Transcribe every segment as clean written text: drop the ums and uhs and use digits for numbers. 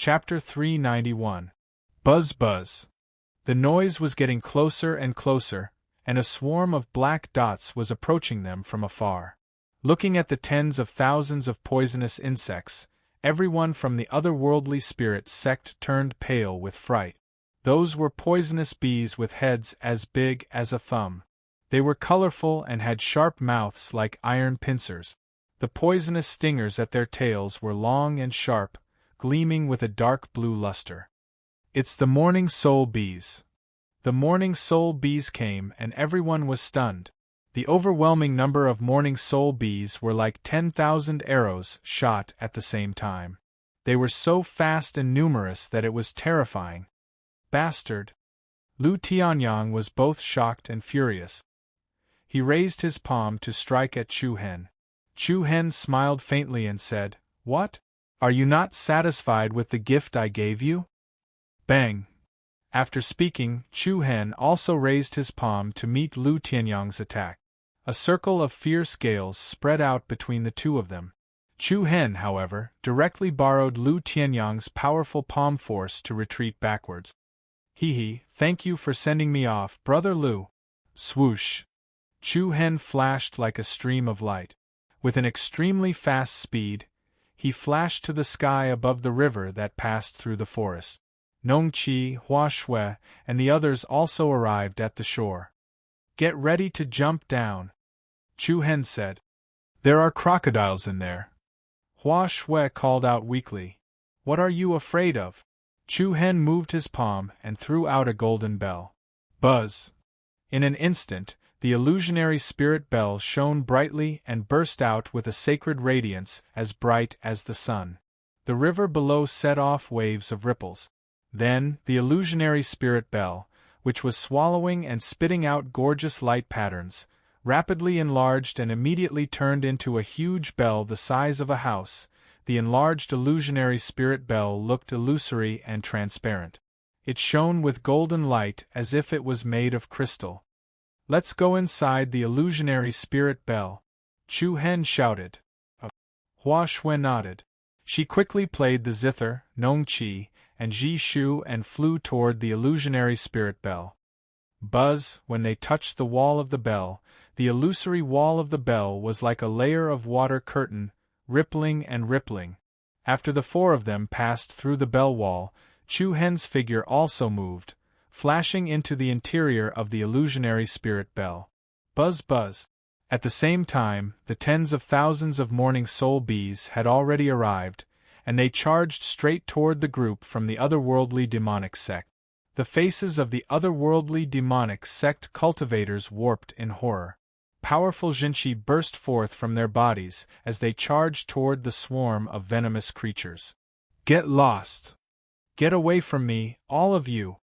Chapter 391. Buzz Buzz. The noise was getting closer and closer, and a swarm of black dots was approaching them from afar. Looking at the tens of thousands of poisonous insects, everyone from the otherworldly spirit sect turned pale with fright. Those were poisonous bees with heads as big as a thumb. They were colorful and had sharp mouths like iron pincers. The poisonous stingers at their tails were long and sharp, gleaming with a dark blue luster. It's the morning soul bees. The morning soul bees came and everyone was stunned. The overwhelming number of morning soul bees were like 10,000 arrows shot at the same time. They were so fast and numerous that it was terrifying. Bastard! Lu Tianyang was both shocked and furious. He raised his palm to strike at Chu Hen. Chu Hen smiled faintly and said, "What? Are you not satisfied with the gift I gave you?" Bang! After speaking, Chu Hen also raised his palm to meet Lu Tianyang's attack. A circle of fierce gales spread out between the two of them. Chu Hen, however, directly borrowed Lu Tianyang's powerful palm force to retreat backwards. Hee, thank you for sending me off, Brother Lu. Swoosh! Chu Hen flashed like a stream of light. With an extremely fast speed, he flashed to the sky above the river that passed through the forest. Nong Qi, Hua Shui, and the others also arrived at the shore. "Get ready to jump down," Chu Hen said. "There are crocodiles in there." Hua Shui called out weakly. "What are you afraid of?" Chu Hen moved his palm and threw out a golden bell. Buzz! In an instant, the illusionary spirit bell shone brightly and burst out with a sacred radiance as bright as the sun. The river below set off waves of ripples. Then, the illusionary spirit bell, which was swallowing and spitting out gorgeous light patterns, rapidly enlarged and immediately turned into a huge bell the size of a house. The enlarged illusionary spirit bell looked illusory and transparent. It shone with golden light as if it was made of crystal. "Let's go inside the illusionary spirit bell," Chu Hen shouted. Hua Shui nodded. She quickly played the zither, Nong Qi, and Ji Shu and flew toward the illusionary spirit bell. Buzz! When they touched the wall of the bell, the illusory wall of the bell was like a layer of water curtain, rippling and rippling. After the four of them passed through the bell wall, Chu Hen's figure also moved, flashing into the interior of the illusionary spirit bell. Buzz buzz! At the same time, the tens of thousands of morning soul bees had already arrived, and they charged straight toward the group from the otherworldly demonic sect. The faces of the otherworldly demonic sect cultivators warped in horror. Powerful jinqi burst forth from their bodies as they charged toward the swarm of venomous creatures. "Get lost! Get away from me, all of you!"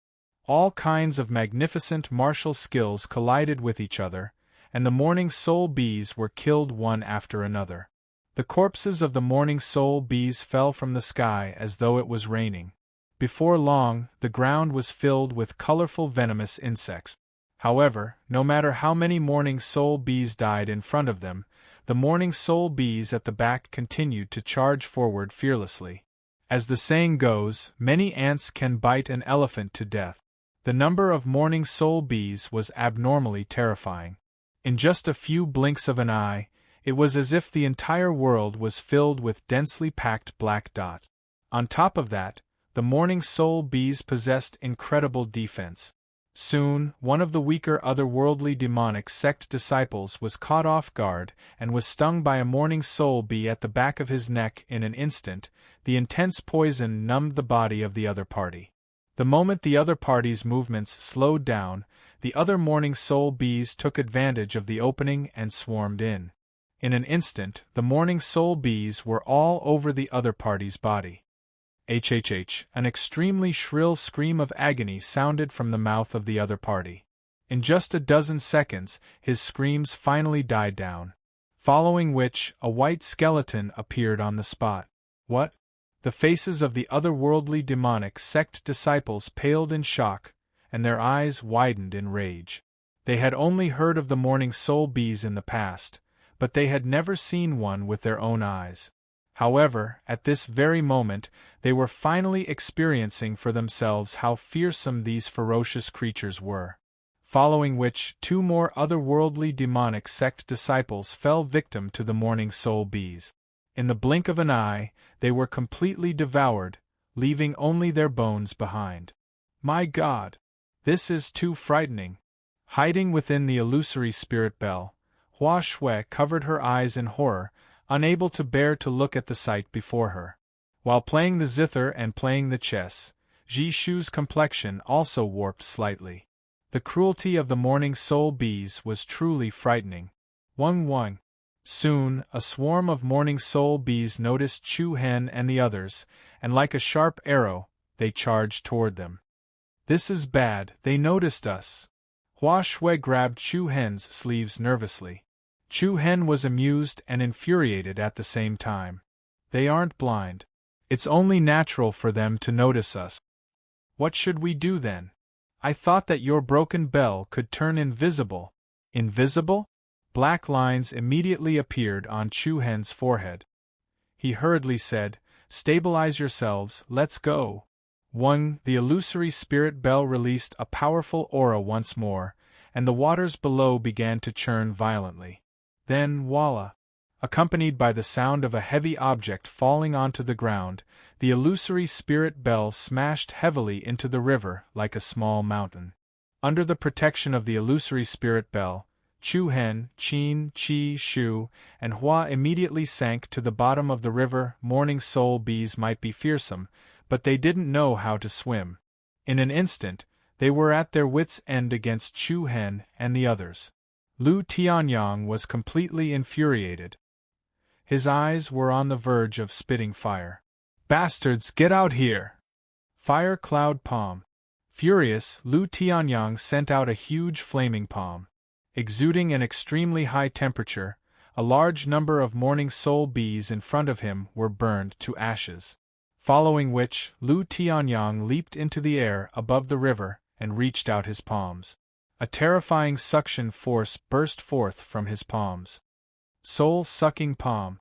All kinds of magnificent martial skills collided with each other, and the morning soul bees were killed one after another. The corpses of the morning soul bees fell from the sky as though it was raining. Before long, the ground was filled with colorful venomous insects. However, no matter how many morning soul bees died in front of them, the morning soul bees at the back continued to charge forward fearlessly. As the saying goes, many ants can bite an elephant to death. The number of morning soul bees was abnormally terrifying. In just a few blinks of an eye, it was as if the entire world was filled with densely packed black dots. On top of that, the morning soul bees possessed incredible defense. Soon, one of the weaker otherworldly demonic sect disciples was caught off guard and was stung by a morning soul bee at the back of his neck. In an instant, the intense poison numbed the body of the other party. The moment the other party's movements slowed down, the other morning soul bees took advantage of the opening and swarmed in. In an instant, the morning soul bees were all over the other party's body. HHH! An extremely shrill scream of agony sounded from the mouth of the other party. In just a dozen seconds, his screams finally died down. Following which, a white skeleton appeared on the spot. What? The faces of the otherworldly demonic sect disciples paled in shock, and their eyes widened in rage. They had only heard of the morning soul bees in the past, but they had never seen one with their own eyes. However, at this very moment, they were finally experiencing for themselves how fearsome these ferocious creatures were. Following which, 2 more otherworldly demonic sect disciples fell victim to the morning soul bees. In the blink of an eye, they were completely devoured, leaving only their bones behind. My God! This is too frightening. Hiding within the illusory spirit bell, Hua Shui covered her eyes in horror, unable to bear to look at the sight before her. While playing the zither and playing the chess, Ji Shu's complexion also warped slightly. The cruelty of the morning soul bees was truly frightening. Wang. Soon, a swarm of morning soul bees noticed Chu Hen and the others, and like a sharp arrow, they charged toward them. This is bad, they noticed us. Hua Shui grabbed Chu Hen's sleeves nervously. Chu Hen was amused and infuriated at the same time. They aren't blind. It's only natural for them to notice us. What should we do then? I thought that your broken bell could turn invisible. Invisible? Black lines immediately appeared on Chu Hen's forehead. He hurriedly said, "Stabilize yourselves, let's go." The illusory spirit bell released a powerful aura once more, and the waters below began to churn violently. Then, voila! Accompanied by the sound of a heavy object falling onto the ground, the illusory spirit bell smashed heavily into the river like a small mountain. Under the protection of the illusory spirit bell, Chu Hen, Qin, Qi, Shu, and Hua immediately sank to the bottom of the river. Morning soul bees might be fearsome, but they didn't know how to swim. In an instant, they were at their wits' end against Chu Hen and the others. Lu Tianyang was completely infuriated. His eyes were on the verge of spitting fire. "Bastards, get out here!" Fire cloud palm. Furious, Lu Tianyang sent out a huge flaming palm. Exuding an extremely high temperature, a large number of morning soul bees in front of him were burned to ashes. Following which, Lu Tianyang leaped into the air above the river and reached out his palms. A terrifying suction force burst forth from his palms. Soul-sucking palm.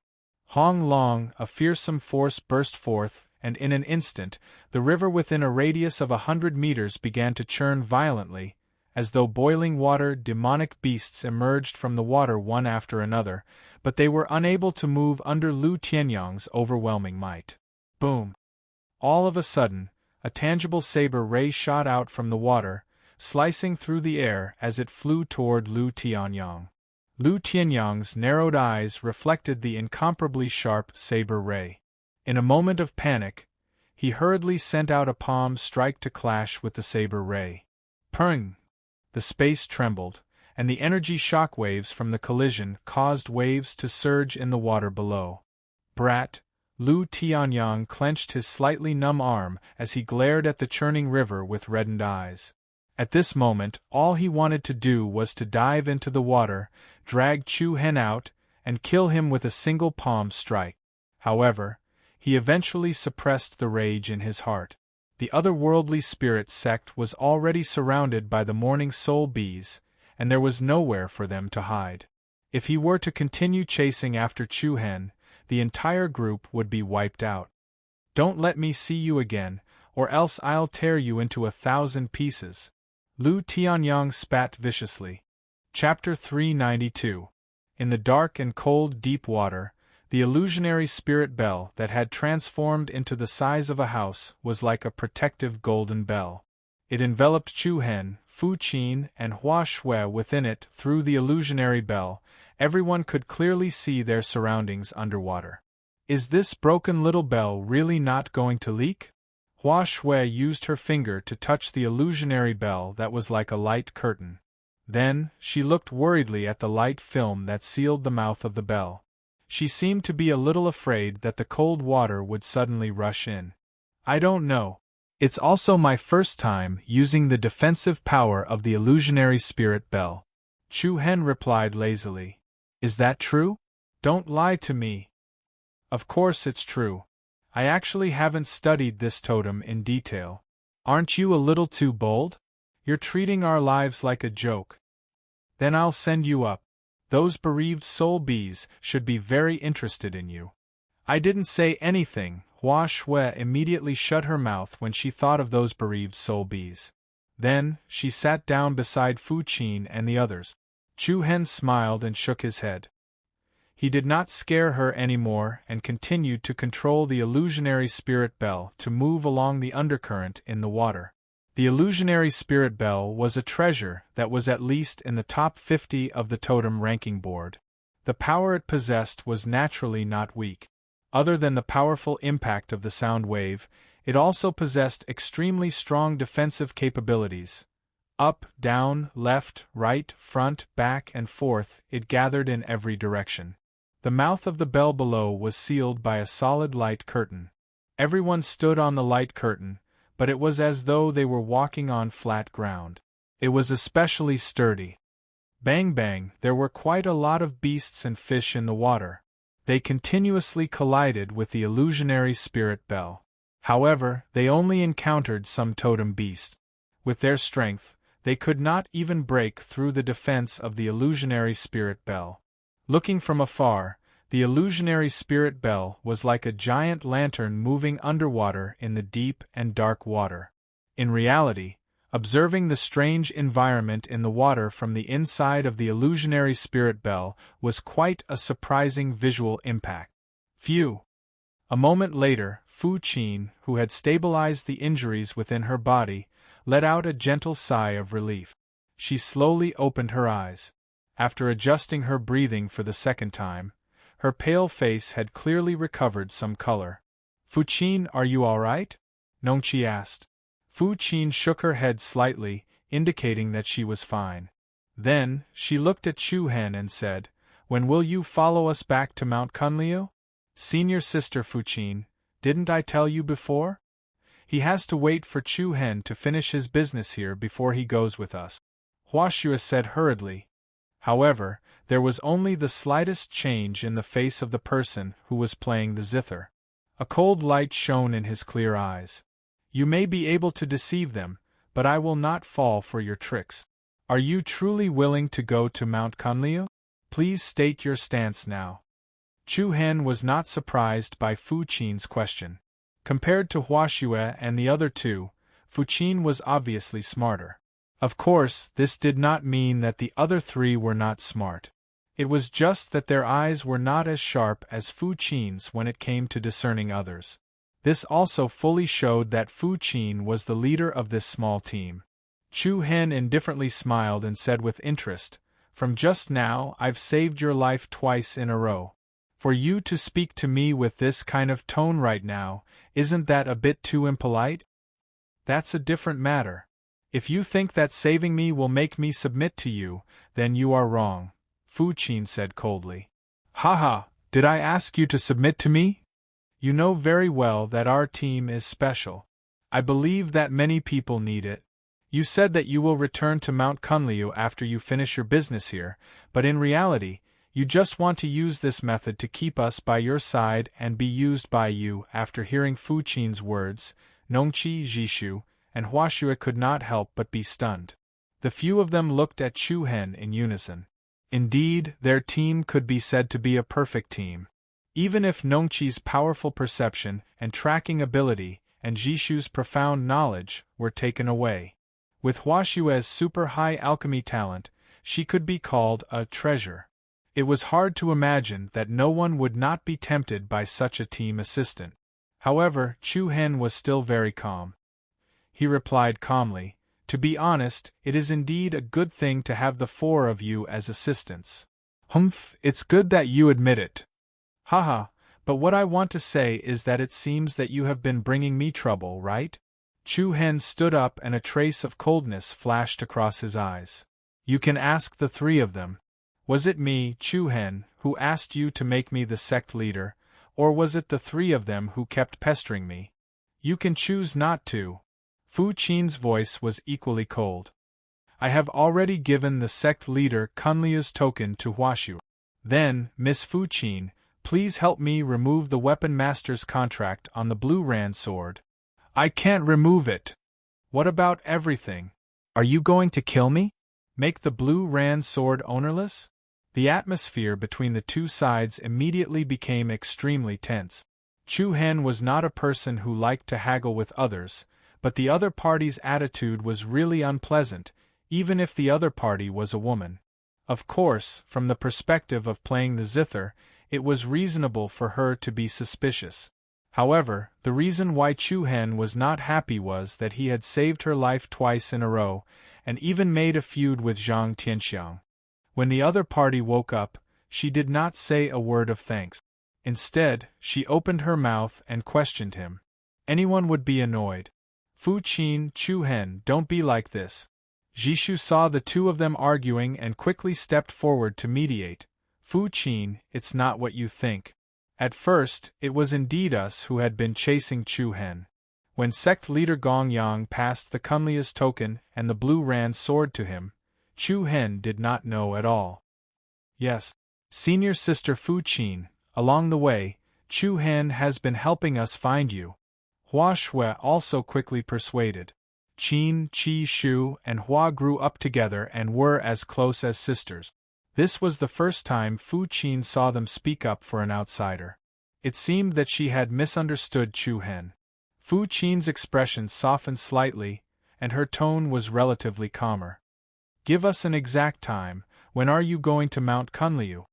Hong Long, a fearsome force burst forth, and in an instant, the river within a radius of 100 meters began to churn violently, as though boiling water. Demonic beasts emerged from the water one after another, but they were unable to move under Lu Tianyang's overwhelming might. Boom! All of a sudden, a tangible saber ray shot out from the water, slicing through the air as it flew toward Lu Tianyang. Lu Tianyang's narrowed eyes reflected the incomparably sharp saber ray. In a moment of panic, he hurriedly sent out a palm strike to clash with the saber ray. Purring! The space trembled, and the energy shock waves from the collision caused waves to surge in the water below. Brat! Lu Tianyang clenched his slightly numb arm as he glared at the churning river with reddened eyes. At this moment, all he wanted to do was to dive into the water, drag Chu Hen out, and kill him with a single palm strike. However, he eventually suppressed the rage in his heart. The otherworldly spirit sect was already surrounded by the morning soul bees, and there was nowhere for them to hide. If he were to continue chasing after Chu Hen, the entire group would be wiped out. "Don't let me see you again, or else I'll tear you into 1,000 pieces." Lu Tianyang spat viciously. Chapter 392. In the dark and cold deep water, the illusionary spirit bell that had transformed into the size of a house was like a protective golden bell. It enveloped Chu Hen, Fu Qin, and Hua Shui within it. Through the illusionary bell, everyone could clearly see their surroundings underwater. Is this broken little bell really not going to leak? Hua Shui used her finger to touch the illusionary bell that was like a light curtain. Then, she looked worriedly at the light film that sealed the mouth of the bell. She seemed to be a little afraid that the cold water would suddenly rush in. "I don't know. It's also my first time using the defensive power of the illusionary spirit bell." Chu Hen replied lazily. "Is that true? Don't lie to me." "Of course it's true. I actually haven't studied this totem in detail. Aren't you a little too bold? You're treating our lives like a joke." "Then I'll send you up. Those bereaved soul bees should be very interested in you. I didn't say anything. Hua Shui immediately shut her mouth when she thought of those bereaved soul bees. Then, she sat down beside Fu Qin and the others. Chu Hen smiled and shook his head. He did not scare her anymore and continued to control the illusionary spirit bell to move along the undercurrent in the water. The illusionary spirit bell was a treasure that was at least in the top 50 of the totem ranking board. The power it possessed was naturally not weak. Other than the powerful impact of the sound wave, it also possessed extremely strong defensive capabilities. Up, down, left, right, front, back, and forth, it gathered in every direction. The mouth of the bell below was sealed by a solid light curtain. Everyone stood on the light curtain, but it was as though they were walking on flat ground. It was especially sturdy. Bang bang, there were quite a lot of beasts and fish in the water. They continuously collided with the illusionary spirit bell. However, they only encountered some totem beast. With their strength, they could not even break through the defense of the illusionary spirit bell. Looking from afar, the illusionary spirit bell was like a giant lantern moving underwater in the deep and dark water. In reality, observing the strange environment in the water from the inside of the illusionary spirit bell was quite a surprising visual impact. Phew! A moment later, Fu Qin, who had stabilized the injuries within her body, let out a gentle sigh of relief. She slowly opened her eyes. After adjusting her breathing for the second time, her pale face had clearly recovered some color. Fu Qin, are you all right? Nongqi asked. Fu Qin shook her head slightly, indicating that she was fine. Then, she looked at Chu Hen and said, When will you follow us back to Mount Kunlio? Senior Sister Fu Qin, didn't I tell you before? He has to wait for Chu Hen to finish his business here before he goes with us. Hua Shui said hurriedly. However, there was only the slightest change in the face of the person who was playing the zither. A cold light shone in his clear eyes. You may be able to deceive them, but I will not fall for your tricks. Are you truly willing to go to Mount Kunlio? Please state your stance now. Chu Hen was not surprised by Fu Qin's question. Compared to Hua Shui and the other two, Fu Qin was obviously smarter. Of course, this did not mean that the other three were not smart. It was just that their eyes were not as sharp as Fu Qin's when it came to discerning others. This also fully showed that Fu Qin was the leader of this small team. Chu Hen indifferently smiled and said with interest, From just now I've saved your life twice in a row. For you to speak to me with this kind of tone right now, isn't that a bit too impolite? That's a different matter. If you think that saving me will make me submit to you, then you are wrong, Fu Qin said coldly. Haha, did I ask you to submit to me? You know very well that our team is special. I believe that many people need it. You said that you will return to Mount Kunlio after you finish your business here, but in reality, you just want to use this method to keep us by your side and be used by you. After hearing Fu Qin's words, Nongqi, Jishu, and Hua Shui could not help but be stunned. The few of them looked at Chu Hen in unison. Indeed, their team could be said to be a perfect team. Even if Nongqi's powerful perception and tracking ability and Jishu's profound knowledge were taken away. With Hua Shui's super high alchemy talent, she could be called a treasure. It was hard to imagine that no one would not be tempted by such a team assistant. However, Chu Hen was still very calm. He replied calmly, To be honest, it is indeed a good thing to have the four of you as assistants. Humph, it's good that you admit it. Haha, but what I want to say is that it seems that you have been bringing me trouble, right? Chu Hen stood up and a trace of coldness flashed across his eyes. You can ask the three of them. Was it me, Chu Hen, who asked you to make me the sect leader, or was it the three of them who kept pestering me? You can choose not to. Fu Qin's voice was equally cold. I have already given the sect leader Kunlio's token to Hua Shui. Then, Miss Fu Qin, please help me remove the weapon master's contract on the blue ran sword. I can't remove it. What about everything? Are you going to kill me? Make the blue ran sword ownerless? The atmosphere between the two sides immediately became extremely tense. Chu Hen was not a person who liked to haggle with others, but the other party's attitude was really unpleasant, even if the other party was a woman. Of course, from the perspective of playing the zither, it was reasonable for her to be suspicious. However, the reason why Chu Hen was not happy was that he had saved her life twice in a row, and even made a feud with Zhang Tianxiang. When the other party woke up, she did not say a word of thanks. Instead, she opened her mouth and questioned him. Anyone would be annoyed. Fu Qin, Chu Hen, don't be like this. Jishu saw the two of them arguing and quickly stepped forward to mediate. Fu Qin, it's not what you think. At first, it was indeed us who had been chasing Chu Hen. When sect leader Gong Yang passed the Kunlia's token and the blue rand sword to him, Chu Hen did not know at all. Yes, senior sister Fu Qin, along the way, Chu Hen has been helping us find you. Hua Shui also quickly persuaded. Qin, Qi Shu, and Hua grew up together and were as close as sisters. This was the first time Fu Qin saw them speak up for an outsider. It seemed that she had misunderstood Chu Hen. Fu Qin's expression softened slightly, and her tone was relatively calmer. Give us an exact time. When are you going to Mount Kunliu?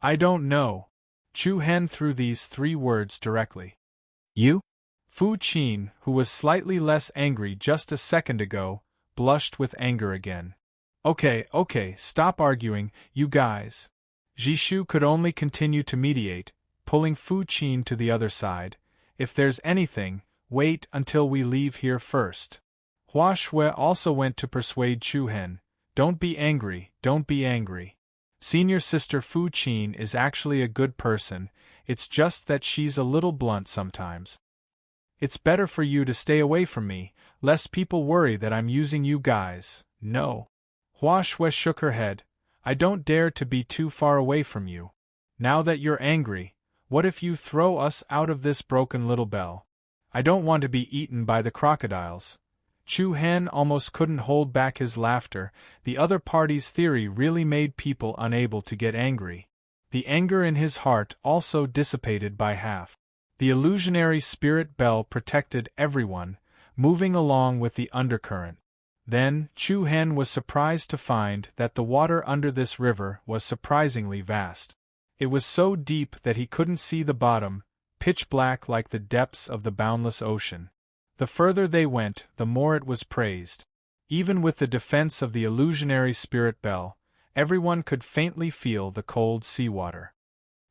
I don't know. Chu Hen threw these 3 words directly. You? Fu Qin, who was slightly less angry just a second ago, blushed with anger again. Okay, stop arguing, you guys. Jishu could only continue to mediate, pulling Fu Qin to the other side. If there's anything, wait until we leave here first. Hua Shui also went to persuade Chu Hen. Don't be angry, don't be angry. Senior sister Fu Qin is actually a good person, it's just that she's a little blunt sometimes. It's better for you to stay away from me, lest people worry that I'm using you guys. No. Hua Shui shook her head. I don't dare to be too far away from you. Now that you're angry, what if you throw us out of this broken little bell? I don't want to be eaten by the crocodiles. Chu Hen almost couldn't hold back his laughter. The other party's theory really made people unable to get angry. The anger in his heart also dissipated by half. The illusionary spirit bell protected everyone, moving along with the undercurrent. Then, Chu Hen was surprised to find that the water under this river was surprisingly vast. It was so deep that he couldn't see the bottom, pitch black like the depths of the boundless ocean. The further they went, the more it was praised. Even with the defense of the illusionary spirit bell, everyone could faintly feel the cold seawater.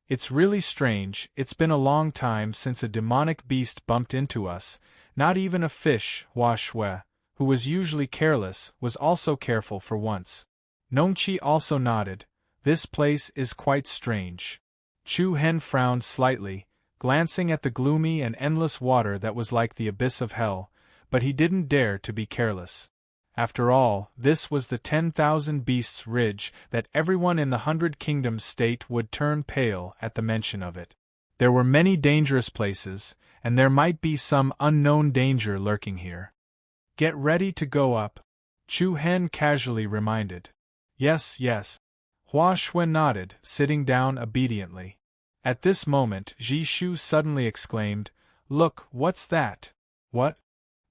It's really strange, it's been a long time since a demonic beast bumped into us, not even a fish. Hua Shui, who was usually careless, was also careful for once. Nongqi also nodded. This place is quite strange. Chu Hen frowned slightly, glancing at the gloomy and endless water that was like the abyss of hell, but he didn't dare to be careless. After all, this was the 10,000 Beasts Ridge that everyone in the 100 Kingdoms state would turn pale at the mention of it. There were many dangerous places, and there might be some unknown danger lurking here. Get ready to go up, Chu Hen casually reminded. Yes. Hua Shui nodded, sitting down obediently. At this moment, Jishu suddenly exclaimed, Look, what's that? What?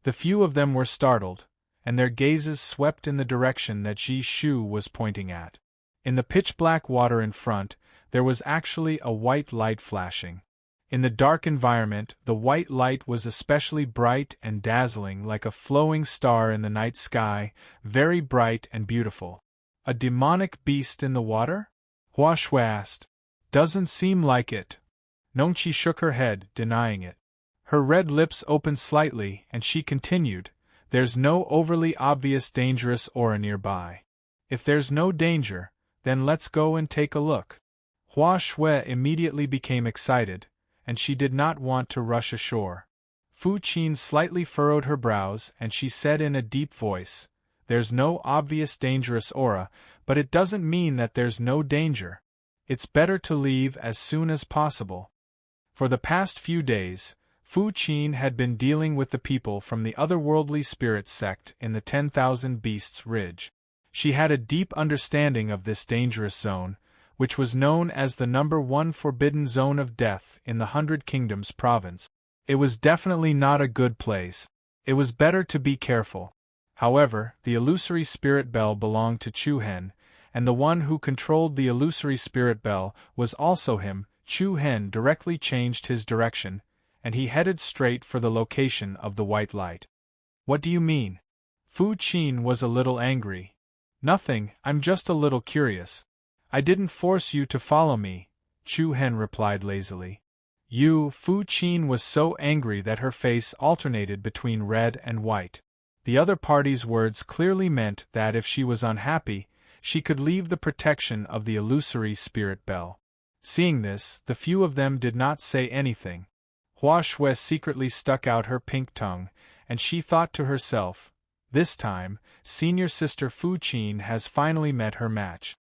The few of them were startled, and their gazes swept in the direction that Jishu was pointing at. In the pitch-black water in front, there was actually a white light flashing. In the dark environment, the white light was especially bright and dazzling, like a flowing star in the night sky, very bright and beautiful. A demonic beast in the water? Hua Shui asked. Doesn't seem like it. Nongqi shook her head, denying it. Her red lips opened slightly, and she continued, There's no overly obvious dangerous aura nearby. If there's no danger, then let's go and take a look. Hua Shui immediately became excited, and she did not want to rush ashore. Fu Qin slightly furrowed her brows, and she said in a deep voice, There's no obvious dangerous aura, but it doesn't mean that there's no danger. It's better to leave as soon as possible. For the past few days, Fu Qin had been dealing with the people from the otherworldly spirit sect in the 10,000 Beasts Ridge. She had a deep understanding of this dangerous zone, which was known as the #1 forbidden zone of death in the 100 Kingdoms province. It was definitely not a good place. It was better to be careful. However, the illusory spirit bell belonged to Chu Hen, and the one who controlled the illusory spirit bell was also him. Chu Hen directly changed his direction, and he headed straight for the location of the white light. What do you mean? Fu Qin was a little angry. Nothing, I'm just a little curious. I didn't force you to follow me, Chu Hen replied lazily. Fu Qin was so angry that her face alternated between red and white. The other party's words clearly meant that if she was unhappy, she could leave the protection of the illusory spirit bell. Seeing this, the few of them did not say anything. Hua Shui secretly stuck out her pink tongue, and she thought to herself, this time, senior sister Fu Qin has finally met her match.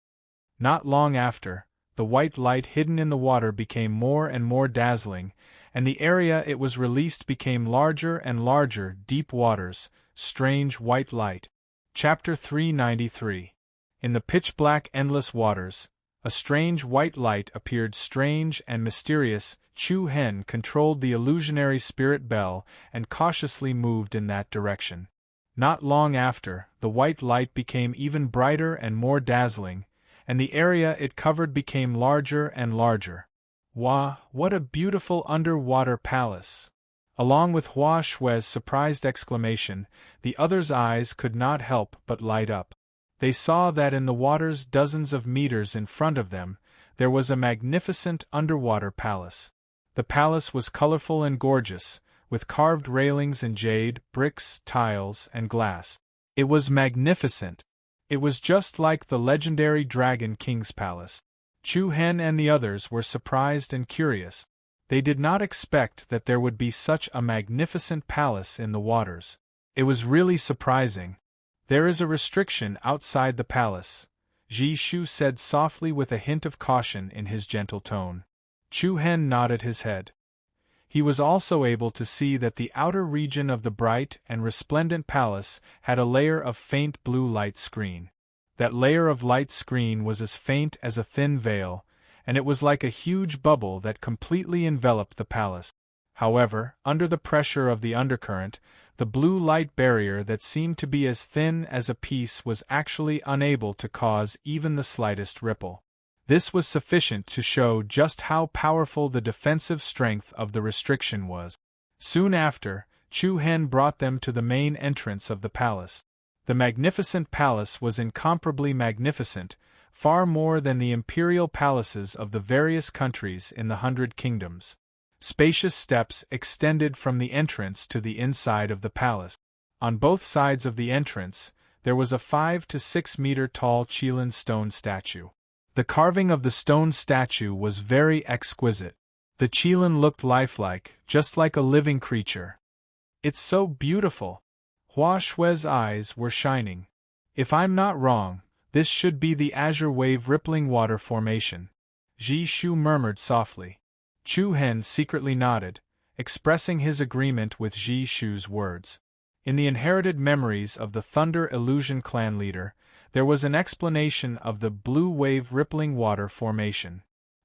Not long after, the white light hidden in the water became more and more dazzling, and the area it was released became larger and larger. Deep waters, strange white light. Chapter 393. In the pitch-black endless waters, a strange white light appeared, strange and mysterious. Chu Hen controlled the illusionary spirit bell and cautiously moved in that direction. Not long after, the white light became even brighter and more dazzling, and the area it covered became larger and larger. Wow, what a beautiful underwater palace! Along with Hua Shui's surprised exclamation, the others' eyes could not help but light up. They saw that in the waters dozens of meters in front of them, there was a magnificent underwater palace. The palace was colorful and gorgeous, with carved railings and jade, bricks, tiles, and glass. It was magnificent. It was just like the legendary Dragon King's palace. Chu Hen and the others were surprised and curious. They did not expect that there would be such a magnificent palace in the waters. It was really surprising. There is a restriction outside the palace, Ji Shu said softly with a hint of caution in his gentle tone. Chu Hen nodded his head. He was also able to see that the outer region of the bright and resplendent palace had a layer of faint blue light screen. That layer of light screen was as faint as a thin veil, and it was like a huge bubble that completely enveloped the palace. However, under the pressure of the undercurrent, the blue light barrier that seemed to be as thin as a piece was actually unable to cause even the slightest ripple. This was sufficient to show just how powerful the defensive strength of the restriction was. Soon after, Chu Hen brought them to the main entrance of the palace. The magnificent palace was incomparably magnificent, far more than the imperial palaces of the various countries in the 100 Kingdoms. Spacious steps extended from the entrance to the inside of the palace. On both sides of the entrance, there was a 5 to 6 meter tall Qilin stone statue. The carving of the stone statue was very exquisite. The Qilin looked lifelike, just like a living creature. It's so beautiful. Hua Shui's eyes were shining. If I'm not wrong, this should be the azure wave rippling water formation, Ji Shu murmured softly. Chu Hen secretly nodded, expressing his agreement with Ji Shu's words. In the inherited memories of the Thunder Illusion clan leader, there was an explanation of the blue wave rippling water formation.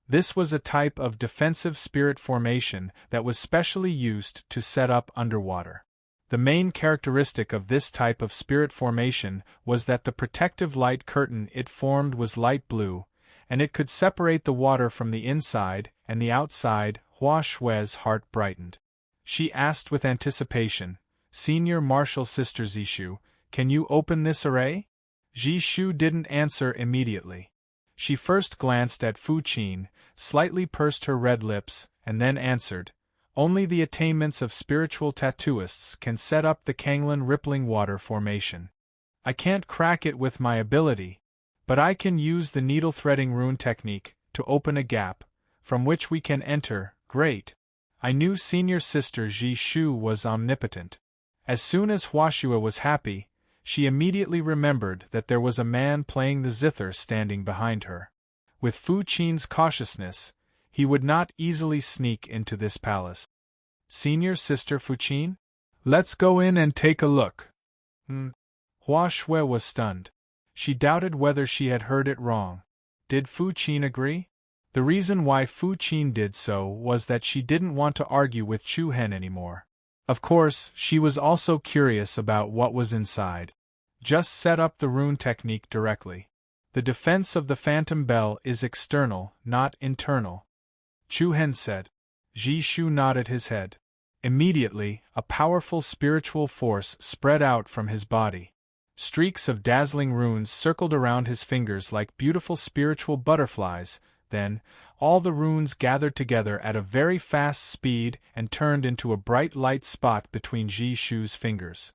This was a type of defensive spirit formation that was specially used to set up underwater. The main characteristic of this type of spirit formation was that the protective light curtain it formed was light blue, and it could separate the water from the inside and the outside. Hua Shui's heart brightened. She asked with anticipation, Senior Martial Sister Zishu, can you open this array? Ji Shu didn't answer immediately. She first glanced at Fu Qin, slightly pursed her red lips, and then answered, only the attainments of spiritual tattooists can set up the Kanglin rippling water formation. I can't crack it with my ability, but I can use the needle-threading rune technique to open a gap, from which we can enter. Great! I knew senior sister Ji Shu was omnipotent. As soon as Huashua was happy, she immediately remembered that there was a man playing the zither standing behind her. With Fu Qin's cautiousness, he would not easily sneak into this palace. Senior sister Fu Qin? Let's go in and take a look. Hua Shui was stunned. She doubted whether she had heard it wrong. Did Fu Qin agree? The reason why Fu Qin did so was that she didn't want to argue with Chu Hen anymore. Of course, she was also curious about what was inside. Just set up the rune technique directly. The defense of the phantom bell is external, not internal, Chu Hen said. Ji Shu nodded his head. Immediately, a powerful spiritual force spread out from his body. Streaks of dazzling runes circled around his fingers like beautiful spiritual butterflies. Then, all the runes gathered together at a very fast speed and turned into a bright light spot between Ji Shu's fingers.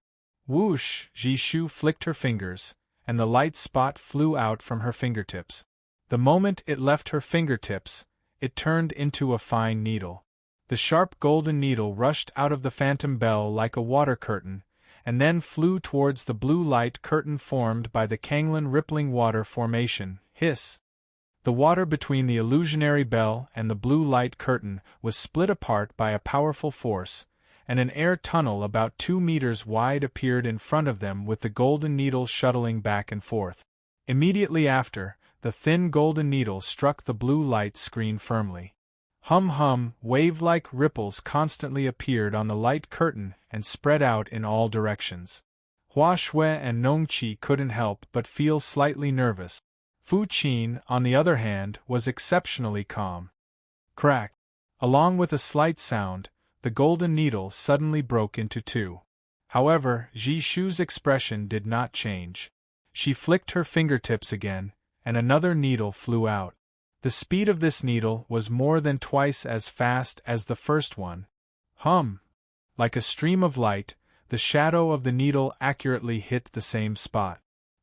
Whoosh! Ji Shu flicked her fingers, and the light spot flew out from her fingertips. The moment it left her fingertips, it turned into a fine needle. The sharp golden needle rushed out of the phantom bell like a water curtain, and then flew towards the blue light curtain formed by the Kanglan rippling water formation. Hiss! The water between the illusionary bell and the blue light curtain was split apart by a powerful force, and an air tunnel about 2 meters wide appeared in front of them with the golden needle shuttling back and forth. Immediately after, the thin golden needle struck the blue light screen firmly. Hum, wave-like ripples constantly appeared on the light curtain and spread out in all directions. Hua Shui and Nong Qi couldn't help but feel slightly nervous. Fu Qin, on the other hand, was exceptionally calm. Crack! Along with a slight sound, the golden needle suddenly broke into two. However, Ji Shu's expression did not change. She flicked her fingertips again, and another needle flew out. The speed of this needle was more than twice as fast as the first one. Hum! Like a stream of light, the shadow of the needle accurately hit the same spot.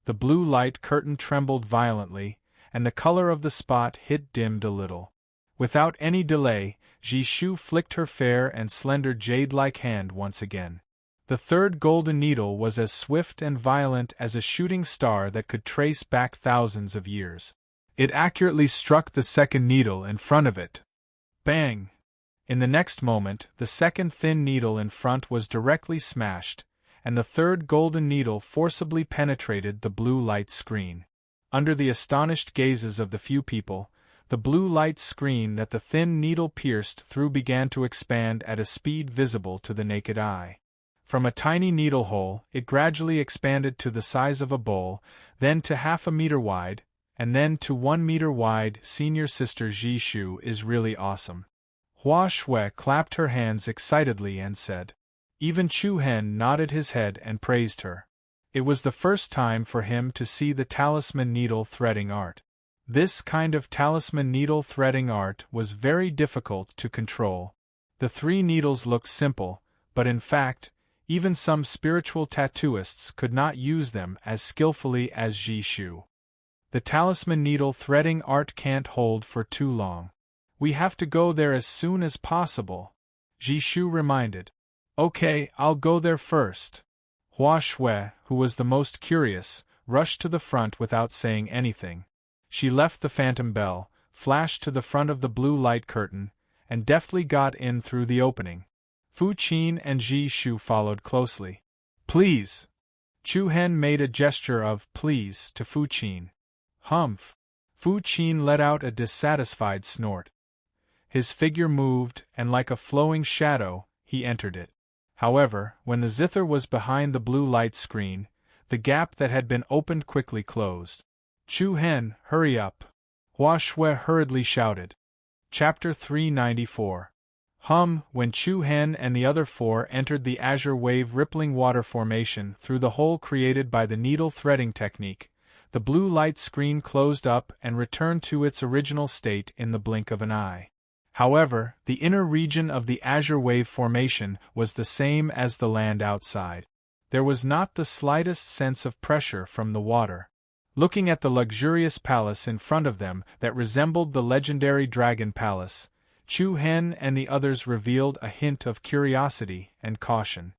The blue light curtain trembled violently, and the color of the spot dimmed a little. Without any delay, Ji Shu flicked her fair and slender jade-like hand once again. The third golden needle was as swift and violent as a shooting star that could trace back thousands of years. It accurately struck the second needle in front of it. Bang! In the next moment, the second thin needle in front was directly smashed, and the third golden needle forcibly penetrated the blue light screen. Under the astonished gazes of the few people, the blue light screen that the thin needle pierced through began to expand at a speed visible to the naked eye. From a tiny needle hole, it gradually expanded to the size of a bowl, then to 0.5 meter wide, and then to 1 meter wide. Senior sister Ji Shu is really awesome. Hua Shui clapped her hands excitedly and said. Even Chu Hen nodded his head and praised her. It was the first time for him to see the talisman needle threading art. This kind of talisman needle threading art was very difficult to control. The 3 needles looked simple, but in fact, even some spiritual tattooists could not use them as skillfully as Ji Shu. The talisman needle threading art can't hold for too long. We have to go there as soon as possible, Ji Shu reminded. Okay, I'll go there first. Hua Shui, who was the most curious, rushed to the front without saying anything. She left the phantom bell, flashed to the front of the blue light curtain, and deftly got in through the opening. Fu Qin and Ji Shu followed closely. Please! Chu Hen made a gesture of please to Fu Qin. Humph! Fu Qin let out a dissatisfied snort. His figure moved, and like a flowing shadow, he entered it. However, when the zither was behind the blue light screen, the gap that had been opened quickly closed. Chu Hen, hurry up! Hua Shui hurriedly shouted. Chapter 394. When Chu Hen and the other 4 entered the azure wave rippling water formation through the hole created by the needle threading technique, the blue light screen closed up and returned to its original state in the blink of an eye. However, the inner region of the azure wave formation was the same as the land outside. There was not the slightest sense of pressure from the water. Looking at the luxurious palace in front of them that resembled the legendary Dragon Palace, Chu Hen and the others revealed a hint of curiosity and caution.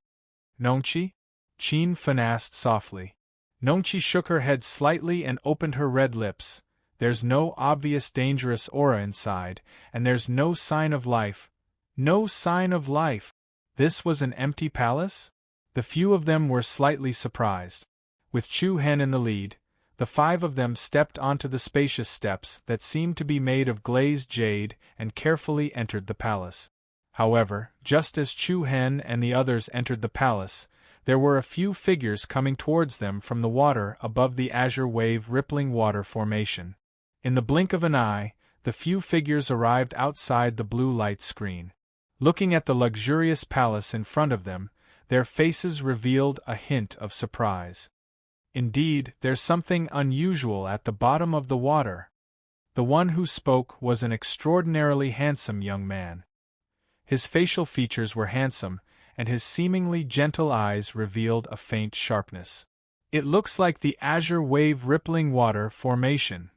Nongqi? Qin Fan asked softly. Nongqi shook her head slightly and opened her red lips. There's no obvious dangerous aura inside, and there's no sign of life. No sign of life! This was an empty palace? The few of them were slightly surprised. With Chu Hen in the lead, The 5 of them stepped onto the spacious steps that seemed to be made of glazed jade and carefully entered the palace. However, just as Chu Hen and the others entered the palace, there were a few figures coming towards them from the water above the azure wave rippling water formation. In the blink of an eye, the few figures arrived outside the blue light screen. Looking at the luxurious palace in front of them, their faces revealed a hint of surprise. Indeed, there's something unusual at the bottom of the water. The one who spoke was an extraordinarily handsome young man. His facial features were handsome, and his seemingly gentle eyes revealed a faint sharpness. It looks like the azure wave rippling water formation.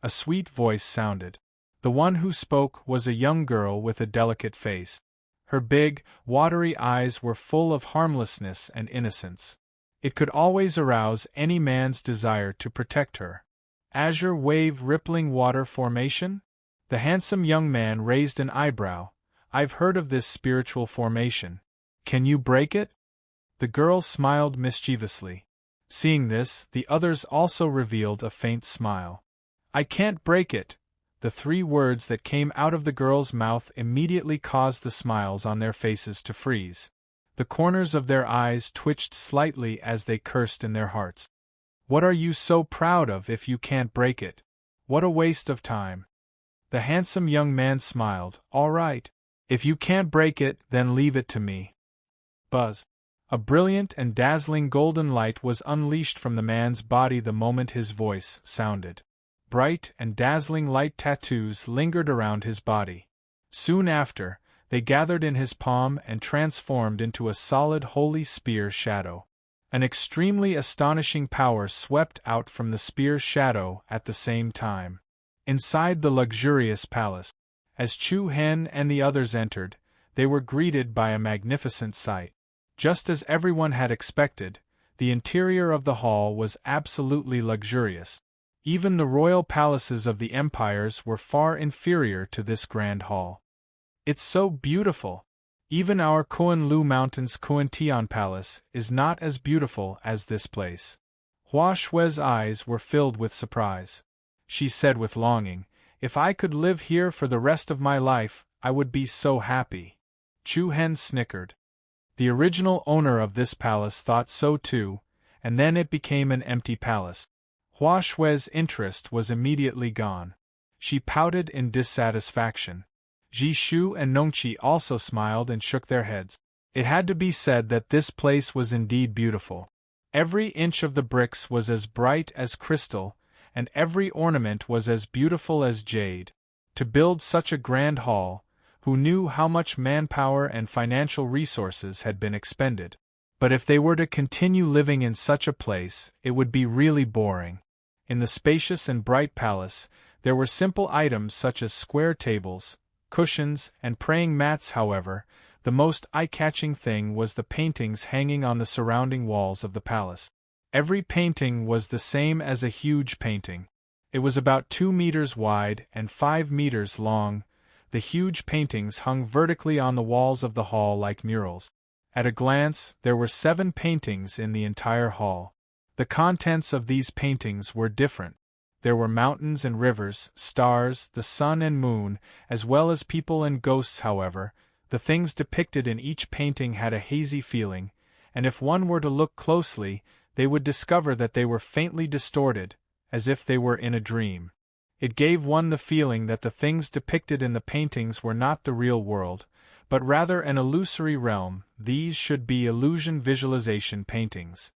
A sweet voice sounded. The one who spoke was a young girl with a delicate face. Her big, watery eyes were full of harmlessness and innocence. It could always arouse any man's desire to protect her. Azure wave rippling water formation? The handsome young man raised an eyebrow. I've heard of this spiritual formation. Can you break it? The girl smiled mischievously. Seeing this, the others also revealed a faint smile. I can't break it. The 3 words that came out of the girl's mouth immediately caused the smiles on their faces to freeze. The corners of their eyes twitched slightly as they cursed in their hearts. What are you so proud of if you can't break it? What a waste of time. The handsome young man smiled. All right. If you can't break it, then leave it to me. Buzz. A brilliant and dazzling golden light was unleashed from the man's body the moment his voice sounded. Bright and dazzling light tattoos lingered around his body. Soon after, they gathered in his palm and transformed into a solid holy spear shadow. An extremely astonishing power swept out from the spear's shadow at the same time. Inside the luxurious palace, as Chu Hen and the others entered, they were greeted by a magnificent sight. Just as everyone had expected, the interior of the hall was absolutely luxurious. Even the royal palaces of the empires were far inferior to this grand hall. It's so beautiful. Even our Koan-Lu Mountains Koan-Tian Palace is not as beautiful as this place. Hua Shui's eyes were filled with surprise. She said with longing, if I could live here for the rest of my life, I would be so happy. Chu Hen snickered. The original owner of this palace thought so too, and then it became an empty palace. Hua Shui's interest was immediately gone. She pouted in dissatisfaction. Ji Shu and Nongqi also smiled and shook their heads. It had to be said that this place was indeed beautiful. Every inch of the bricks was as bright as crystal, and every ornament was as beautiful as jade. To build such a grand hall, who knew how much manpower and financial resources had been expended? But if they were to continue living in such a place, it would be really boring. In the spacious and bright palace, there were simple items such as square tables, cushions, and praying mats. However, the most eye-catching thing was the paintings hanging on the surrounding walls of the palace. Every painting was the same as a huge painting. It was about 2 meters wide and 5 meters long. The huge paintings hung vertically on the walls of the hall like murals. At a glance, there were 7 paintings in the entire hall. The contents of these paintings were different. There were mountains and rivers, stars, the sun and moon, as well as people and ghosts. However, the things depicted in each painting had a hazy feeling, and if one were to look closely, they would discover that they were faintly distorted, as if they were in a dream. It gave one the feeling that the things depicted in the paintings were not the real world, but rather an illusory realm. These should be illusion visualization paintings.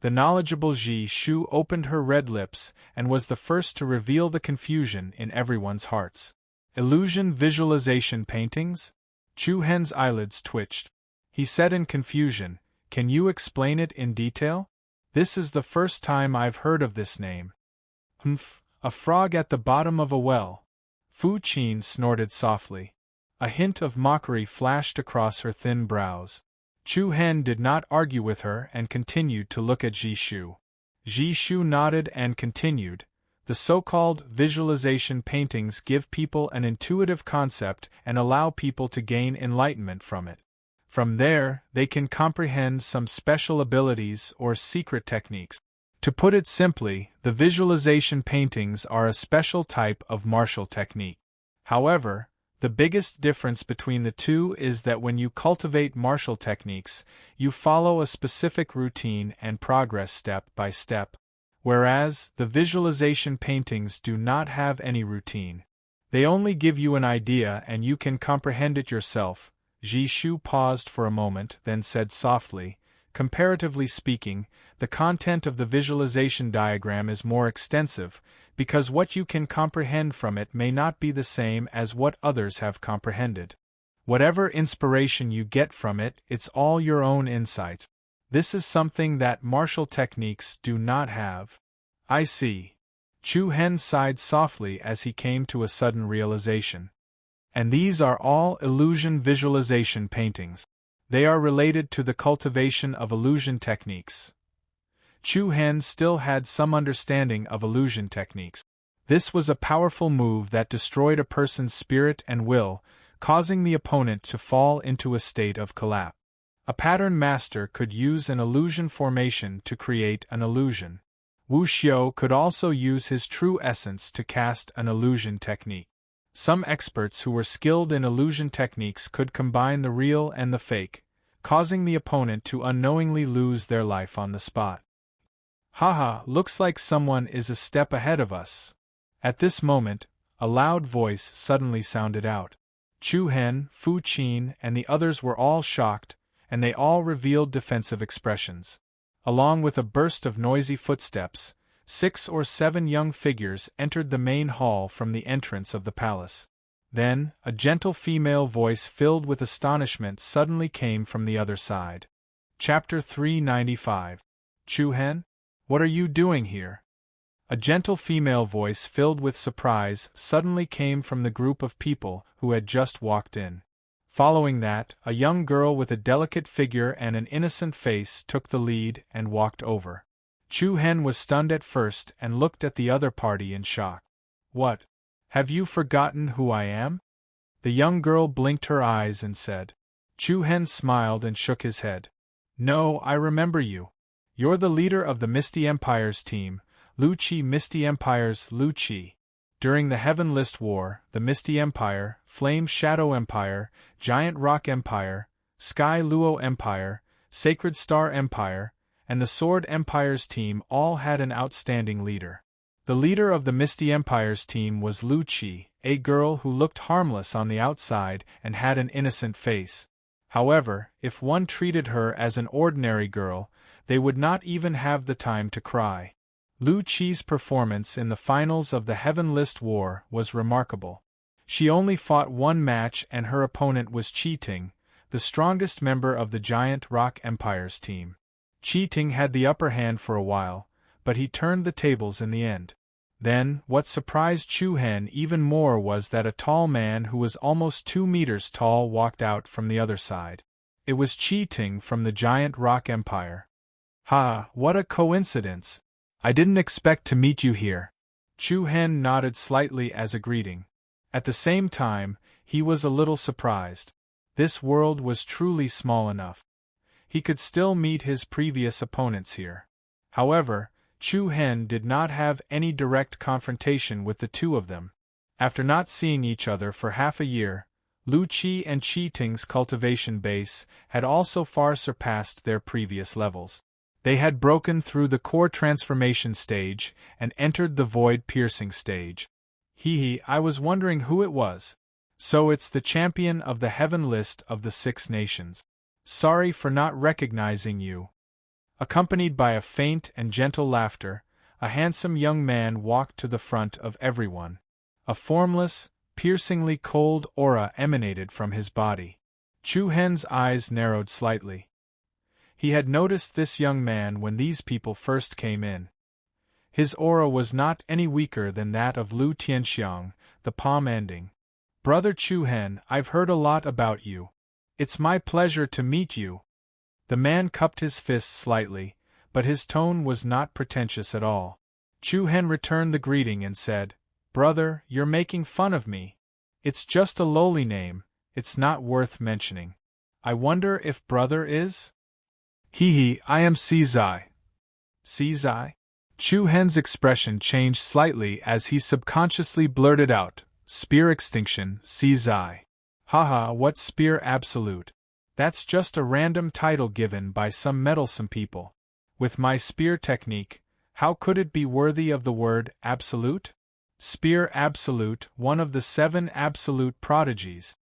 The knowledgeable Ji Shu opened her red lips and was the first to reveal the confusion in everyone's hearts. Illusion visualization paintings? Chu Hen's eyelids twitched. He said in confusion, "Can you explain it in detail? This is the first time I've heard of this name." "Humph, a frog at the bottom of a well." Fu Qin snorted softly. A hint of mockery flashed across her thin brows. Chu Hen did not argue with her and continued to look at Ji Shu. Ji Shu nodded and continued, "The so-called visualization paintings give people an intuitive concept and allow people to gain enlightenment from it. From there, they can comprehend some special abilities or secret techniques. To put it simply, the visualization paintings are a special type of martial technique. However, the biggest difference between the two is that when you cultivate martial techniques, you follow a specific routine and progress step by step, whereas the visualization paintings do not have any routine. They only give you an idea and you can comprehend it yourself. Jishu paused for a moment, then said softly, comparatively speaking, the content of the visualization diagram is more extensive, because what you can comprehend from it may not be the same as what others have comprehended. Whatever inspiration you get from it, it's all your own insight. This is something that martial techniques do not have. I see. Chu Hen sighed softly as he came to a sudden realization. And these are all illusion visualization paintings. They are related to the cultivation of illusion techniques. Chu Hen still had some understanding of illusion techniques. This was a powerful move that destroyed a person's spirit and will, causing the opponent to fall into a state of collapse. A pattern master could use an illusion formation to create an illusion. Wu Xiao could also use his true essence to cast an illusion technique. Some experts who were skilled in illusion techniques could combine the real and the fake, causing the opponent to unknowingly lose their life on the spot. Haha, looks like someone is a step ahead of us. At this moment, a loud voice suddenly sounded out. Chu Hen, Fu Qin, and the others were all shocked, and they all revealed defensive expressions. Along with a burst of noisy footsteps, 6 or 7 young figures entered the main hall from the entrance of the palace. Then, a gentle female voice filled with astonishment suddenly came from the other side. Chapter 395. Chu Hen? What are you doing here? A gentle female voice filled with surprise suddenly came from the group of people who had just walked in. Following that, a young girl with a delicate figure and an innocent face took the lead and walked over. Chu Hen was stunned at first and looked at the other party in shock. What? Have you forgotten who I am? The young girl blinked her eyes and said. Chu Hen smiled and shook his head. No, I remember you. You're the leader of the Misty Empire's team, Lu Qi Misty Empire's Lu Qi. During the Heaven List War, the Misty Empire, Flame Shadow Empire, Giant Rock Empire, Sky Luo Empire, Sacred Star Empire, and the Sword Empire's team all had an outstanding leader. The leader of the Misty Empire's team was Lu Qi, a girl who looked harmless on the outside and had an innocent face. However, if one treated her as an ordinary girl, they would not even have the time to cry. Lu Qi's performance in the finals of the Heaven List War was remarkable. She only fought one match and her opponent was Qi Ting, the strongest member of the Giant Rock Empire's team. Qi Ting had the upper hand for a while, but he turned the tables in the end. Then, what surprised Chu Hen even more was that a tall man who was almost 2 meters tall walked out from the other side. It was Qi Ting from the Giant Rock Empire. Ha, what a coincidence! I didn't expect to meet you here. Chu Hen nodded slightly as a greeting. At the same time, he was a little surprised. This world was truly small enough. He could still meet his previous opponents here. However, Chu Hen did not have any direct confrontation with the two of them. After not seeing each other for half a year, Lu Qi and Qi Ting's cultivation base had also far surpassed their previous levels. They had broken through the core transformation stage and entered the void-piercing stage. I was wondering who it was. So it's the champion of the Heaven List of the 6 nations. Sorry for not recognizing you. Accompanied by a faint and gentle laughter, a handsome young man walked to the front of everyone. A formless, piercingly cold aura emanated from his body. Chu Hen's eyes narrowed slightly. He had noticed this young man when these people first came in. His aura was not any weaker than that of Lu Tianxiang, the palm ending. Brother Chu Hen, I've heard a lot about you. It's my pleasure to meet you. The man cupped his fists slightly, but his tone was not pretentious at all. Chu Hen returned the greeting and said, Brother, you're making fun of me. It's just a lowly name, it's not worth mentioning. I wonder if brother is? I am Sizai. Sizai? Chu Hen's expression changed slightly as he subconsciously blurted out, "Spear extinction, Si Zai." Haha, what spear absolute? That's just a random title given by some meddlesome people. With my spear technique, how could it be worthy of the word absolute? Spear absolute, one of the 7 absolute prodigies.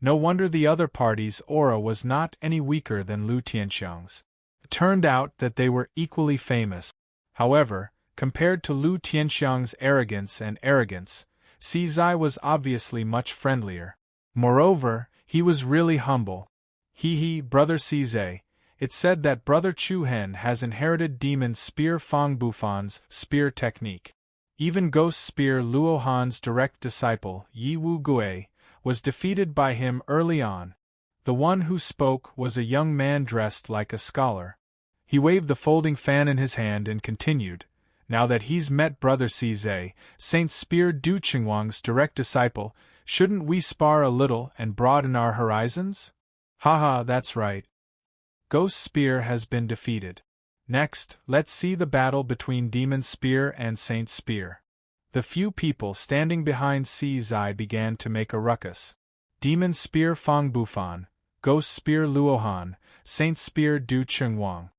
No wonder the other party's aura was not any weaker than Lu Tianxiang's. It turned out that they were equally famous. However, compared to Lu Tianxiang's arrogance, Si Zai was obviously much friendlier. Moreover, he was really humble. He, Brother Si Zai, it's said that Brother Chu Hen has inherited Demon Spear Fang Bufan's spear technique. Even Ghost Spear Luo Han's direct disciple, Yi Wu Gui, was defeated by him early on. The one who spoke was a young man dressed like a scholar. He waved the folding fan in his hand and continued, "Now that he's met Brother Si Zai, Saint Spear Du Qingwang's direct disciple, shouldn't we spar a little and broaden our horizons?" Haha, that's right. Ghost Spear has been defeated. Next, let's see the battle between Demon Spear and Saint Spear. The few people standing behind Si Zai began to make a ruckus. Demon Spear Fang Bufan, Ghost Spear Luohan, Saint Spear Du Qingwang.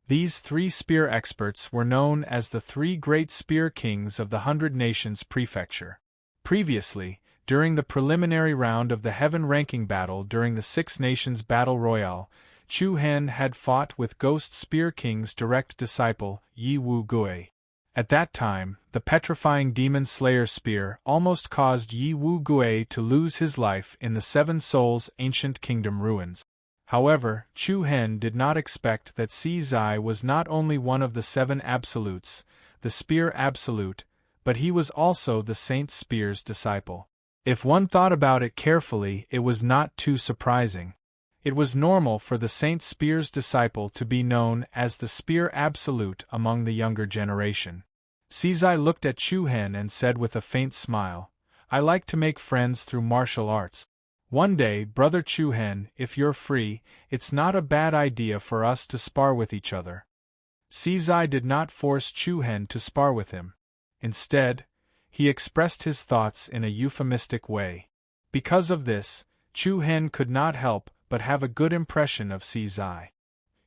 These 3 spear experts were known as the 3 great spear kings of the 100 Nations Prefecture. Previously, during the preliminary round of the Heaven ranking battle during the 6 Nations Battle Royale, Chu Hen had fought with Ghost Spear King's direct disciple, Yi Wu Gui. At that time, the petrifying Demon Slayer spear almost caused Yi Wu Gui to lose his life in the 7 Souls Ancient Kingdom ruins. However, Chu Hen did not expect that Si Zai was not only one of the 7 absolutes, the spear absolute, but he was also the Saint Spear's disciple. If one thought about it carefully, it was not too surprising. It was normal for the Saint Spear's disciple to be known as the Spear Absolute among the younger generation. Si Zai looked at Chu Hen and said with a faint smile, "I like to make friends through martial arts. One day, Brother Chu Hen, if you're free, it's not a bad idea for us to spar with each other." Si Zai did not force Chu Hen to spar with him. Instead, he expressed his thoughts in a euphemistic way. Because of this, Chu Hen could not help but have a good impression of Si Zai.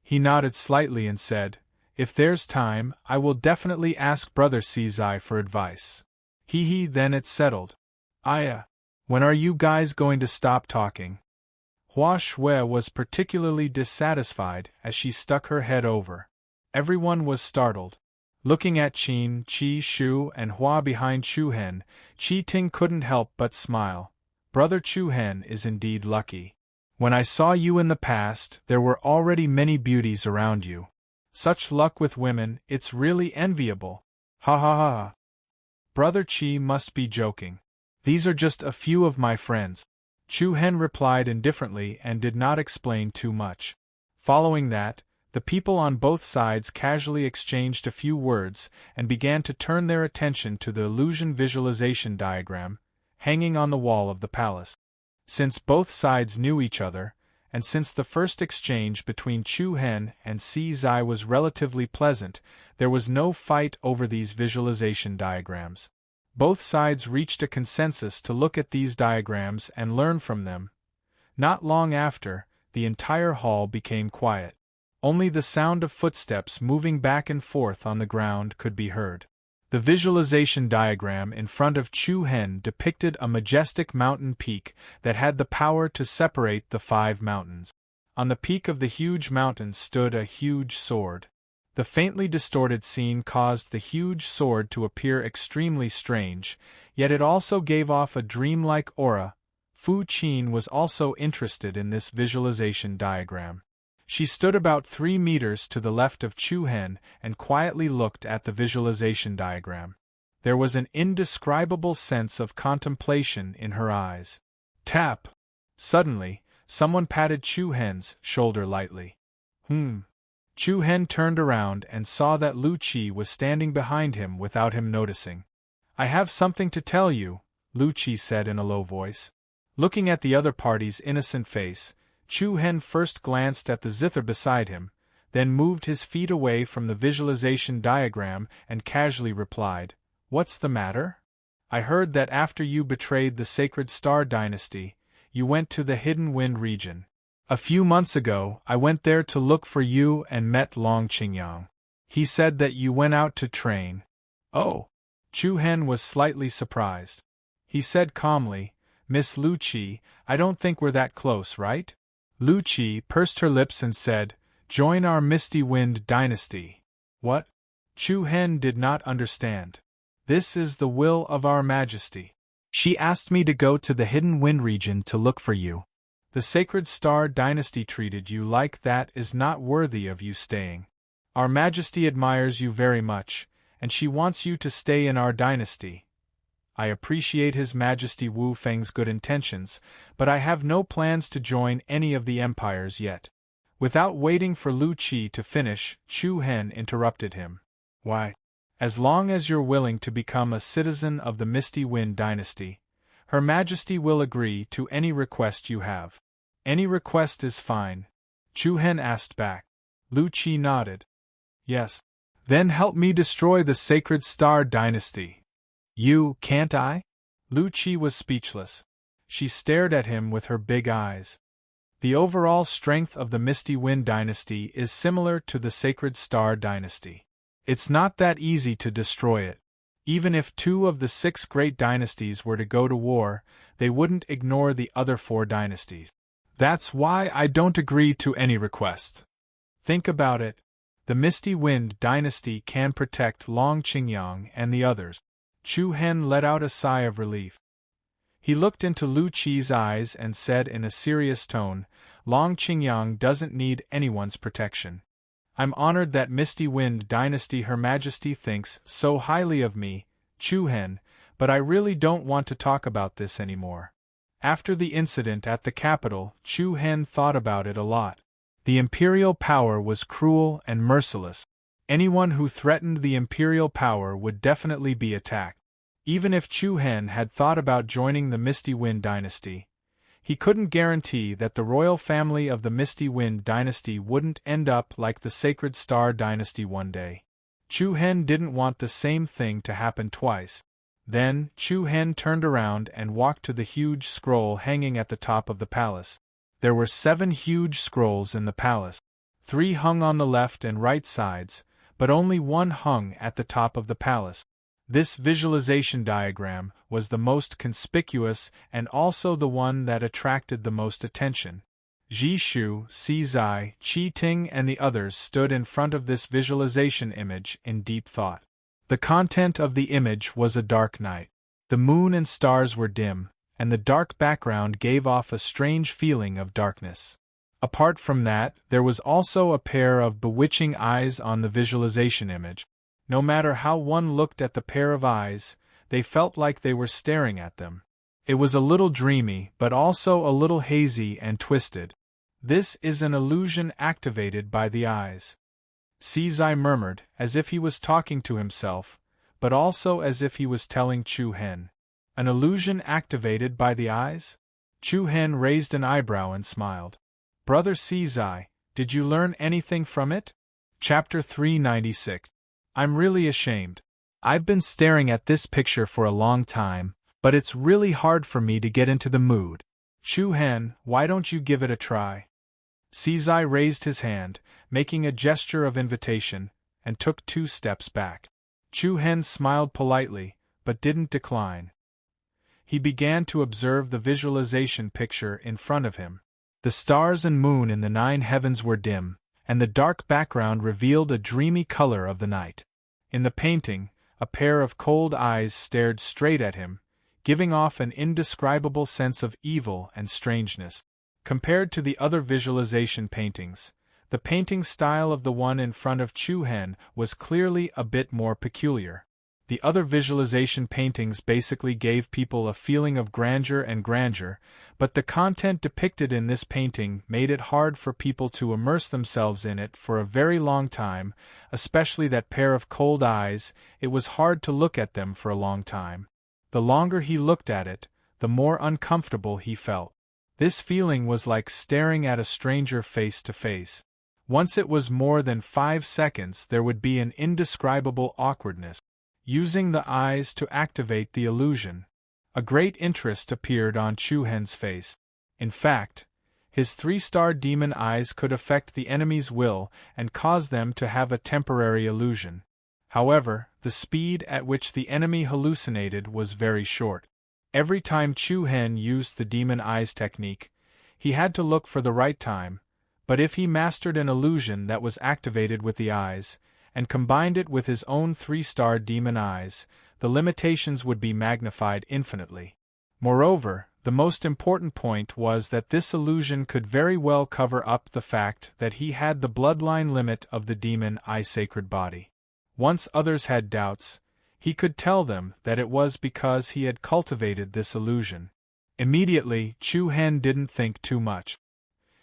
He nodded slightly and said, "If there's time, I will definitely ask Brother Si Zai for advice." Then it's settled. When are you guys going to stop talking? Hua Shui was particularly dissatisfied as she stuck her head over. Everyone was startled. Looking at Qin, Qi Shu and Hua behind Chu Hen, Qi Ting couldn't help but smile. Brother Chu Hen is indeed lucky. When I saw you in the past, there were already many beauties around you. Such luck with women, it's really enviable. Ha ha ha. Brother Qi must be joking. These are just a few of my friends. Chu Hen replied indifferently and did not explain too much. Following that, the people on both sides casually exchanged a few words and began to turn their attention to the illusion visualization diagram, hanging on the wall of the palace. Since both sides knew each other, and since the first exchange between Chu Hen and Si Zai was relatively pleasant, there was no fight over these visualization diagrams. Both sides reached a consensus to look at these diagrams and learn from them. Not long after, the entire hall became quiet. Only the sound of footsteps moving back and forth on the ground could be heard. The visualization diagram in front of Chu Hen depicted a majestic mountain peak that had the power to separate the 5 mountains. On the peak of the huge mountain stood a huge sword. The faintly distorted scene caused the huge sword to appear extremely strange, yet it also gave off a dreamlike aura. Fu Qin was also interested in this visualization diagram. She stood about 3 meters to the left of Chu Hen and quietly looked at the visualization diagram. There was an indescribable sense of contemplation in her eyes. Tap! Suddenly, someone patted Chu Hen's shoulder lightly. Chu Hen turned around and saw that Lu Qi was standing behind him without him noticing. "I have something to tell you," Lu Qi said in a low voice. Looking at the other party's innocent face, Chu Hen first glanced at the zither beside him, then moved his feet away from the visualization diagram and casually replied, "What's the matter? I heard that after you betrayed the sacred star dynasty, you went to the hidden wind region. A few months ago, I went there to look for you and met Long Qingyang. He said that you went out to train." "Oh." Chu Hen was slightly surprised. He said calmly, "Miss Lu Qi, I don't think we're that close, right?" Lu Qi pursed her lips and said, "Join our Misty Wind dynasty." "What?" Chu Hen did not understand. "This is the will of our Majesty. She asked me to go to the hidden wind region to look for you. The sacred star dynasty treated you like that is not worthy of you staying. Our Majesty admires you very much, and she wants you to stay in our dynasty. I appreciate His Majesty Wu Feng's good intentions, but I have no plans to join any of the empires yet." Without waiting for Lu Qi to finish, Chu Hen interrupted him. "Why? As long as you're willing to become a citizen of the Misty Wind dynasty, Her Majesty will agree to any request you have." "Any request is fine," Chu Hen asked back. Lu Qi nodded. "Yes. Then help me destroy the sacred star dynasty." "You, can't I?" Lu Qi was speechless. She stared at him with her big eyes. The overall strength of the Misty Wind dynasty is similar to the sacred star dynasty. It's not that easy to destroy it. Even if 2 of the 6 great dynasties were to go to war, they wouldn't ignore the other 4 dynasties. That's why I don't agree to any requests. Think about it. The Misty Wind dynasty can protect Long Qingyang and the others. Chu Hen let out a sigh of relief. He looked into Lu Qi's eyes and said in a serious tone, "Long Qingyang doesn't need anyone's protection. I'm honored that Misty Wind dynasty Her Majesty thinks so highly of me, Chu Hen, but I really don't want to talk about this anymore." After the incident at the capital, Chu Hen thought about it a lot. The imperial power was cruel and merciless. Anyone who threatened the imperial power would definitely be attacked. Even if Chu Hen had thought about joining the Misty Wind dynasty, he couldn't guarantee that the royal family of the Misty Wind dynasty wouldn't end up like the Sacred Star dynasty one day. Chu Hen didn't want the same thing to happen twice. Then, Chu Hen turned around and walked to the huge scroll hanging at the top of the palace. There were 7 huge scrolls in the palace. 3 hung on the left and right sides, but only 1 hung at the top of the palace. This visualization diagram was the most conspicuous and also the one that attracted the most attention. Ji Shu, Si Zai, Qi Ting and the others stood in front of this visualization image in deep thought. The content of the image was a dark night. The moon and stars were dim, and the dark background gave off a strange feeling of darkness. Apart from that, there was also a pair of bewitching eyes on the visualization image. No matter how one looked at the pair of eyes, they felt like they were staring at them. It was a little dreamy, but also a little hazy and twisted. "This is an illusion activated by the eyes," Si Zai murmured, as if he was talking to himself, but also as if he was telling Chu Hen. "An illusion activated by the eyes?" Chu Hen raised an eyebrow and smiled. "Brother Si Zai, did you learn anything from it?" Chapter 396. I'm really ashamed. I've been staring at this picture for a long time, but it's really hard for me to get into the mood. Chu Hen, why don't you give it a try? Si Zai raised his hand, making a gesture of invitation, and took 2 steps back. Chu Hen smiled politely, but didn't decline. He began to observe the visualization picture in front of him. The stars and moon in the 9 heavens were dim, and the dark background revealed a dreamy color of the night. In the painting, a pair of cold eyes stared straight at him, giving off an indescribable sense of evil and strangeness. Compared to the other visualization paintings, the painting style of the one in front of Chu Hen was clearly a bit more peculiar. The other visualization paintings basically gave people a feeling of grandeur, but the content depicted in this painting made it hard for people to immerse themselves in it for a very long time, especially that pair of cold eyes. It was hard to look at them for a long time. The longer he looked at it, the more uncomfortable he felt. This feeling was like staring at a stranger face to face. Once it was more than 5 seconds, there would be an indescribable awkwardness. Using the eyes to activate the illusion. A great interest appeared on Chu-Hen's face. In fact, his 3-star demon eyes could affect the enemy's will and cause them to have a temporary illusion. However, the speed at which the enemy hallucinated was very short. Every time Chu-Hen used the demon eyes technique, he had to look for the right time, but if he mastered an illusion that was activated with the eyes, and combined it with his own 3-star demon eyes, the limitations would be magnified infinitely. Moreover, the most important point was that this illusion could very well cover up the fact that he had the bloodline limit of the demon eye sacred body. Once others had doubts, he could tell them that it was because he had cultivated this illusion. Immediately, Chu-Hen didn't think too much.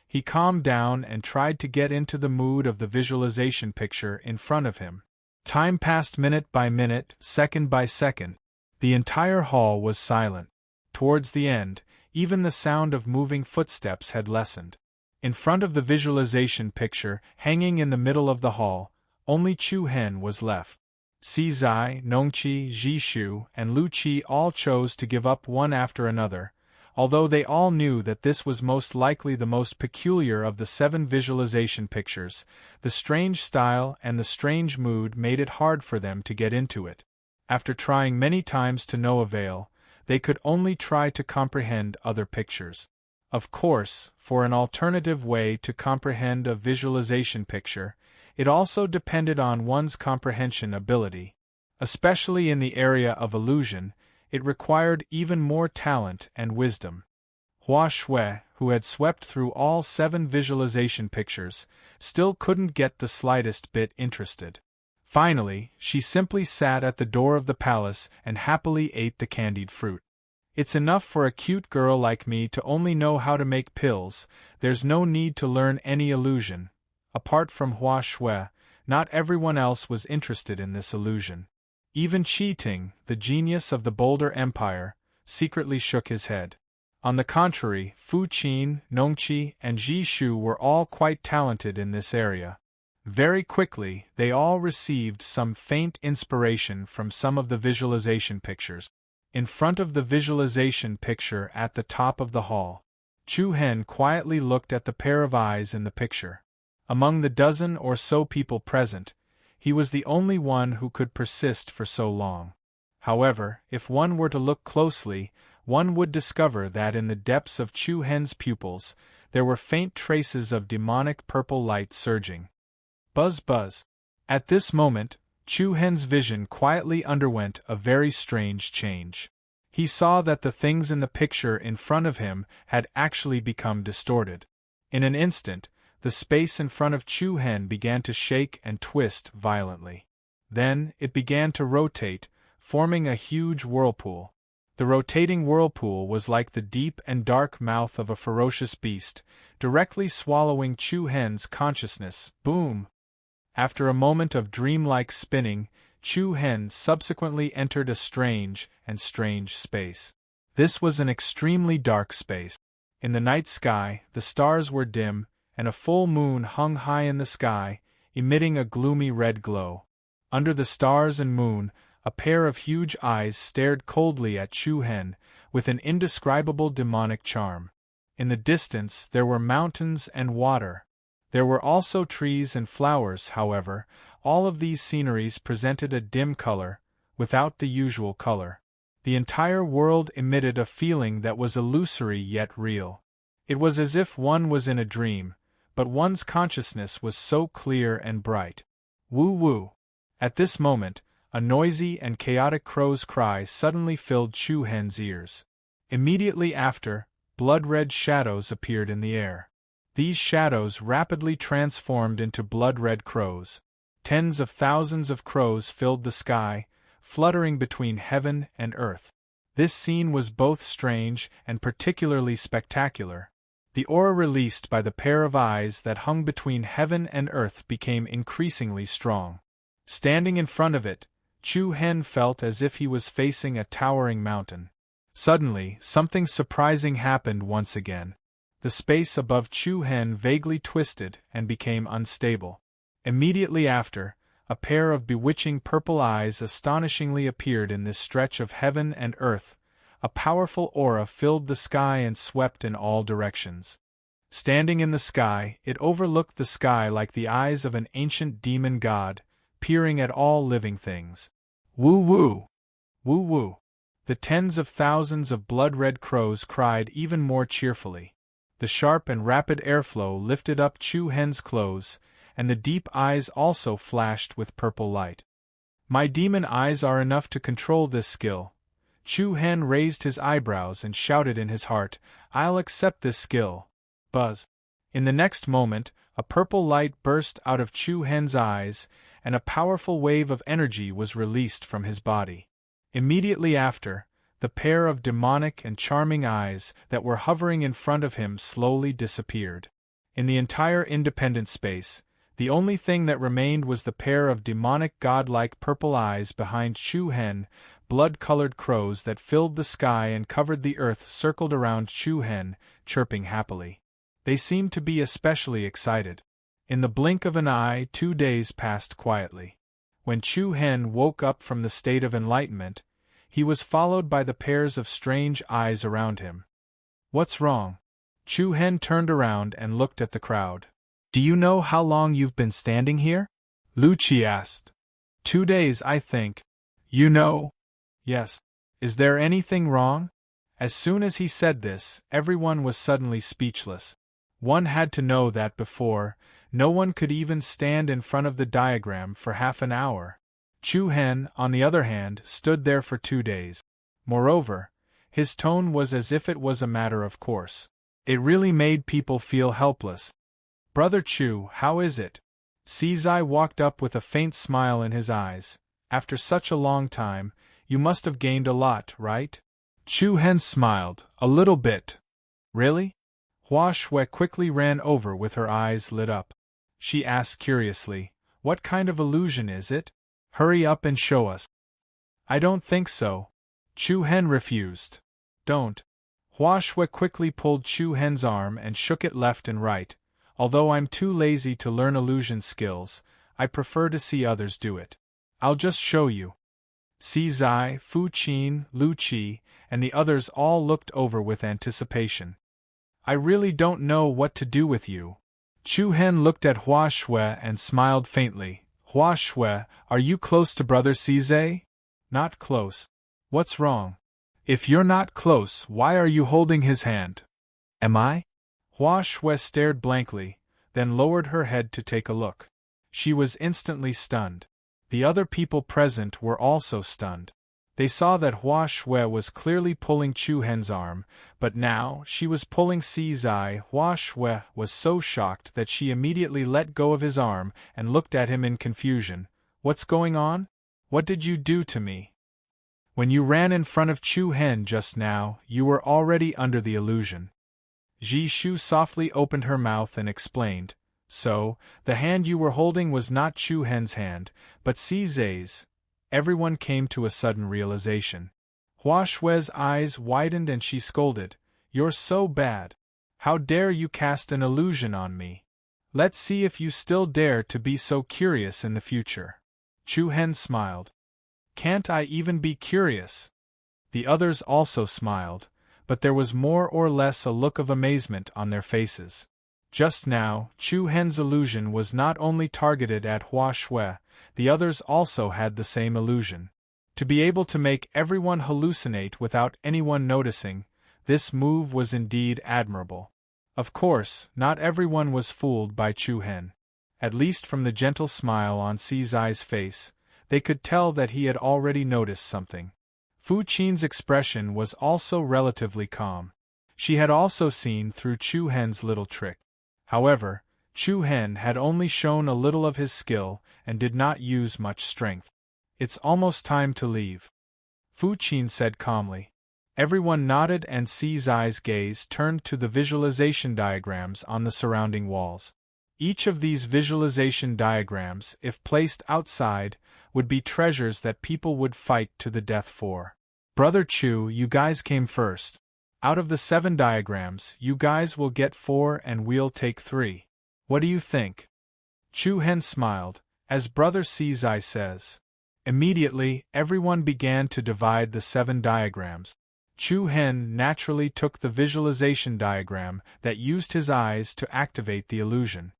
He calmed down and tried to get into the mood of the visualization picture in front of him. Time passed minute by minute, second by second. The entire hall was silent. Towards the end, even the sound of moving footsteps had lessened. In front of the visualization picture, hanging in the middle of the hall, only Chu-Hen was left. Zai, Nongqi, Zhishu, and Lu Qi all chose to give up one after another, although they all knew that this was most likely the most peculiar of the 7 visualization pictures. The strange style and the strange mood made it hard for them to get into it. After trying many times to no avail, they could only try to comprehend other pictures. Of course, for an alternative way to comprehend a visualization picture, it also depended on one's comprehension ability. Especially in the area of illusion, it required even more talent and wisdom. Hua Shui, who had swept through all 7 visualization pictures, still couldn't get the slightest bit interested. Finally, she simply sat at the door of the palace and happily ate the candied fruit. It's enough for a cute girl like me to only know how to make pills, there's no need to learn any illusion. Apart from Hua Shui, not everyone else was interested in this illusion. Even Qi-Ting, the genius of the Boulder Empire, secretly shook his head. On the contrary, Fu Qin, Nongqi, and Zhishu were all quite talented in this area. Very quickly, they all received some faint inspiration from some of the visualization pictures. In front of the visualization picture at the top of the hall, Chu-Hen quietly looked at the pair of eyes in the picture. Among the dozen or so people present, he was the only one who could persist for so long. However, if one were to look closely, one would discover that in the depths of Chu-Hen's pupils, there were faint traces of demonic purple light surging. Buzz buzz. At this moment, Chu-Hen's vision quietly underwent a very strange change. He saw that the things in the picture in front of him had actually become distorted. In an instant, the space in front of Chu-Hen began to shake and twist violently. Then, it began to rotate, forming a huge whirlpool. The rotating whirlpool was like the deep and dark mouth of a ferocious beast, directly swallowing Chu-Hen's consciousness. Boom! After a moment of dreamlike spinning, Chu-Hen subsequently entered a strange space. This was an extremely dark space. In the night sky, the stars were dim, and a full moon hung high in the sky, emitting a gloomy red glow. Under the stars and moon, a pair of huge eyes stared coldly at Chu-Hen, with an indescribable demonic charm. In the distance there were mountains and water. There were also trees and flowers, however. All of these sceneries presented a dim color, without the usual color. The entire world emitted a feeling that was illusory yet real. It was as if one was in a dream, but one's consciousness was so clear and bright. Woo-woo! At this moment, a noisy and chaotic crow's cry suddenly filled Chu-Hen's ears. Immediately after, blood-red shadows appeared in the air. These shadows rapidly transformed into blood-red crows. Tens of thousands of crows filled the sky, fluttering between heaven and earth. This scene was both strange and particularly spectacular. The aura released by the pair of eyes that hung between heaven and earth became increasingly strong. Standing in front of it, Chu-Hen felt as if he was facing a towering mountain. Suddenly, something surprising happened once again. The space above Chu Hen vaguely twisted and became unstable. Immediately after, a pair of bewitching purple eyes astonishingly appeared in this stretch of heaven and earth. A powerful aura filled the sky and swept in all directions. Standing in the sky, it overlooked the sky like the eyes of an ancient demon god, peering at all living things. Woo woo! Woo woo! The tens of thousands of blood-red crows cried even more cheerfully. The sharp and rapid airflow lifted up Chu Hen's clothes, and the deep eyes also flashed with purple light. My demon eyes are enough to control this skill. Chu Hen raised his eyebrows and shouted in his heart, I'll accept this skill. Buzz. In the next moment, a purple light burst out of Chu Hen's eyes, and a powerful wave of energy was released from his body. Immediately after, the pair of demonic and charming eyes that were hovering in front of him slowly disappeared. In the entire independent space, the only thing that remained was the pair of demonic godlike purple eyes behind Chu Hen. Blood-colored crows that filled the sky and covered the earth circled around Chu Hen, chirping happily. They seemed to be especially excited. In the blink of an eye 2 days passed quietly. When Chu Hen woke up from the state of enlightenment, he was followed by the pairs of strange eyes around him. What's wrong? Chu Hen turned around and looked at the crowd. Do you know how long you've been standing here? Lu Qi asked. 2 days, I think. You know? Yes. Is there anything wrong? As soon as he said this, everyone was suddenly speechless. One had to know that before, no one could even stand in front of the diagram for half an hour. Chu Hen, on the other hand, stood there for 2 days. Moreover, his tone was as if it was a matter of course. It really made people feel helpless. Brother Chu, how is it? Sizai walked up with a faint smile in his eyes. After such a long time, you must have gained a lot, right? Chu Hen smiled, a little bit. Really? Hua Shui quickly ran over with her eyes lit up. She asked curiously, what kind of illusion is it? Hurry up and show us. I don't think so. Chu Hen refused. Don't. Hua Shui quickly pulled Chu Hen's arm and shook it left and right. Although I'm too lazy to learn illusion skills, I prefer to see others do it. I'll just show you. Sizai, Fu Qin, Lu Qi, and the others all looked over with anticipation. I really don't know what to do with you. Chu Hen looked at Hua Shui and smiled faintly. Hua Shui, are you close to Brother Sizai? Not close. What's wrong? If you're not close, why are you holding his hand? Am I? Hua Shui stared blankly, then lowered her head to take a look. She was instantly stunned. The other people present were also stunned. They saw that Hua Shui was clearly pulling Chu Hen's arm, but now she was pulling Sizai. Hua Shui was so shocked that she immediately let go of his arm and looked at him in confusion. What's going on? What did you do to me? When you ran in front of Chu Hen just now, you were already under the illusion. Ji Shu softly opened her mouth and explained. So, the hand you were holding was not Chu Hen's hand, but Sizai's. Everyone came to a sudden realization. Hua Shui's eyes widened and she scolded. You're so bad. How dare you cast an illusion on me? Let's see if you still dare to be so curious in the future. Chu Hen smiled. Can't I even be curious? The others also smiled, but there was more or less a look of amazement on their faces. Just now, Chu Hen's illusion was not only targeted at Hua Shui, the others also had the same illusion. To be able to make everyone hallucinate without anyone noticing, this move was indeed admirable. Of course, not everyone was fooled by Chu Hen. At least from the gentle smile on Sizai's face, they could tell that he had already noticed something. Fu Qin's expression was also relatively calm. She had also seen through Chu Hen's little trick. However, Chu Hen had only shown a little of his skill and did not use much strength. It's almost time to leave, Fu Qin said calmly. Everyone nodded and Sizai's gaze turned to the visualization diagrams on the surrounding walls. Each of these visualization diagrams, if placed outside, would be treasures that people would fight to the death for. Brother Chu, you guys came first. Out of the 7 diagrams, you guys will get 4 and we'll take 3. What do you think? Chu Hen smiled, as Brother Sizai says. Immediately, everyone began to divide the 7 diagrams. Chu Hen naturally took the visualization diagram that used his eyes to activate the illusion.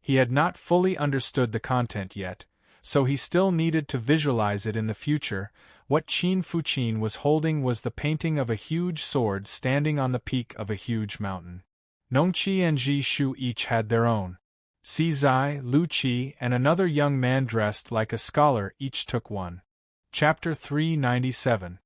He had not fully understood the content yet, so he still needed to visualize it in the future. What Qin Fuqin was holding was the painting of a huge sword standing on the peak of a huge mountain. Nongqi and Ji Shu each had their own. Sizai, Lu Qi, and another young man dressed like a scholar each took one. Chapter 397.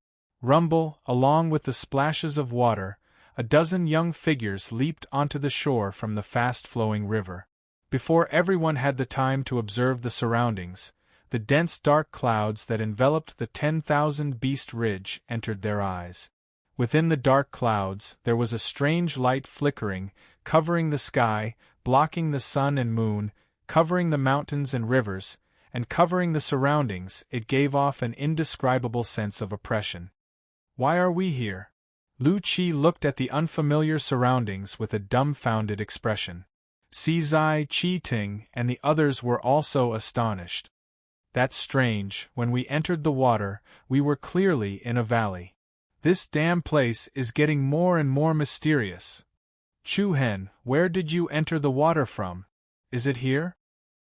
Rumble, along with the splashes of water, a dozen young figures leaped onto the shore from the fast-flowing river. Before everyone had the time to observe the surroundings, the dense dark clouds that enveloped the 10,000 Beast Ridge entered their eyes. Within the dark clouds, there was a strange light flickering, covering the sky, blocking the sun and moon, covering the mountains and rivers, and covering the surroundings. It gave off an indescribable sense of oppression. Why are we here? Lu Qi looked at the unfamiliar surroundings with a dumbfounded expression. Sizai, Qi Ting, and the others were also astonished. That's strange, when we entered the water, we were clearly in a valley. This damn place is getting more and more mysterious. Chu Hen, where did you enter the water from? Is it here?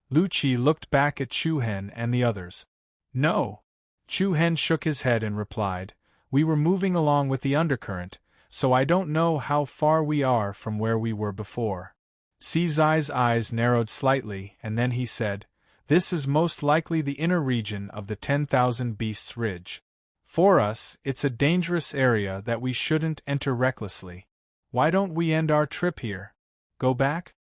Lu Qi looked back at Chu Hen and the others. No. Chu Hen shook his head and replied, we were moving along with the undercurrent, so I don't know how far we are from where we were before. Sizai's eyes narrowed slightly, and then he said, this is most likely the inner region of the 10,000 Beasts Ridge. For us, it's a dangerous area that we shouldn't enter recklessly. Why don't we end our trip here? Go back?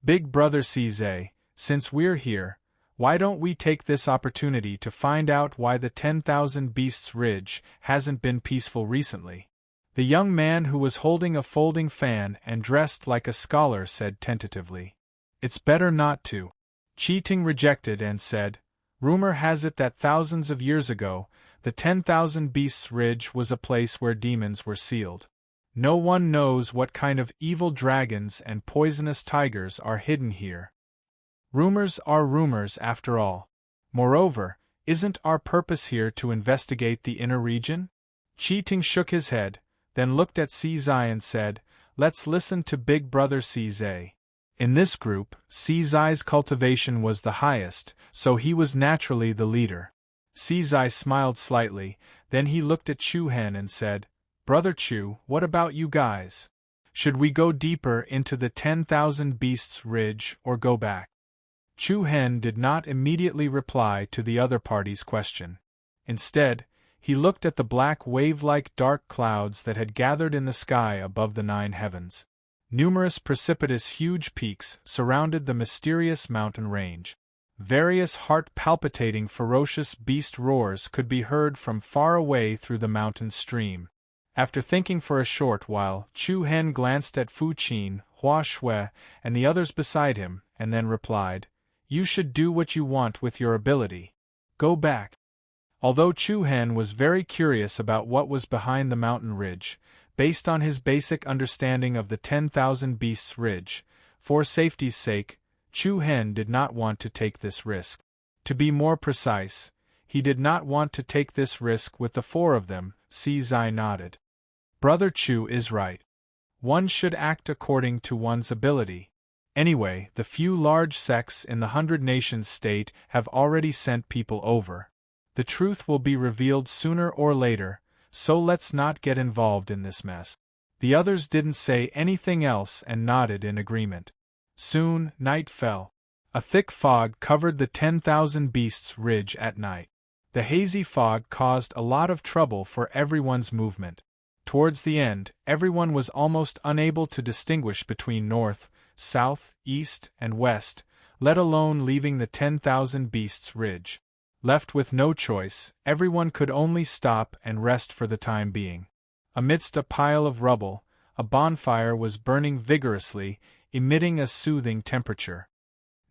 Big Brother Sizai, since we're here, why don't we take this opportunity to find out why the 10,000 Beasts Ridge hasn't been peaceful recently? The young man who was holding a folding fan and dressed like a scholar said tentatively. It's better not to. Qi Ting rejected and said, rumor has it that thousands of years ago, the 10,000 Beasts Ridge was a place where demons were sealed. No one knows what kind of evil dragons and poisonous tigers are hidden here. Rumors are rumors after all. Moreover, isn't our purpose here to investigate the inner region? Qi Ting shook his head, then looked at Sizai and said, let's listen to Big Brother Sizai. In this group, Sizai's cultivation was the highest, so he was naturally the leader. Sizai smiled slightly, then he looked at Chu Hen and said, Brother Chu, what about you guys? Should we go deeper into the 10,000 Beasts Ridge or go back? Chu Hen did not immediately reply to the other party's question. Instead, he looked at the black wave-like dark clouds that had gathered in the sky above the 9 heavens. Numerous precipitous huge peaks surrounded the mysterious mountain range. Various heart-palpitating ferocious beast roars could be heard from far away through the mountain stream. After thinking for a short while, Chu Hen glanced at Fu Qin, Hua Shui, and the others beside him, and then replied, you should do what you want with your ability. Go back. Although Chu Hen was very curious about what was behind the mountain ridge, based on his basic understanding of the 10,000 Beasts Ridge, for safety's sake, Chu Hen did not want to take this risk. To be more precise, he did not want to take this risk with the 4 of them. Sizai nodded. Brother Chu is right. One should act according to one's ability. Anyway, the few large sects in the 100 Nations state have already sent people over. The truth will be revealed sooner or later, so let's not get involved in this mess. The others didn't say anything else and nodded in agreement. Soon, night fell. A thick fog covered the 10,000 Beasts Ridge at night. The hazy fog caused a lot of trouble for everyone's movement. Towards the end, everyone was almost unable to distinguish between north, south, east, and west, let alone leaving the 10,000 Beasts Ridge. Left with no choice, everyone could only stop and rest for the time being. Amidst a pile of rubble, a bonfire was burning vigorously, emitting a soothing temperature.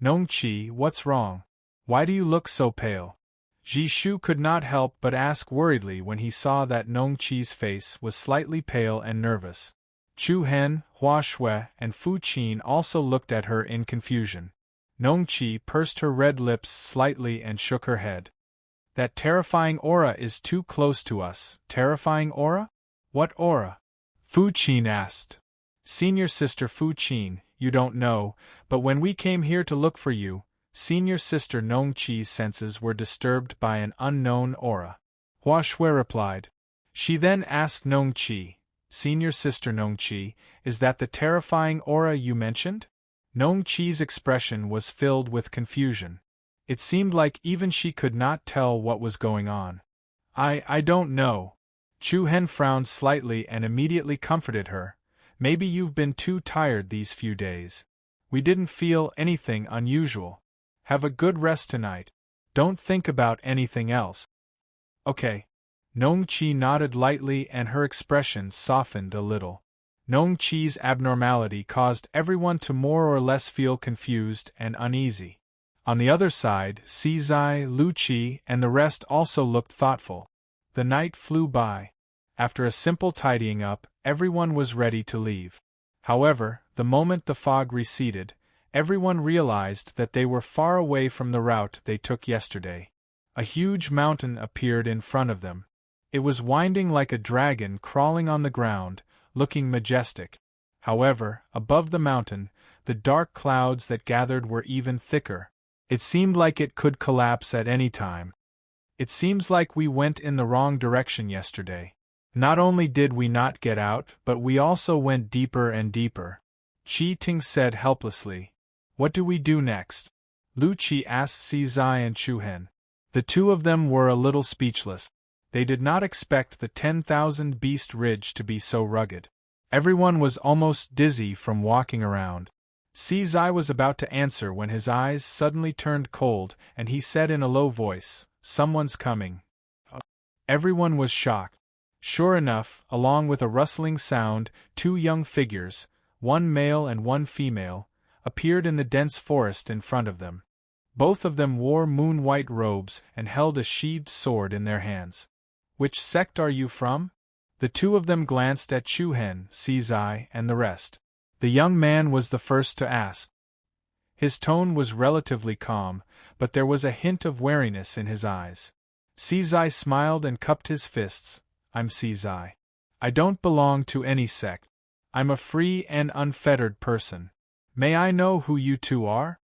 Nongqi, what's wrong? Why do you look so pale? Jishu could not help but ask worriedly when he saw that Nong Chi's face was slightly pale and nervous. Chu Hen, Hua Shui, and Fu Qin also looked at her in confusion. Nong Chi pursed her red lips slightly and shook her head. That terrifying aura is too close to us. Terrifying aura? What aura? Fu Qin asked. Senior Sister Fu Qin, you don't know, but when we came here to look for you, Senior Sister Nong Chi's senses were disturbed by an unknown aura. Hua Shui replied. She then asked Nong Chi, Senior Sister Nong Chi, is that the terrifying aura you mentioned? Nong Chi's expression was filled with confusion. It seemed like even she could not tell what was going on. I don't know. Chu Hen frowned slightly and immediately comforted her. Maybe you've been too tired these few days. We didn't feel anything unusual. Have a good rest tonight. Don't think about anything else. Okay. Nong Chi nodded lightly and her expression softened a little. Nong Chi's abnormality caused everyone to more or less feel confused and uneasy. On the other side, Sizai, Lu Qi, and the rest also looked thoughtful. The night flew by. After a simple tidying up, everyone was ready to leave. However, the moment the fog receded, everyone realized that they were far away from the route they took yesterday. A huge mountain appeared in front of them. It was winding like a dragon crawling on the ground, looking majestic. However, above the mountain, the dark clouds that gathered were even thicker. It seemed like it could collapse at any time. It seems like we went in the wrong direction yesterday. Not only did we not get out, but we also went deeper and deeper. Qi Ting said helplessly. What do we do next? Lu Qi asked Sizai and Chu Hen. The two of them were a little speechless. They did not expect the 10,000 Beast Ridge to be so rugged. Everyone was almost dizzy from walking around. Sizai was about to answer when his eyes suddenly turned cold and he said in a low voice, Someone's coming. Everyone was shocked. Sure enough, along with a rustling sound, two young figures, one male and one female, appeared in the dense forest in front of them. Both of them wore moon-white robes and held a sheathed sword in their hands. Which sect are you from? The two of them glanced at Chu Hen, Sizai, and the rest. The young man was the first to ask. His tone was relatively calm, but there was a hint of wariness in his eyes. Sizai smiled and cupped his fists. I'm Sizai. I don't belong to any sect. I'm a free and unfettered person. May I know who you two are?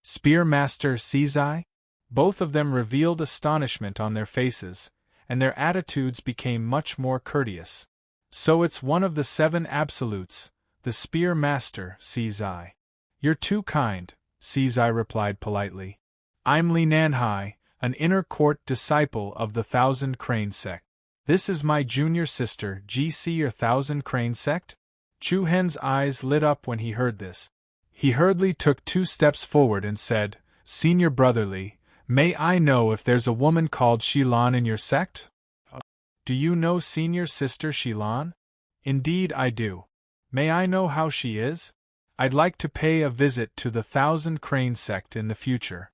Spear Master Sizai? Both of them revealed astonishment on their faces, and their attitudes became much more courteous. So it's one of the 7 absolutes, the Spear Master, Sizai. You're too kind, Sizai replied politely. I'm Li Nanhai, an inner court disciple of the Thousand Crane sect. This is my junior sister, GC or Thousand Crane sect? Chu Hen's eyes lit up when he heard this. He hurriedly took 2 steps forward and said, Senior Brotherly, may I know if there's a woman called Shilan in your sect? Do you know Senior Sister Shilan? Indeed I do. May I know how she is? I'd like to pay a visit to the Thousand Crane sect in the future.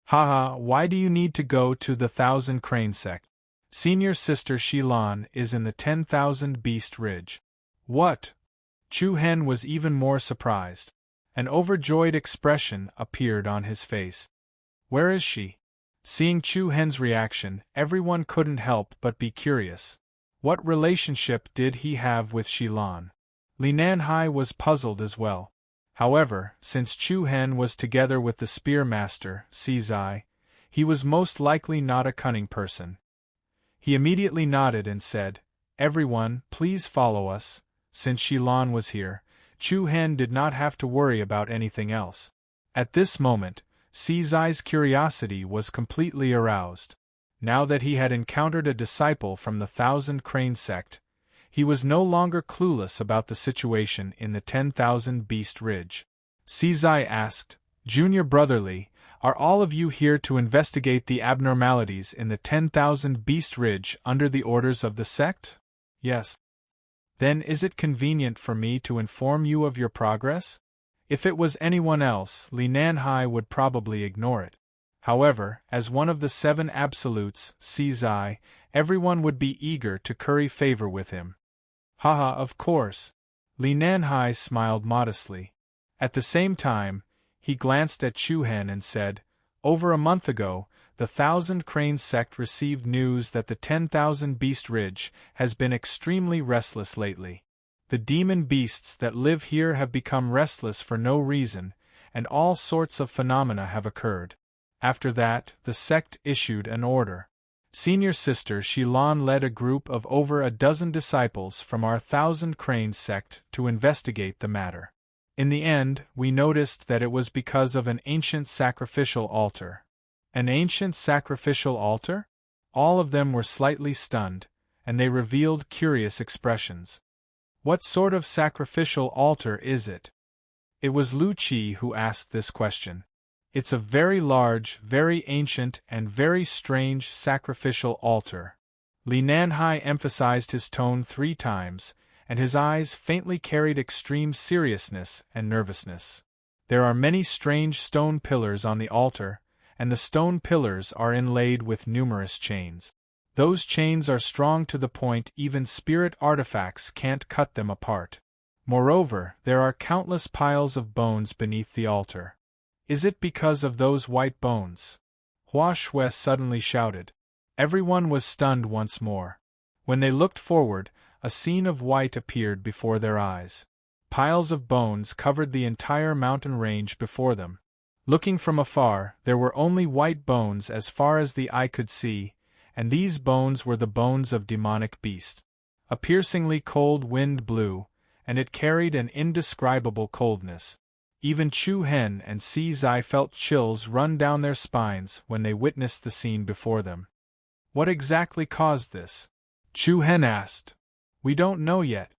Haha, why do you need to go to the Thousand Crane sect? Senior Sister Shilan is in the 10,000 Beast Ridge. What? Chu Hen was even more surprised. An overjoyed expression appeared on his face. Where is she? Seeing Chu Hen's reaction, everyone couldn't help but be curious. What relationship did he have with Shilan? Li Nanhai was puzzled as well. However, since Chu Hen was together with the Spear Master, Sizai, he was most likely not a cunning person. He immediately nodded and said, Everyone, please follow us. Since Shilan was here, Chu Hen did not have to worry about anything else. At this moment, Sizai's curiosity was completely aroused. Now that he had encountered a disciple from the Thousand Crane sect, he was no longer clueless about the situation in the 10,000 Beast Ridge. Sizai asked, Junior Brotherly, are all of you here to investigate the abnormalities in the 10,000 Beast Ridge under the orders of the sect? Yes. Then is it convenient for me to inform you of your progress? If it was anyone else, Li Nanhai would probably ignore it. However, as one of the 7 absolutes, sees I, everyone would be eager to curry favor with him. Haha, of course. Li Nanhai smiled modestly. At the same time, he glanced at Chu Hen and said, over a month ago, the 1,000 Cranes sect received news that the 10,000 Beast Ridge has been extremely restless lately. The demon beasts that live here have become restless for no reason, and all sorts of phenomena have occurred. After that, the sect issued an order. Senior Sister Shilan led a group of over a dozen disciples from our 1,000 Cranes sect to investigate the matter. In the end, we noticed that it was because of an ancient sacrificial altar. An ancient sacrificial altar? All of them were slightly stunned, and they revealed curious expressions. What sort of sacrificial altar is it? It was Lu Qi who asked this question. It's a very large, very ancient, and very strange sacrificial altar. Li Nanhai emphasized his tone 3 times, and his eyes faintly carried extreme seriousness and nervousness. There are many strange stone pillars on the altar, and the stone pillars are inlaid with numerous chains. Those chains are strong to the point even spirit artifacts can't cut them apart. Moreover, there are countless piles of bones beneath the altar. Is it because of those white bones? Hua Shui suddenly shouted. Everyone was stunned once more. When they looked forward, a scene of white appeared before their eyes. Piles of bones covered the entire mountain range before them. Looking from afar, there were only white bones as far as the eye could see, and these bones were the bones of demonic beasts. A piercingly cold wind blew, and it carried an indescribable coldness. Even Chu Hen and Si Zai felt chills run down their spines when they witnessed the scene before them. What exactly caused this? Chu Hen asked. We don't know yet.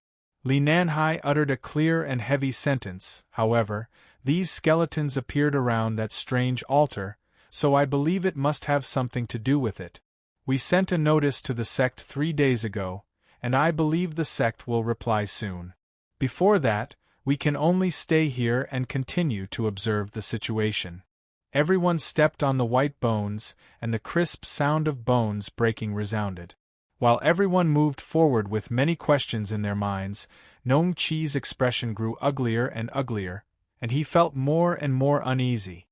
Li Nanhai uttered a clear and heavy sentence. However, these skeletons appeared around that strange altar, so I believe it must have something to do with it. We sent a notice to the sect 3 days ago, and I believe the sect will reply soon. Before that, we can only stay here and continue to observe the situation. Everyone stepped on the white bones, and the crisp sound of bones breaking resounded. While everyone moved forward with many questions in their minds, Nong Chi's expression grew uglier and uglier, and he felt more and more uneasy.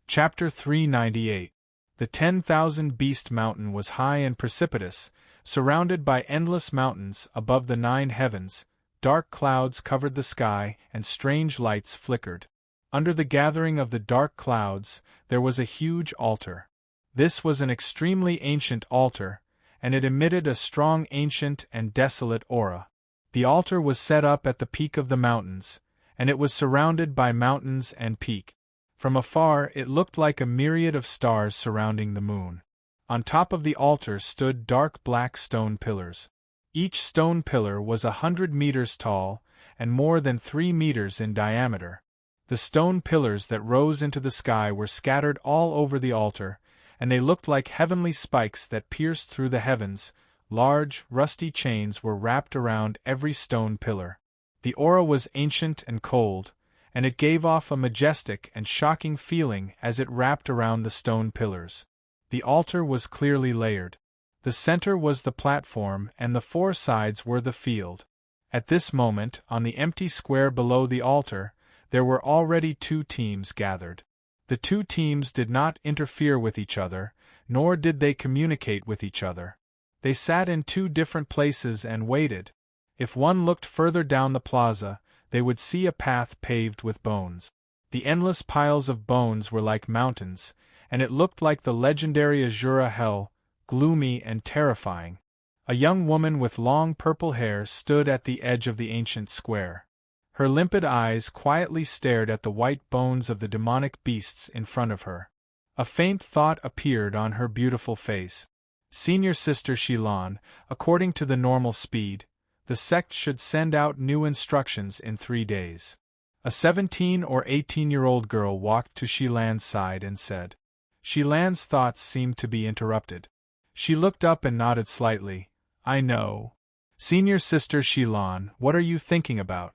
Chapter 398. The 10,000 Beast Mountain was high and precipitous, surrounded by endless mountains above the 9 heavens. Dark clouds covered the sky, and strange lights flickered. Under the gathering of the dark clouds, there was a huge altar. This was an extremely ancient altar, and it emitted a strong ancient and desolate aura. The altar was set up at the peak of the mountains, and it was surrounded by mountains and peak. From afar it looked like a myriad of stars surrounding the moon. On top of the altar stood dark black stone pillars. Each stone pillar was 100 meters tall, and more than 3 meters in diameter. The stone pillars that rose into the sky were scattered all over the altar, and they looked like heavenly spikes that pierced through the heavens. Large, rusty chains were wrapped around every stone pillar. The aura was ancient and cold, and it gave off a majestic and shocking feeling as it wrapped around the stone pillars. The altar was clearly layered. The center was the platform and the 4 sides were the field. At this moment, on the empty square below the altar, there were already 2 teams gathered. The 2 teams did not interfere with each other, nor did they communicate with each other. They sat in 2 different places and waited. If one looked further down the plaza, they would see a path paved with bones. The endless piles of bones were like mountains, and it looked like the legendary Azura Hell, gloomy and terrifying. A young woman with long purple hair stood at the edge of the ancient square. Her limpid eyes quietly stared at the white bones of the demonic beasts in front of her. A faint thought appeared on her beautiful face. Senior Sister Shilan, according to the normal speed, the sect should send out new instructions in 3 days. A 17 or 18-year-old girl walked to Shilan's side and said. Shilan's thoughts seemed to be interrupted. She looked up and nodded slightly. I know. Senior Sister Shilan, what are you thinking about?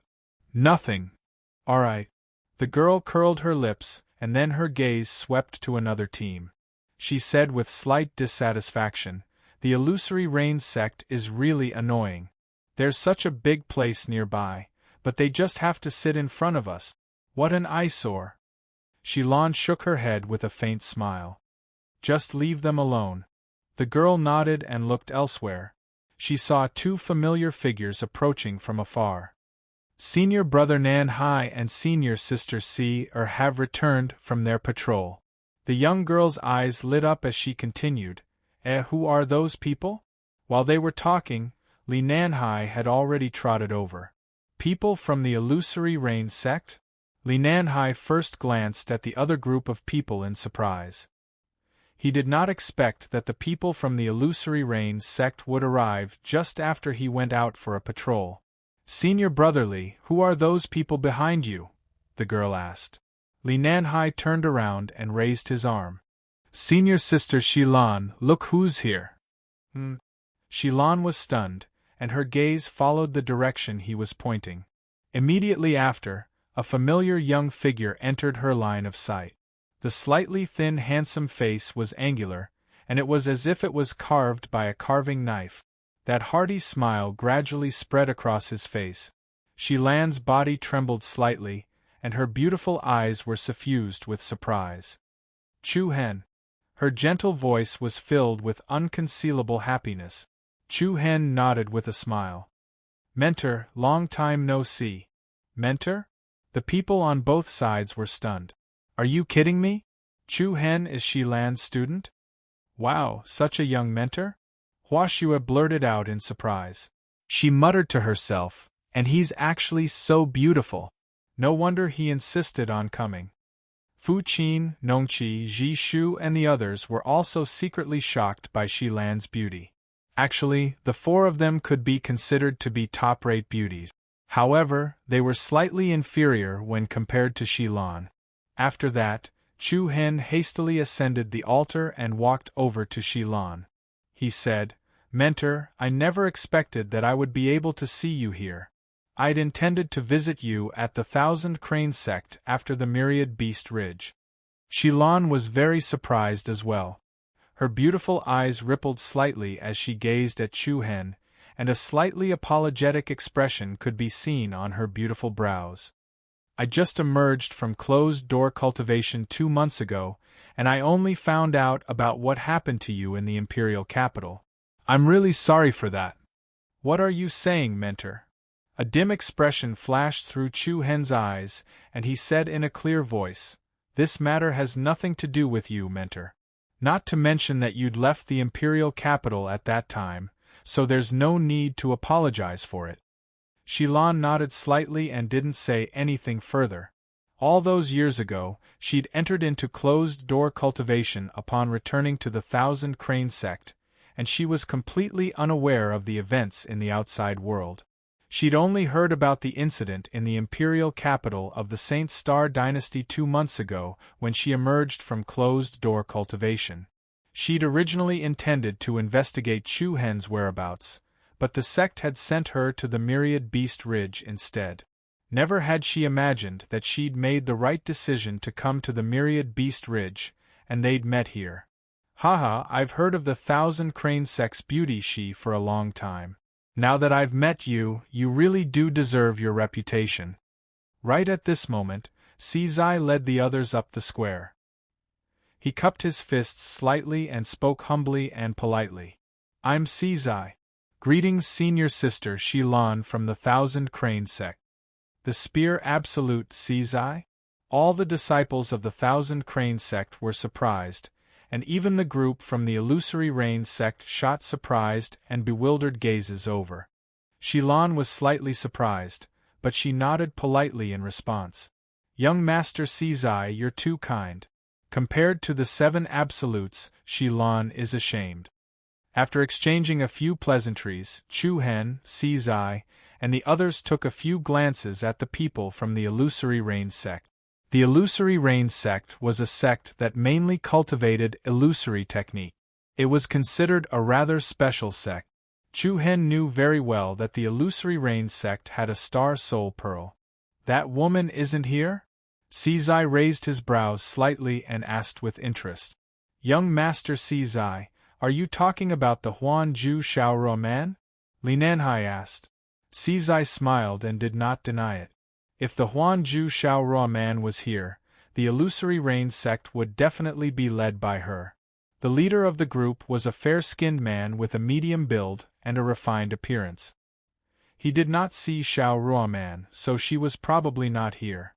Nothing. All right. The girl curled her lips, and then her gaze swept to another team. She said with slight dissatisfaction, "The illusory rain sect is really annoying. There's such a big place nearby, but they just have to sit in front of us. What an eyesore." Shilan shook her head with a faint smile. "Just leave them alone." The girl nodded and looked elsewhere. She saw two familiar figures approaching from afar. Senior brother Nan Hai and senior sister Si have returned from their patrol. The young girl's eyes lit up as she continued, Who are those people?" While they were talking, Li Nanhai had already trotted over. "People from the illusory rain sect?" Li Nanhai first glanced at the other group of people in surprise. He did not expect that the people from the illusory rain sect would arrive just after he went out for a patrol. "Senior brother Li, who are those people behind you?" the girl asked. Li Nanhai turned around and raised his arm. "Senior sister Shilan, look who's here." Shilan was stunned, and her gaze followed the direction he was pointing. Immediately after, a familiar young figure entered her line of sight. The slightly thin, handsome face was angular, and it was as if it was carved by a carving knife. That hearty smile gradually spread across his face. Shilan's body trembled slightly, and her beautiful eyes were suffused with surprise. "Chu Hen." Her gentle voice was filled with unconcealable happiness. Chu Hen nodded with a smile. "Mentor, long time no see." "Mentor?" The people on both sides were stunned. "Are you kidding me? Chu Hen is Shilan's student?" "Wow, such a young mentor?" Hua Xue blurted out in surprise. She muttered to herself, "And he's actually so beautiful. No wonder he insisted on coming." Fu Qin, Nongqi, Ji Shu and the others were also secretly shocked by Shilan's beauty. Actually, the four of them could be considered to be top-rate beauties. However, they were slightly inferior when compared to Shilan. After that, Chu Hen hastily ascended the altar and walked over to Shilan. He said, "Mentor, I never expected that I would be able to see you here. I'd intended to visit you at the Thousand Crane sect after the Myriad Beast Ridge." Shilan was very surprised as well. Her beautiful eyes rippled slightly as she gazed at Chu Hen, and a slightly apologetic expression could be seen on her beautiful brows. "I just emerged from closed-door cultivation 2 months ago, and I only found out about what happened to you in the Imperial capital. I'm really sorry for that." "What are you saying, Mentor?" A dim expression flashed through Chu Hen's eyes, and he said in a clear voice, "This matter has nothing to do with you, Mentor. Not to mention that you'd left the Imperial capital at that time, so there's no need to apologize for it." Shilan nodded slightly and didn't say anything further. All those years ago, she'd entered into closed-door cultivation upon returning to the Thousand Crane sect, and she was completely unaware of the events in the outside world. She'd only heard about the incident in the imperial capital of the Saint Star dynasty 2 months ago when she emerged from closed-door cultivation. She'd originally intended to investigate Chu Hen's whereabouts, but the sect had sent her to the Myriad Beast Ridge instead. Never had she imagined that she'd made the right decision to come to the Myriad Beast Ridge, and they'd met here. "Haha, I've heard of the Thousand Crane sect's beauty she for a long time. Now that I've met you, you really do deserve your reputation." Right at this moment, Sizai led the others up the square. He cupped his fists slightly and spoke humbly and politely. "I'm Sizai. Greetings, senior sister Shilan from the Thousand Crane sect." "The Spear Absolute, Sizai?" All the disciples of the Thousand Crane sect were surprised, and even the group from the Illusory Rain sect shot surprised and bewildered gazes over. Shilan was slightly surprised, but she nodded politely in response. "Young Master Sizai, you're too kind. Compared to the 7 Absolutes, Shilan is ashamed." After exchanging a few pleasantries, Chu Hen, Sizai, and the others took a few glances at the people from the Illusory Rain sect. The Illusory Rain sect was a sect that mainly cultivated illusory technique. It was considered a rather special sect. Chu Hen knew very well that the Illusory Rain sect had a star soul pearl. "That woman isn't here?" Sizai raised his brows slightly and asked with interest. Young Master Sizai, are you talking about the Huanju Shaorua man? Li Nanhai asked. Sizai smiled and did not deny it. If the Huanju Shaorua man was here, the illusory rain sect would definitely be led by her. The leader of the group was a fair-skinned man with a medium build and a refined appearance. He did not see Shaorua man, so she was probably not here.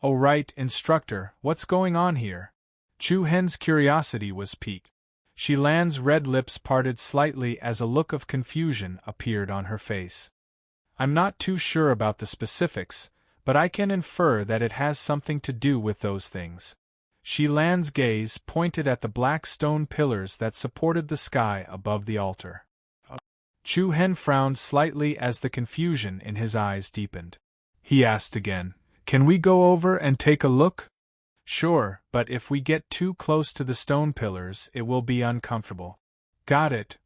Oh right, instructor, what's going on here? Chu Hen's curiosity was piqued. Shi Lan's red lips parted slightly as a look of confusion appeared on her face. I'm not too sure about the specifics, but I can infer that it has something to do with those things. Shi Lan's gaze pointed at the black stone pillars that supported the sky above the altar. Chu Hen frowned slightly as the confusion in his eyes deepened. He asked again, "Can we go over and take a look?" "Sure, but if we get too close to the stone pillars, it will be uncomfortable." "Got it."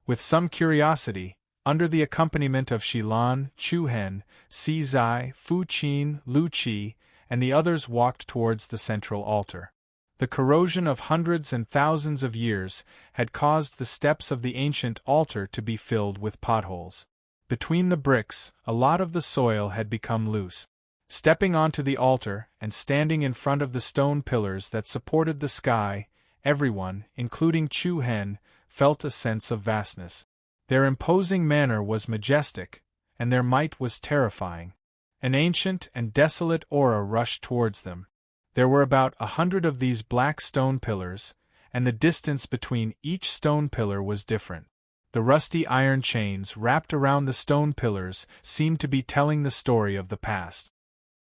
With some curiosity, under the accompaniment of Shi Lan, Chu Hen, Sizai, Fu Qin, Lu Qi, and the others walked towards the central altar. The corrosion of hundreds and thousands of years had caused the steps of the ancient altar to be filled with potholes. Between the bricks, a lot of the soil had become loose. Stepping onto the altar and standing in front of the stone pillars that supported the sky, everyone, including Chu Hen, felt a sense of vastness. Their imposing manner was majestic, and their might was terrifying. An ancient and desolate aura rushed towards them. There were about 100 of these black stone pillars, and the distance between each stone pillar was different. The rusty iron chains wrapped around the stone pillars seemed to be telling the story of the past.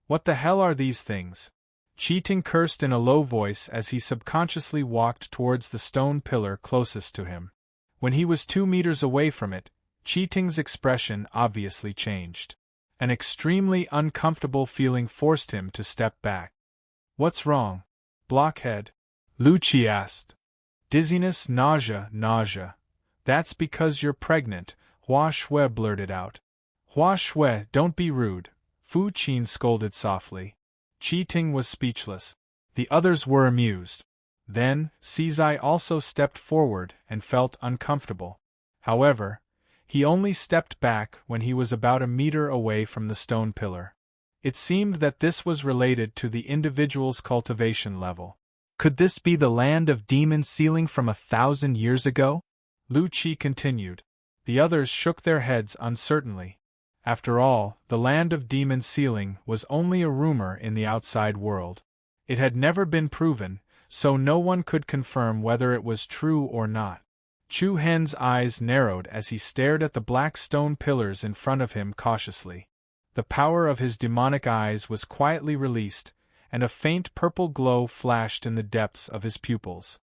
What the hell are these things? Cheating cursed in a low voice as he subconsciously walked towards the stone pillar closest to him. When he was 2 meters away from it, Cheating's expression obviously changed. An extremely uncomfortable feeling forced him to step back. "What's wrong, blockhead?" Lu Qi asked. "Dizziness, nausea. That's because you're pregnant," Hua Shui blurted out. "Hua Shui, don't be rude," Fu Qin scolded softly. Cheating was speechless. The others were amused. Then, Sizai also stepped forward and felt uncomfortable. However, he only stepped back when he was about a meter away from the stone pillar. It seemed that this was related to the individual's cultivation level. Could this be the land of demon sealing from 1,000 years ago? Lu Qi continued. The others shook their heads uncertainly. After all, the land of demon sealing was only a rumor in the outside world. It had never been proven, so no one could confirm whether it was true or not. Chu Hen's eyes narrowed as he stared at the black stone pillars in front of him cautiously. The power of his demonic eyes was quietly released, and a faint purple glow flashed in the depths of his pupils.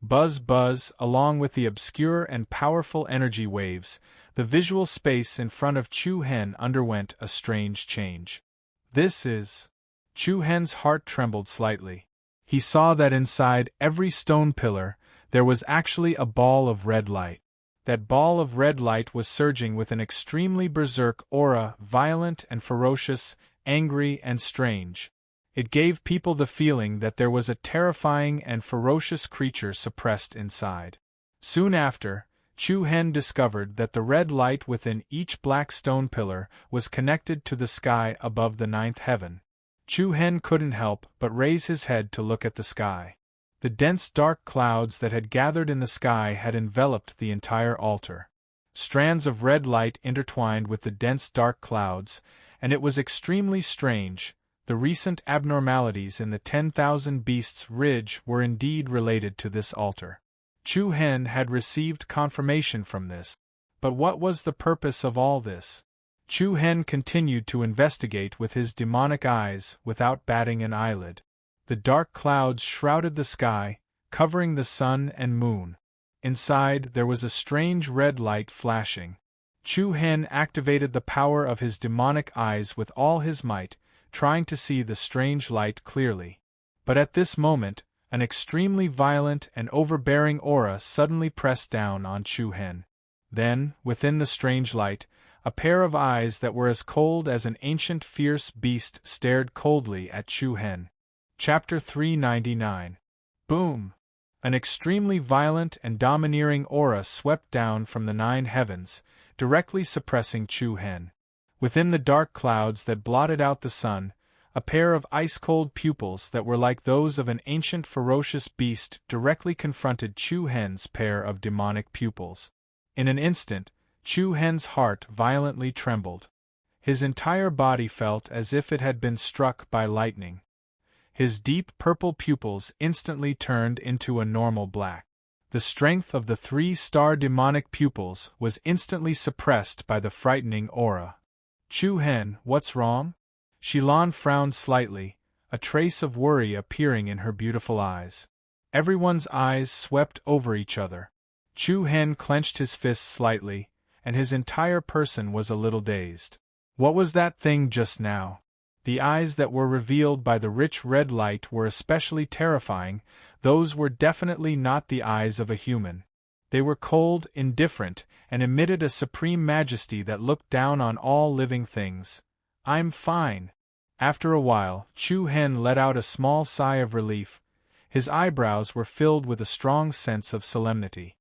Buzz buzz, along with the obscure and powerful energy waves, the visual space in front of Chu Hen underwent a strange change. This is... Chu Hen's heart trembled slightly. He saw that inside every stone pillar, there was actually a ball of red light. That ball of red light was surging with an extremely berserk aura, violent and ferocious, angry and strange. It gave people the feeling that there was a terrifying and ferocious creature suppressed inside. Soon after, Chu Hen discovered that the red light within each black stone pillar was connected to the sky above the 9th heaven. Chu Hen couldn't help but raise his head to look at the sky. The dense dark clouds that had gathered in the sky had enveloped the entire altar. Strands of red light intertwined with the dense dark clouds, and it was extremely strange. The recent abnormalities in the 10,000 Beasts Ridge were indeed related to this altar. Chu Hen had received confirmation from this. But what was the purpose of all this? Chu Hen continued to investigate with his demonic eyes without batting an eyelid. The dark clouds shrouded the sky, covering the sun and moon. Inside, there was a strange red light flashing. Chu Hen activated the power of his demonic eyes with all his might, trying to see the strange light clearly. But at this moment, an extremely violent and overbearing aura suddenly pressed down on Chu Hen. Then, within the strange light, a pair of eyes that were as cold as an ancient fierce beast stared coldly at Chu Hen. Chapter 399. Boom! An extremely violent and domineering aura swept down from the 9 heavens, directly suppressing Chu Hen. Within the dark clouds that blotted out the sun, a pair of ice-cold pupils that were like those of an ancient ferocious beast directly confronted Chu Hen's pair of demonic pupils. In an instant, Chu Hen's heart violently trembled. His entire body felt as if it had been struck by lightning. His deep purple pupils instantly turned into a normal black. The strength of the 3-star demonic pupils was instantly suppressed by the frightening aura. Chu Hen, what's wrong? Shilan frowned slightly, a trace of worry appearing in her beautiful eyes. Everyone's eyes swept over each other. Chu Hen clenched his fists slightly, and his entire person was a little dazed. What was that thing just now? The eyes that were revealed by the rich red light were especially terrifying. Those were definitely not the eyes of a human. They were cold, indifferent, and emitted a supreme majesty that looked down on all living things. I'm fine. After a while, Chu Hen let out a small sigh of relief. His eyebrows were filled with a strong sense of solemnity.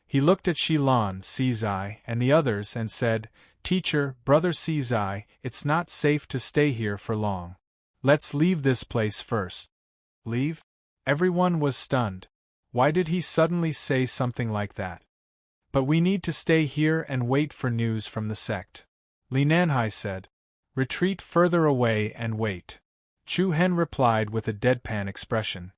He looked at Shilan, Sizai, and the others and said, "Teacher, Brother Sizai, it's not safe to stay here for long. Let's leave this place first." Leave? Everyone was stunned. Why did he suddenly say something like that? But we need to stay here and wait for news from the sect. Li Nanhai said. Retreat further away and wait. Chu Hen replied with a deadpan expression.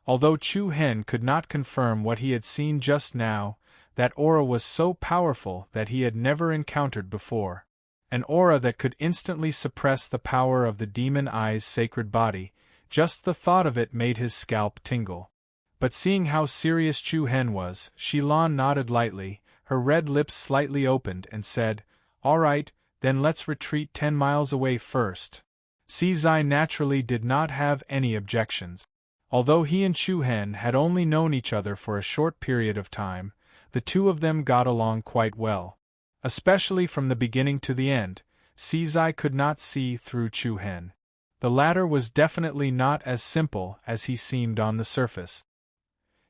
Although Chu Hen could not confirm what he had seen just now, that aura was so powerful that he had never encountered before. An aura that could instantly suppress the power of the Demon Eye's sacred body. Just the thought of it made his scalp tingle. But seeing how serious Chu Hen was, Shilan nodded lightly, her red lips slightly opened and said, "All right, then let's retreat 10 miles away first." Sizai naturally did not have any objections. Although he and Chu Hen had only known each other for a short period of time, the two of them got along quite well. Especially from the beginning to the end, Sizai could not see through Chu Hen. The latter was definitely not as simple as he seemed on the surface.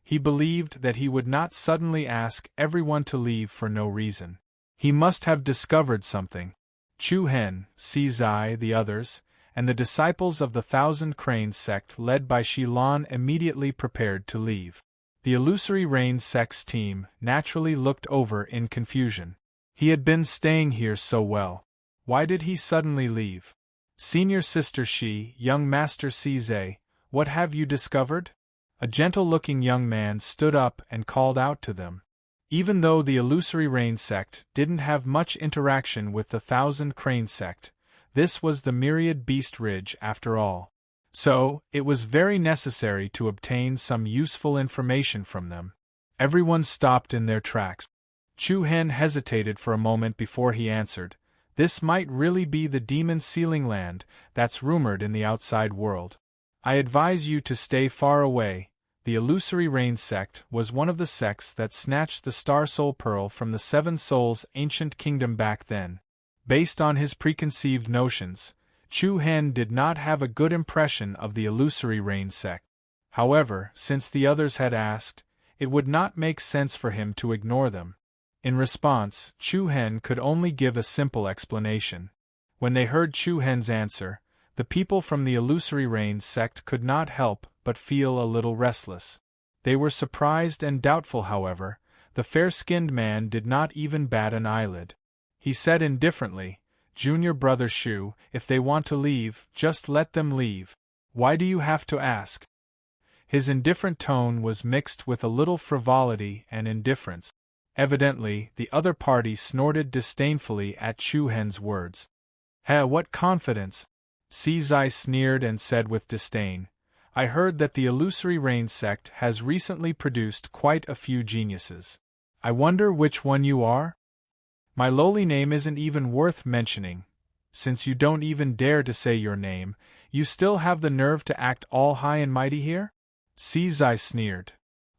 He believed that he would not suddenly ask everyone to leave for no reason. He must have discovered something. Chu Hen, Sizai, the others, and the disciples of the Thousand Cranes sect led by Shilan immediately prepared to leave. The Illusory Rain sect's team naturally looked over in confusion. He had been staying here so well. Why did he suddenly leave? Senior Sister Shi, Young Master Sizai, what have you discovered? A gentle-looking young man stood up and called out to them. Even though the Illusory Rain sect didn't have much interaction with the Thousand Crane sect, this was the Myriad Beast Ridge after all. So, it was very necessary to obtain some useful information from them. Everyone stopped in their tracks. Chu Hen hesitated for a moment before he answered. This might really be the demon sealing land that's rumored in the outside world. I advise you to stay far away. The Illusory Rain sect was one of the sects that snatched the Star Soul Pearl from the Seven Souls' ancient kingdom back then. Based on his preconceived notions, Chu Hen did not have a good impression of the Illusory Rain sect. However, since the others had asked, it would not make sense for him to ignore them. In response, Chu Hen could only give a simple explanation. When they heard Chu Hen's answer, the people from the Illusory Rain sect could not help but feel a little restless. They were surprised and doubtful, however. The fair-skinned man did not even bat an eyelid. He said indifferently, "Junior Brother Shu, if they want to leave, just let them leave. Why do you have to ask?" His indifferent tone was mixed with a little frivolity and indifference. Evidently, the other party snorted disdainfully at Chu Hen's words. What confidence!" Sizai sneered and said with disdain, "I heard that the Illusory Rain sect has recently produced quite a few geniuses. I wonder which one you are? My lowly name isn't even worth mentioning. Since you don't even dare to say your name, you still have the nerve to act all high and mighty here?" Sizai sneered.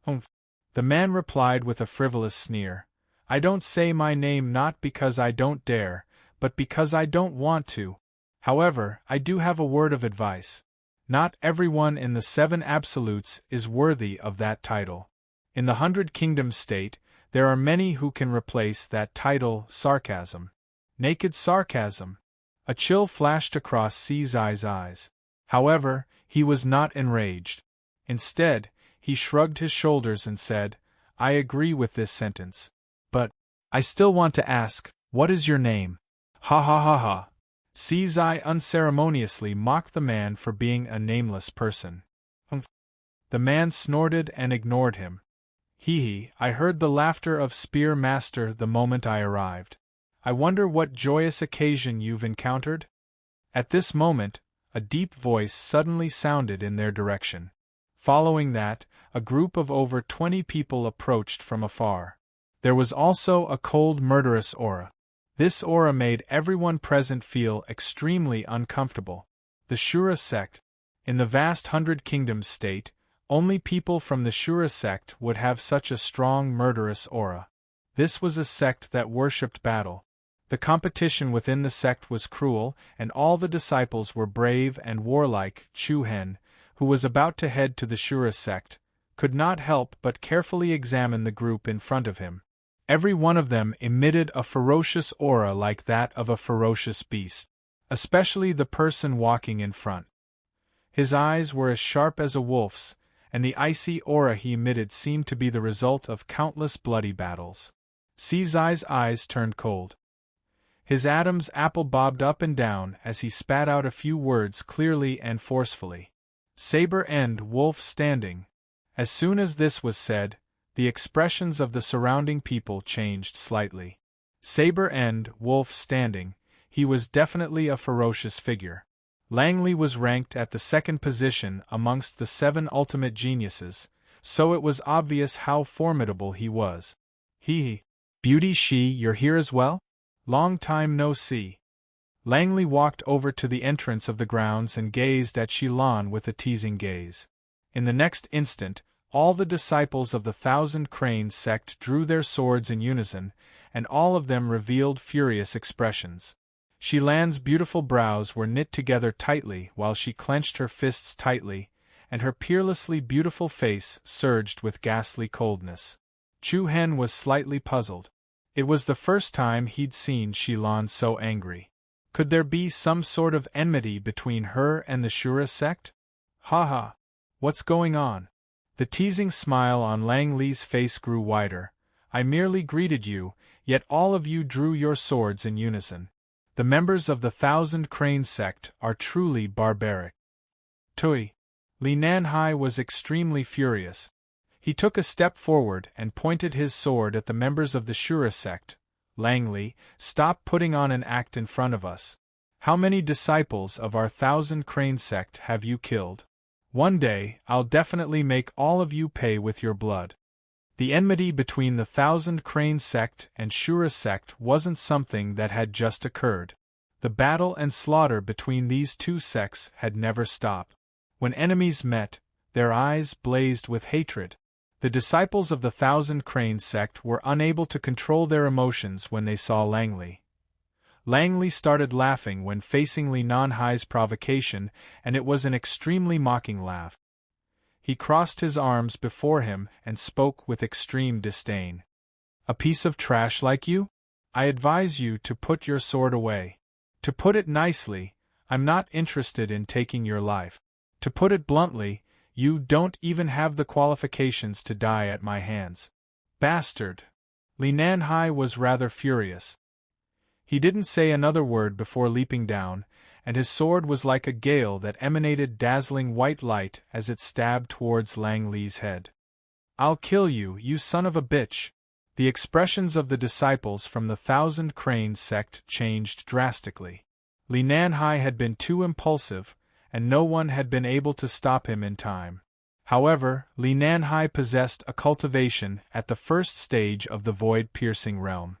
"Humph." The man replied with a frivolous sneer, "I don't say my name not because I don't dare, but because I don't want to. However, I do have a word of advice. Not everyone in the 7 absolutes is worthy of that title. In the 100 Kingdoms state, there are many who can replace that title. Sarcasm. Naked sarcasm. A chill flashed across C's eyes. However, he was not enraged. Instead, he shrugged his shoulders and said, I agree with this sentence. But I still want to ask, what is your name? Ha ha ha ha. C's unceremoniously mocked the man for being a nameless person. The man snorted and ignored him. Hee, I heard the laughter of Spear Master the moment I arrived. I wonder what joyous occasion you've encountered? At this moment, a deep voice suddenly sounded in their direction. Following that, a group of over 20 people approached from afar. There was also a cold, murderous aura. This aura made everyone present feel extremely uncomfortable. The Shura sect. In the vast 100 Kingdoms state, only people from the Shura sect would have such a strong murderous aura. This was a sect that worshipped battle. The competition within the sect was cruel, and all the disciples were brave and warlike. Chu Hen, who was about to head to the Shura sect, could not help but carefully examine the group in front of him. Every one of them emitted a ferocious aura like that of a ferocious beast, especially the person walking in front. His eyes were as sharp as a wolf's, and the icy aura he emitted seemed to be the result of countless bloody battles. C's eyes turned cold. His Adam's apple bobbed up and down as he spat out a few words clearly and forcefully. Saber End Wolf Standing. As soon as this was said, the expressions of the surrounding people changed slightly. Saber End Wolf Standing, he was definitely a ferocious figure. Langley was ranked at the 2nd position amongst the 7 ultimate geniuses, so it was obvious how formidable he was. Beauty She, you're here as well? Long time no see. Langley walked over to the entrance of the grounds and gazed at Shilan with a teasing gaze. In the next instant, all the disciples of the 1,000 Cranes sect drew their swords in unison, and all of them revealed furious expressions. Shilan's beautiful brows were knit together tightly while she clenched her fists tightly, and her peerlessly beautiful face surged with ghastly coldness. Chu Hen was slightly puzzled. It was the first time he'd seen Shilan so angry. Could there be some sort of enmity between her and the Shura sect? Ha ha! What's going on? The teasing smile on Langley's face grew wider. I merely greeted you, yet all of you drew your swords in unison. The members of the 1,000 Cranes sect are truly barbaric. Tui. Li Nanhai was extremely furious. He took a step forward and pointed his sword at the members of the Shura sect. Langley, stop putting on an act in front of us. How many disciples of our 1,000 Cranes sect have you killed? One day, I'll definitely make all of you pay with your blood. The enmity between the 1,000 Cranes sect and Shura sect wasn't something that had just occurred. The battle and slaughter between these two sects had never stopped. When enemies met, their eyes blazed with hatred. The disciples of the 1,000 Cranes sect were unable to control their emotions when they saw Langley. Langley started laughing when facing Li Nanhai's provocation, and it was an extremely mocking laugh. He crossed his arms before him and spoke with extreme disdain. A piece of trash like you? I advise you to put your sword away. To put it nicely, I'm not interested in taking your life. To put it bluntly, you don't even have the qualifications to die at my hands. Bastard! Li Nanhai was rather furious. He didn't say another word before leaping down, and his sword was like a gale that emanated dazzling white light as it stabbed towards Langley's head. I'll kill you, you son of a bitch! The expressions of the disciples from the 1,000 Cranes sect changed drastically. Li Nanhai had been too impulsive, and no one had been able to stop him in time. However, Li Nanhai possessed a cultivation at the first stage of the void-piercing realm.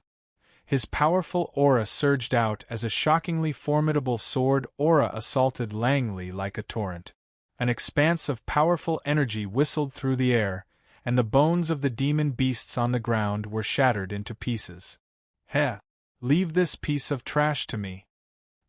His powerful aura surged out as a shockingly formidable sword aura assaulted Langley like a torrent. An expanse of powerful energy whistled through the air, and the bones of the demon beasts on the ground were shattered into pieces. Heh! Leave this piece of trash to me.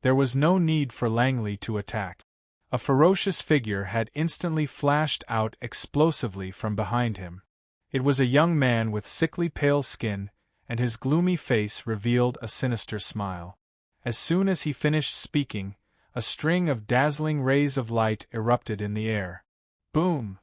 There was no need for Langley to attack. A ferocious figure had instantly flashed out explosively from behind him. It was a young man with sickly pale skin, and his gloomy face revealed a sinister smile. As soon as he finished speaking, a string of dazzling rays of light erupted in the air. Boom!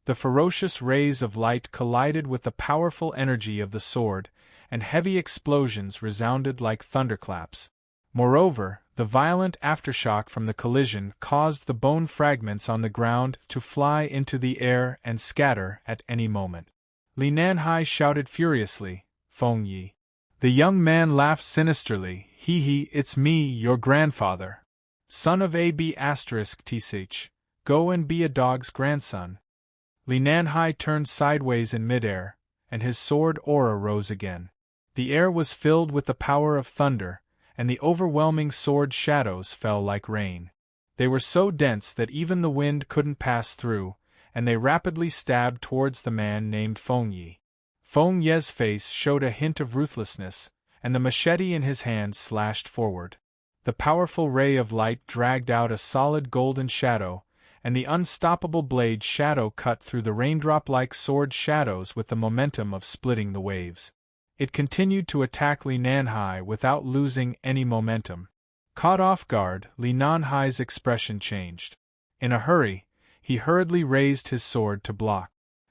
The ferocious rays of light collided with the powerful energy of the sword, and heavy explosions resounded like thunderclaps. Moreover, the violent aftershock from the collision caused the bone fragments on the ground to fly into the air and scatter at any moment. Li Nanhai shouted furiously, "Feng Yi!" The young man laughed sinisterly, "Hee, it's me, your grandfather. Son of Ab*Tsh, go and be a dog's grandson." Li Nanhai turned sideways in midair, and his sword aura rose again. The air was filled with the power of thunder, and the overwhelming sword shadows fell like rain. They were so dense that even the wind couldn't pass through, and they rapidly stabbed towards the man named Feng Yi. Feng Ye's face showed a hint of ruthlessness, and the machete in his hand slashed forward. The powerful ray of light dragged out a solid golden shadow, and the unstoppable blade shadow cut through the raindrop-like sword shadows with the momentum of splitting the waves. It continued to attack Li Nanhai without losing any momentum. Caught off guard, Li Nanhai's expression changed. In a hurry, he hurriedly raised his sword to block.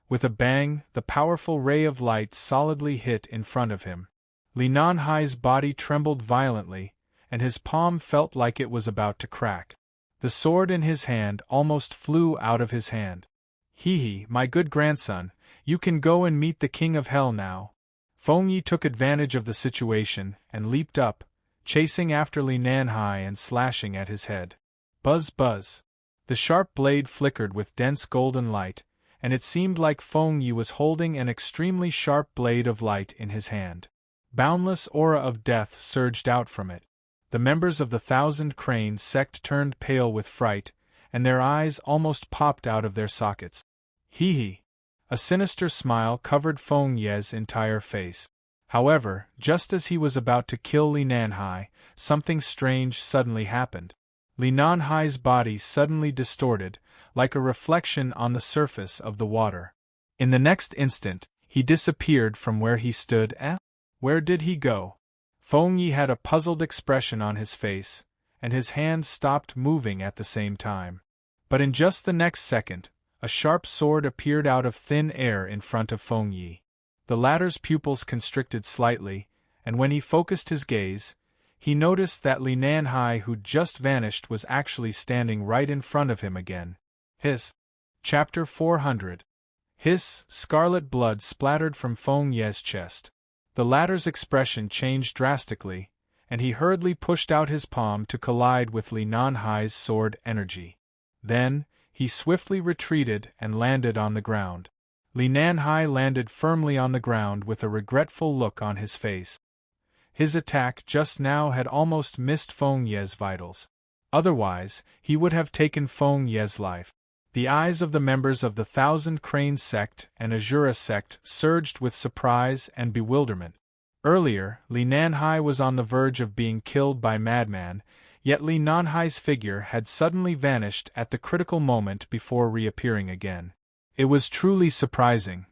With a bang, the powerful ray of light solidly hit in front of him. Li Nanhai's body trembled violently, and his palm felt like it was about to crack. The sword in his hand almost flew out of his hand. "Hee, my good grandson, you can go and meet the king of hell now." Feng Yi took advantage of the situation and leaped up, chasing after Li Nanhai and slashing at his head. Buzz buzz. The sharp blade flickered with dense golden light, and it seemed like Feng Yi was holding an extremely sharp blade of light in his hand. Boundless aura of death surged out from it. The members of the Thousand Cranes sect turned pale with fright, and their eyes almost popped out of their sockets. Hee. A sinister smile covered Feng Ye's entire face. However, just as he was about to kill Li Nanhai, something strange suddenly happened. Li Nanhai's body suddenly distorted, like a reflection on the surface of the water. In the next instant, he disappeared from where he stood. Where did he go? Feng Yi had a puzzled expression on his face, and his hands stopped moving at the same time. But in just the next second, a sharp sword appeared out of thin air in front of Feng Yi. The latter's pupils constricted slightly, and when he focused his gaze, he noticed that Li Nanhai who'd just vanished was actually standing right in front of him again. Chapter 400. Scarlet blood splattered from Feng Ye's chest. The latter's expression changed drastically, and he hurriedly pushed out his palm to collide with Li Nanhai's sword energy. Then, he swiftly retreated and landed on the ground. Li Nanhai landed firmly on the ground with a regretful look on his face. His attack just now had almost missed Feng Ye's vitals. Otherwise, he would have taken Feng Ye's life. The eyes of the members of the Thousand Cranes sect and Azura sect surged with surprise and bewilderment. Earlier, Li Nanhai was on the verge of being killed by Madman, yet Li Nanhai's figure had suddenly vanished at the critical moment before reappearing again. It was truly surprising.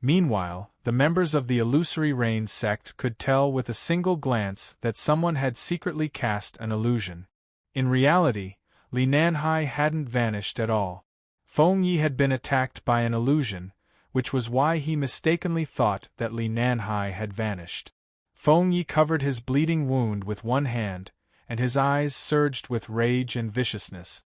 Meanwhile, the members of the Illusory Rain sect could tell with a single glance that someone had secretly cast an illusion. In reality, Li Nanhai hadn't vanished at all. Feng Yi had been attacked by an illusion, which was why he mistakenly thought that Li Nanhai had vanished. Feng Yi covered his bleeding wound with one hand, and his eyes surged with rage and viciousness.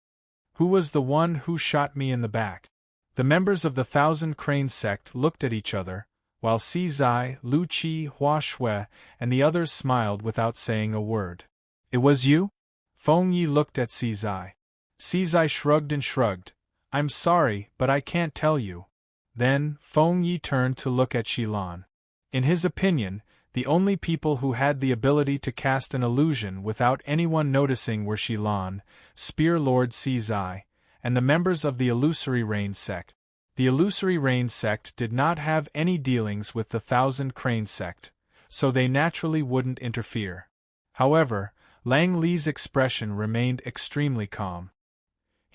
"Who was the one who shot me in the back?" The members of the Thousand Cranes sect looked at each other, while Si Zai, Lu Qi, Hua Shui, and the others smiled without saying a word. "It was you?" Feng Yi looked at Si Zai. Si Zai shrugged and shrugged. "I'm sorry, but I can't tell you." Then, Feng Yi turned to look at Shilan. In his opinion, the only people who had the ability to cast an illusion without anyone noticing were Shilan, Spear Lord Si Zai, and the members of the Illusory Rain sect. The Illusory Rain sect did not have any dealings with the Thousand Cranes sect, so they naturally wouldn't interfere. However, Lang Li's expression remained extremely calm.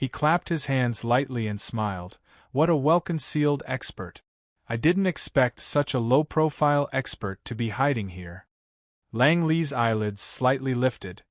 He clapped his hands lightly and smiled. What a well-concealed expert. I didn't expect such a low-profile expert to be hiding here. Lang Li's eyelids slightly lifted,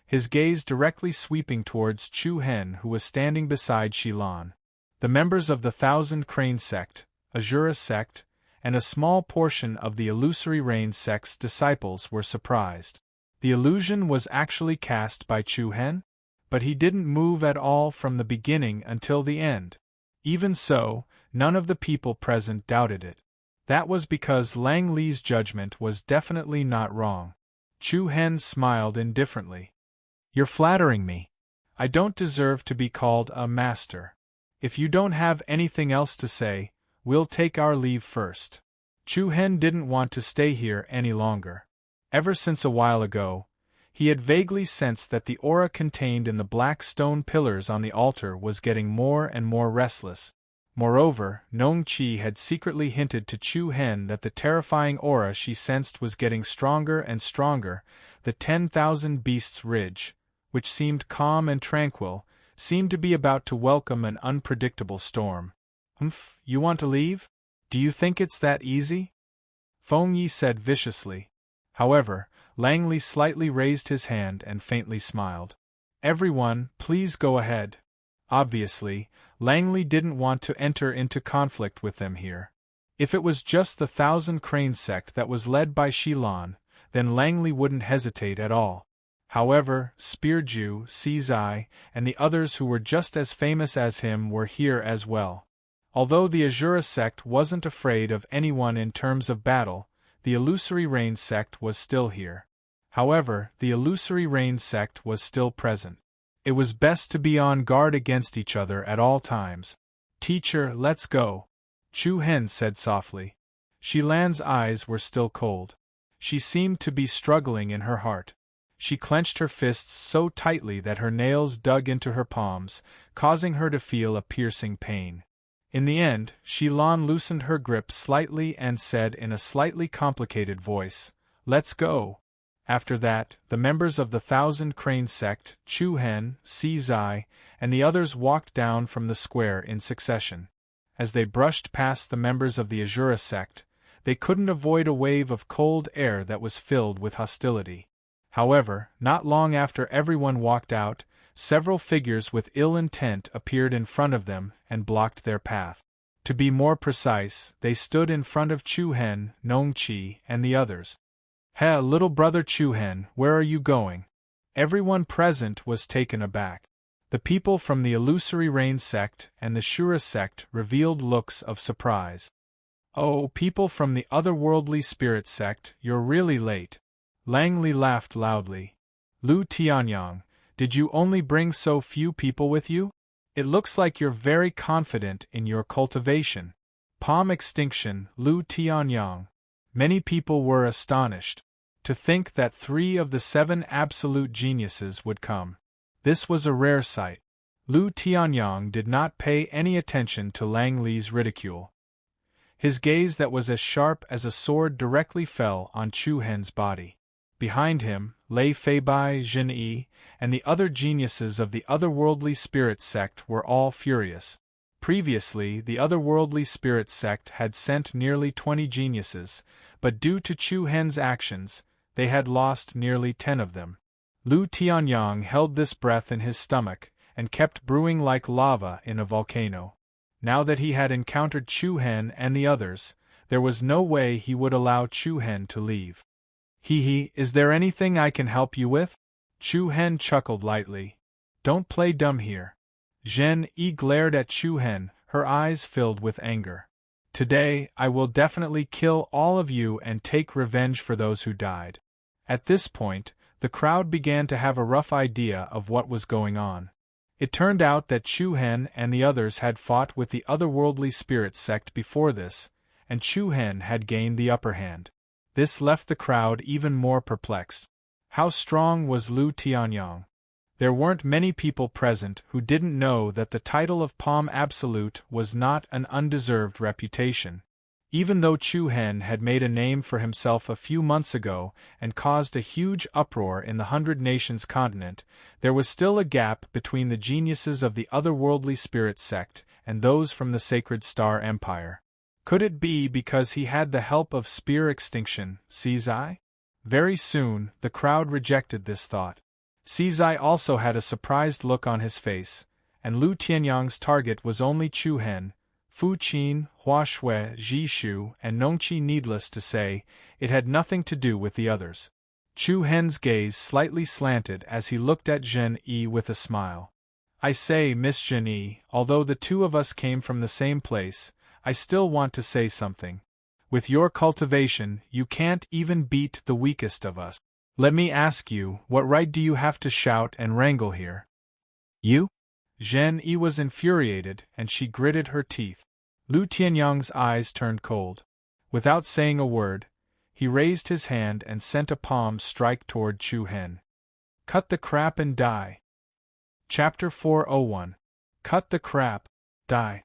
his gaze directly sweeping towards Chu Hen, who was standing beside Shilan. The members of the Thousand Crane sect, Azura sect, and a small portion of the Illusory Rain sect's disciples were surprised. The illusion was actually cast by Chu Hen? But he didn't move at all from the beginning until the end. Even so, none of the people present doubted it. That was because Lang Li's judgment was definitely not wrong. Chu Hen smiled indifferently. You're flattering me. I don't deserve to be called a master. If you don't have anything else to say, we'll take our leave first. Chu Hen didn't want to stay here any longer. Ever since a while ago, he had vaguely sensed that the aura contained in the black stone pillars on the altar was getting more and more restless. Moreover, Nong Chi had secretly hinted to Chu Hen that the terrifying aura she sensed was getting stronger and stronger. The 10,000 Beasts Ridge, which seemed calm and tranquil, seemed to be about to welcome an unpredictable storm. You want to leave? Do you think it's that easy? Feng Yi said viciously. However, Lang Li slightly raised his hand and faintly smiled. Everyone, please go ahead. Obviously, Lang Li didn't want to enter into conflict with them here. If it was just the Thousand Crane sect that was led by Shilan, then Lang Li wouldn't hesitate at all. However, Spearju, Sizai, and the others who were just as famous as him were here as well. Although the Azura sect wasn't afraid of anyone in terms of battle, the Illusory Rain sect was still here. However, the Illusory Rain sect was still present. It was best to be on guard against each other at all times. Teacher, let's go, Chu Hen said softly. Shilan's eyes were still cold. She seemed to be struggling in her heart. She clenched her fists so tightly that her nails dug into her palms, causing her to feel a piercing pain. In the end, Shilan loosened her grip slightly and said in a slightly complicated voice, "Let's go." After that, the members of the Thousand Crane sect, Chu Hen, Sizai, and the others walked down from the square in succession. As they brushed past the members of the Azura sect, they couldn't avoid a wave of cold air that was filled with hostility. However, not long after everyone walked out, several figures with ill intent appeared in front of them and blocked their path. To be more precise, they stood in front of Chu Hen, Nong Chi, and the others. "Hey, little brother Chu Hen, where are you going?" Everyone present was taken aback. The people from the Illusory Rain sect and the Shura sect revealed looks of surprise. "Oh, people from the Otherworldly Spirit sect, you're really late." Lang Li laughed loudly. "Lu Tianyang, did you only bring so few people with you? It looks like you're very confident in your cultivation." Palm extinction, Lu Tianyang. Many people were astonished. To think that 3 of the 7 absolute geniuses would come. This was a rare sight. Lu Tianyang did not pay any attention to Lang Li's ridicule. His gaze that was as sharp as a sword directly fell on Chu Hen's body. Behind him, Lei Feibai, Jin Yi, and the other geniuses of the Otherworldly Spirit sect were all furious. Previously, the Otherworldly Spirit sect had sent nearly 20 geniuses, but due to Chu Hen's actions, they had lost nearly 10 of them. Lu Tianyang held this breath in his stomach, and kept brewing like lava in a volcano. Now that he had encountered Chu Hen and the others, there was no way he would allow Chu Hen to leave. Is there anything I can help you with?" Chu Hen chuckled lightly. "Don't play dumb here." Zhen Yi glared at Chu Hen, her eyes filled with anger. "Today, I will definitely kill all of you and take revenge for those who died." At this point, the crowd began to have a rough idea of what was going on. It turned out that Chu Hen and the others had fought with the Otherworldly Spirit sect before this, and Chu Hen had gained the upper hand. This left the crowd even more perplexed. How strong was Lu Tianyang? There weren't many people present who didn't know that the title of Palm Absolute was not an undeserved reputation. Even though Chu Hen had made a name for himself a few months ago and caused a huge uproar in the 100 Nations continent, there was still a gap between the geniuses of the otherworldly spirit sect and those from the Sacred Star Empire. Could it be because he had the help of spear extinction, Sizai? Very soon, the crowd rejected this thought. Sizai also had a surprised look on his face, and Lu Tianyang's target was only Chu Hen, Fu Qin, Hua Shui, Ji Shu, and Nongqi. Needless to say, it had nothing to do with the others. Chu Hen's gaze slightly slanted as he looked at Zhen Yi with a smile. I say, Miss Zhen Yi, although the two of us came from the same place, I still want to say something. With your cultivation, you can't even beat the weakest of us. Let me ask you, what right do you have to shout and wrangle here? You? Zhen Yi was infuriated, and she gritted her teeth. Lu Tianyang's eyes turned cold. Without saying a word, he raised his hand and sent a palm strike toward Chu Hen. Cut the crap and die. Chapter 401. Cut the crap, die.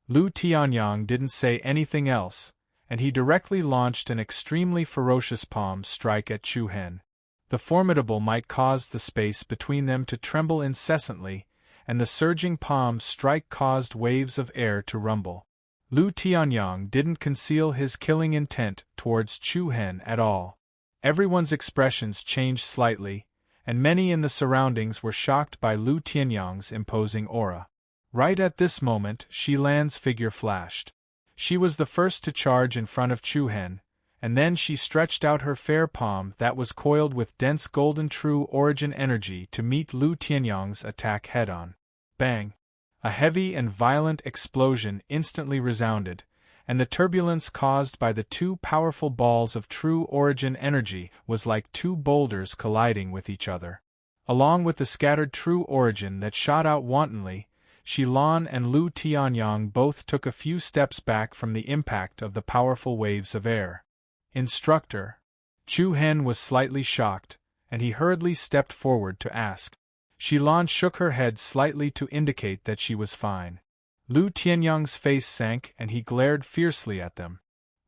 Lu Tianyang didn't say anything else, and he directly launched an extremely ferocious palm strike at Chu Hen. The formidable might caused the space between them to tremble incessantly, and the surging palm strike caused waves of air to rumble. Lu Tianyang didn't conceal his killing intent towards Chu Hen at all. Everyone's expressions changed slightly, and many in the surroundings were shocked by Lu Tianyang's imposing aura. Right at this moment, Shi Lan's figure flashed. She was the first to charge in front of Chu Hen, and then she stretched out her fair palm that was coiled with dense golden true origin energy to meet Lu Tianyang's attack head-on. Bang! A heavy and violent explosion instantly resounded, and the turbulence caused by the two powerful balls of true origin energy was like two boulders colliding with each other. Along with the scattered true origin that shot out wantonly, Shi Lan and Lu Tianyang both took a few steps back from the impact of the powerful waves of air. Instructor. Chu Hen was slightly shocked, and he hurriedly stepped forward to ask. Shi Lan shook her head slightly to indicate that she was fine. Lu Tianyang's face sank and he glared fiercely at them.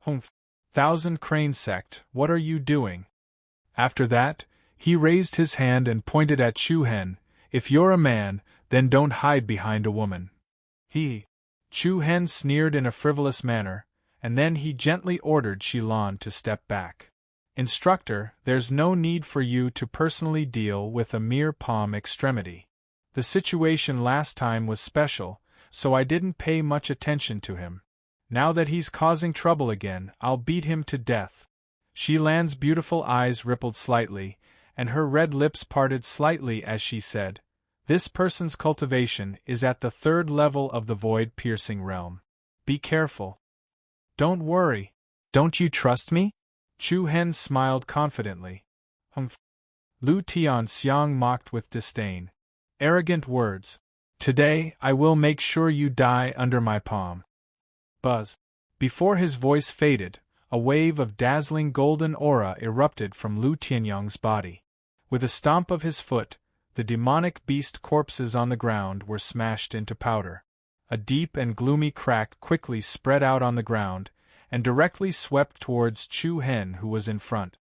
Humph! Thousand Crane Sect, what are you doing? After that, he raised his hand and pointed at Chu Hen. If you're a man, then don't hide behind a woman. Chu Hen sneered in a frivolous manner, and then he gently ordered Shi Lan to step back. Instructor, there's no need for you to personally deal with a mere palm extremity. The situation last time was special, so I didn't pay much attention to him. Now that he's causing trouble again, I'll beat him to death. Shi Lan's beautiful eyes rippled slightly, and her red lips parted slightly as she said, This person's cultivation is at the 3rd level of the void-piercing realm. Be careful. Don't worry. Don't you trust me? Chu Hen smiled confidently. Humph. Lu Tianxiang mocked with disdain. Arrogant words. Today, I will make sure you die under my palm. Buzz. Before his voice faded, a wave of dazzling golden aura erupted from Lu Tianyang's body. With a stomp of his foot, the demonic beast corpses on the ground were smashed into powder. A deep and gloomy crack quickly spread out on the ground, and directly swept towards Chu Hen, who was in front.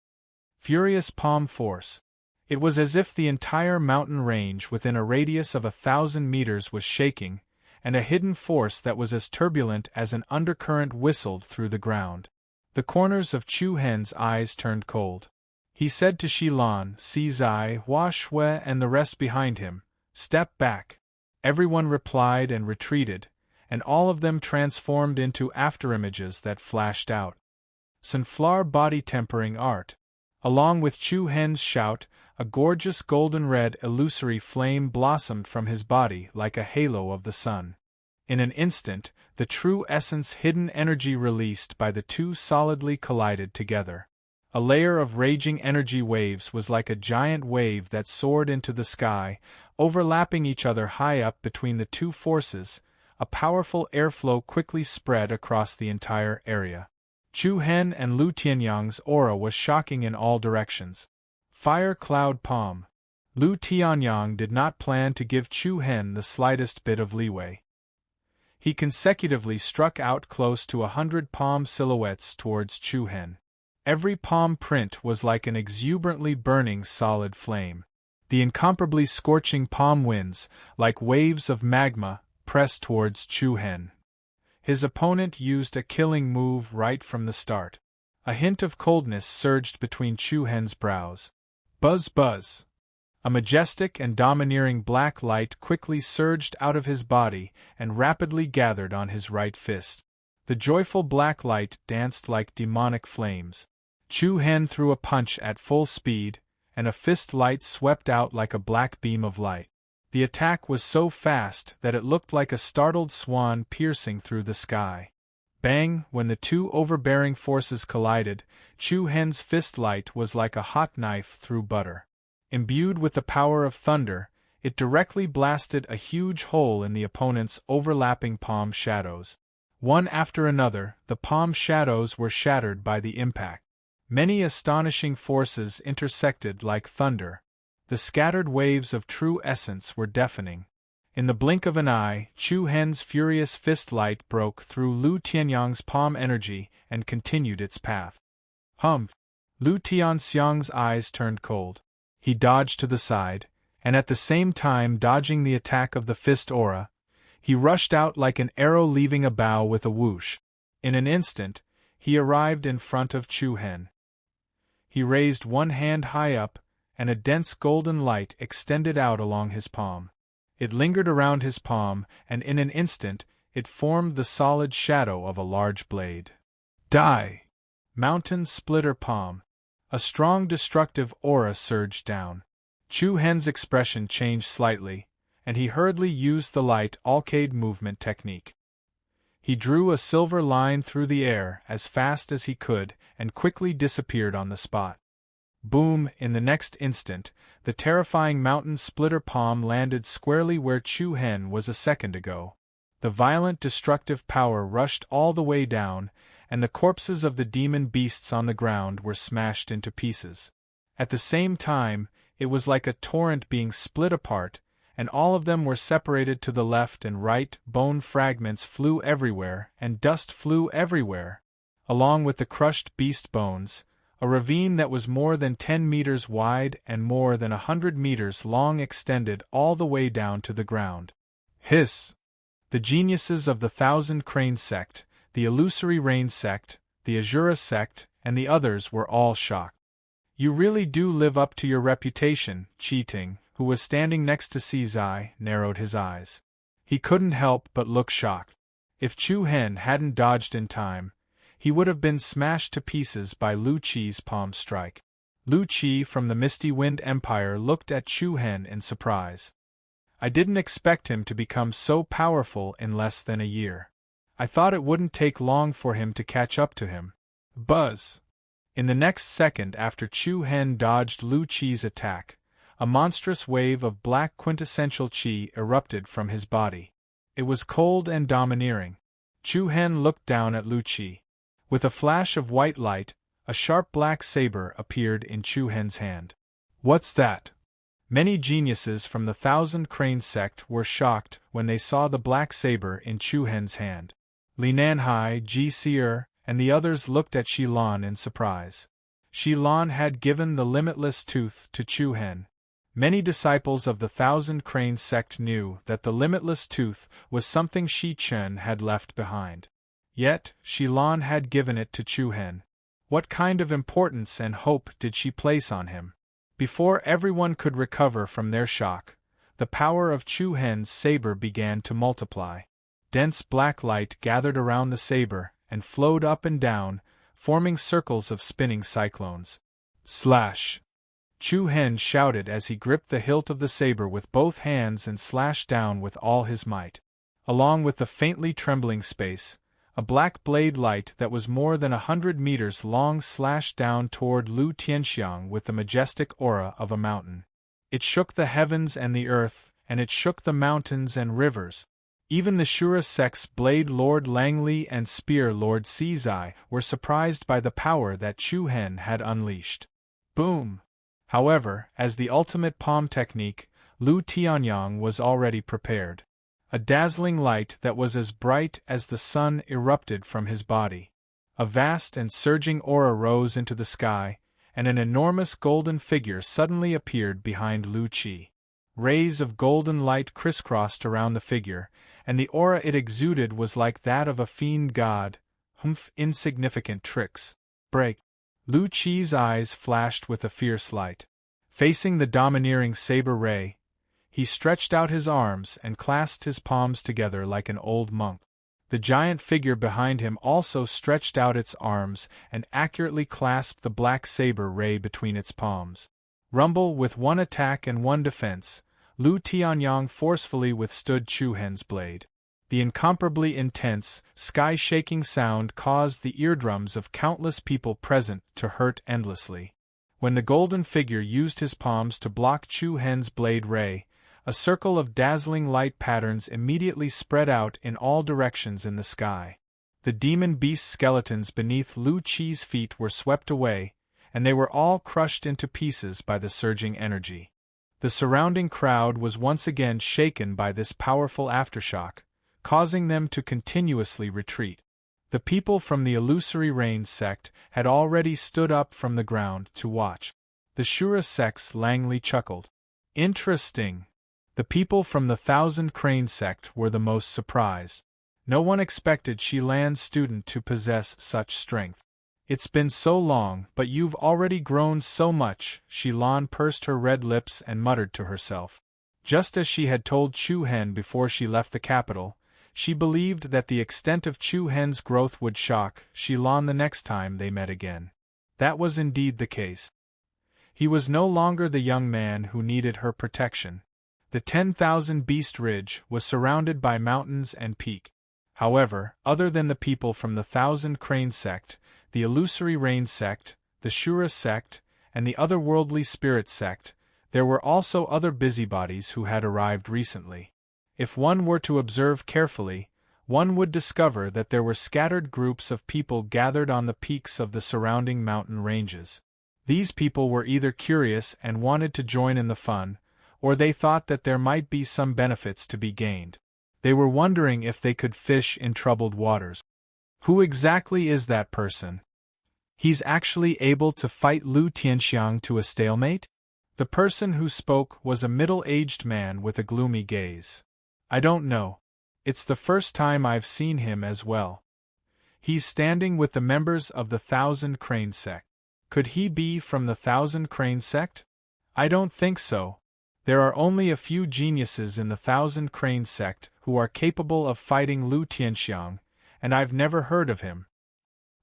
Furious palm force. It was as if the entire mountain range within a radius of 1,000 meters was shaking, and a hidden force that was as turbulent as an undercurrent whistled through the ground. The corners of Chu Hen's eyes turned cold. He said to Shi Lan, Sizai, Hua Shui and the rest behind him, Step back. Everyone replied and retreated, and all of them transformed into afterimages that flashed out. Sunflower body tempering art. Along with Chu Hen's shout, a gorgeous golden-red illusory flame blossomed from his body like a halo of the sun. In an instant, the true essence hidden energy released by the two solidly collided together. A layer of raging energy waves was like a giant wave that soared into the sky, overlapping each other high up between the two forces. A powerful airflow quickly spread across the entire area. Chu Hen and Lu Tianyang's aura was shocking in all directions. Fire Cloud Palm. Lu Tianyang did not plan to give Chu Hen the slightest bit of leeway. He consecutively struck out close to 100 palm silhouettes towards Chu Hen. Every palm print was like an exuberantly burning solid flame. The incomparably scorching palm winds, like waves of magma, pressed towards Chu Hen. His opponent used a killing move right from the start. A hint of coldness surged between Chu Hen's brows. Buzz buzz! A majestic and domineering black light quickly surged out of his body and rapidly gathered on his right fist. The joyful black light danced like demonic flames. Chu Hen threw a punch at full speed, and a fist light swept out like a black beam of light. The attack was so fast that it looked like a startled swan piercing through the sky. Bang! When the two overbearing forces collided, Chu Hen's fist light was like a hot knife through butter. Imbued with the power of thunder, it directly blasted a huge hole in the opponent's overlapping palm shadows. One after another, the palm shadows were shattered by the impact. Many astonishing forces intersected like thunder. The scattered waves of true essence were deafening. In the blink of an eye, Chu Hen's furious fist light broke through Lu Tianyang's palm energy and continued its path. Humph! Lu Tianxiang's eyes turned cold. He dodged to the side, and at the same time dodging the attack of the fist aura, he rushed out like an arrow leaving a bow with a whoosh. In an instant, he arrived in front of Chu Hen. He raised one hand high up, and a dense golden light extended out along his palm. It lingered around his palm, and in an instant, it formed the solid shadow of a large blade. Die! Mountain Splitter Palm. A strong destructive aura surged down. Chu Hen's expression changed slightly, and he hurriedly used the light arcade movement technique. He drew a silver line through the air as fast as he could and quickly disappeared on the spot. Boom! In the next instant, the terrifying mountain splitter palm landed squarely where Chu Hen was a second ago. The violent destructive power rushed all the way down, and the corpses of the demon beasts on the ground were smashed into pieces. At the same time, it was like a torrent being split apart, and all of them were separated to the left and right. Bone fragments flew everywhere, and dust flew everywhere. Along with the crushed beast bones, a ravine that was more than 10 meters wide and more than 100 meters long extended all the way down to the ground. Hiss! The geniuses of the Thousand Crane sect, the Illusory Rain sect, the Azura sect, and the others were all shocked. You really do live up to your reputation, Cheating, who was standing next to Cizai, narrowed his eyes. He couldn't help but look shocked. If Chu Hen hadn't dodged in time, he would have been smashed to pieces by Lu Qi's palm strike. Lu Qi from the Misty Wind Empire looked at Chu Hen in surprise. I didn't expect him to become so powerful in less than a year. I thought it wouldn't take long for him to catch up to him. Buzz! In the next second after Chu Hen dodged Lu Qi's attack, a monstrous wave of black quintessential qi erupted from his body. It was cold and domineering. Chu Hen looked down at Lu Qi. With a flash of white light, a sharp black saber appeared in Chu Hen's hand. What's that? Many geniuses from the Thousand Crane sect were shocked when they saw the black saber in Chu Hen's hand. Li Nanhai, Ji Seer, and the others looked at Shi Lan in surprise. Shi Lan had given the limitless tooth to Chu Hen. Many disciples of the Thousand Crane sect knew that the limitless tooth was something Shi Chen had left behind. Yet, Shi Lan had given it to Chu Hen. What kind of importance and hope did she place on him? Before everyone could recover from their shock, the power of Chu Hen's saber began to multiply. Dense black light gathered around the saber and flowed up and down, forming circles of spinning cyclones. Slash! Chu Hen shouted as he gripped the hilt of the saber with both hands and slashed down with all his might. Along with the faintly trembling space, a black blade light that was more than 100 meters long slashed down toward Lu Tianxiang with the majestic aura of a mountain. It shook the heavens and the earth, and it shook the mountains and rivers. Even the Shura sect's Blade Lord Langli and Spear Lord Cizai were surprised by the power that Chu Hen had unleashed. Boom! However, as the ultimate palm technique, Lu Tianyang was already prepared. A dazzling light that was as bright as the sun erupted from his body. A vast and surging aura rose into the sky, and an enormous golden figure suddenly appeared behind Lu Qi. Rays of golden light crisscrossed around the figure, and the aura it exuded was like that of a fiend god. Insignificant tricks. Break. Lu Qi's eyes flashed with a fierce light. Facing the domineering saber ray, he stretched out his arms and clasped his palms together like an old monk. The giant figure behind him also stretched out its arms and accurately clasped the black saber ray between its palms. Rumble with one attack and one defense, Lu Tianyang forcefully withstood Chu Hen's blade. The incomparably intense, sky-shaking sound caused the eardrums of countless people present to hurt endlessly. When the golden figure used his palms to block Chu Hen's blade ray, a circle of dazzling light patterns immediately spread out in all directions in the sky. The demon beast skeletons beneath Lu Qi's feet were swept away, and they were all crushed into pieces by the surging energy. The surrounding crowd was once again shaken by this powerful aftershock, causing them to continuously retreat. The people from the Illusory Rains sect had already stood up from the ground to watch. The Shura sect's Langley chuckled. Interesting. The people from the Thousand Crane sect were the most surprised. No one expected Shilan's student to possess such strength. It's been so long, but you've already grown so much. Shilan pursed her red lips and muttered to herself. Just as she had told Chu Hen before she left the capital, she believed that the extent of Chu Hen's growth would shock Shilan the next time they met again. That was indeed the case. He was no longer the young man who needed her protection. The 10,000 Beast Ridge was surrounded by mountains and peak. However, other than the people from the Thousand Crane sect, the Illusory Rain sect, the Shura sect, and the Otherworldly Spirit sect, there were also other busybodies who had arrived recently. If one were to observe carefully, one would discover that there were scattered groups of people gathered on the peaks of the surrounding mountain ranges. These people were either curious and wanted to join in the fun, or they thought that there might be some benefits to be gained. They were wondering if they could fish in troubled waters. Who exactly is that person? He's actually able to fight Lu Tianxiang to a stalemate? The person who spoke was a middle-aged man with a gloomy gaze. I don't know. It's the first time I've seen him as well. He's standing with the members of the Thousand Crane sect. Could he be from the Thousand Crane sect? I don't think so. There are only a few geniuses in the Thousand Crane sect who are capable of fighting Lu Tianxiang, and I've never heard of him.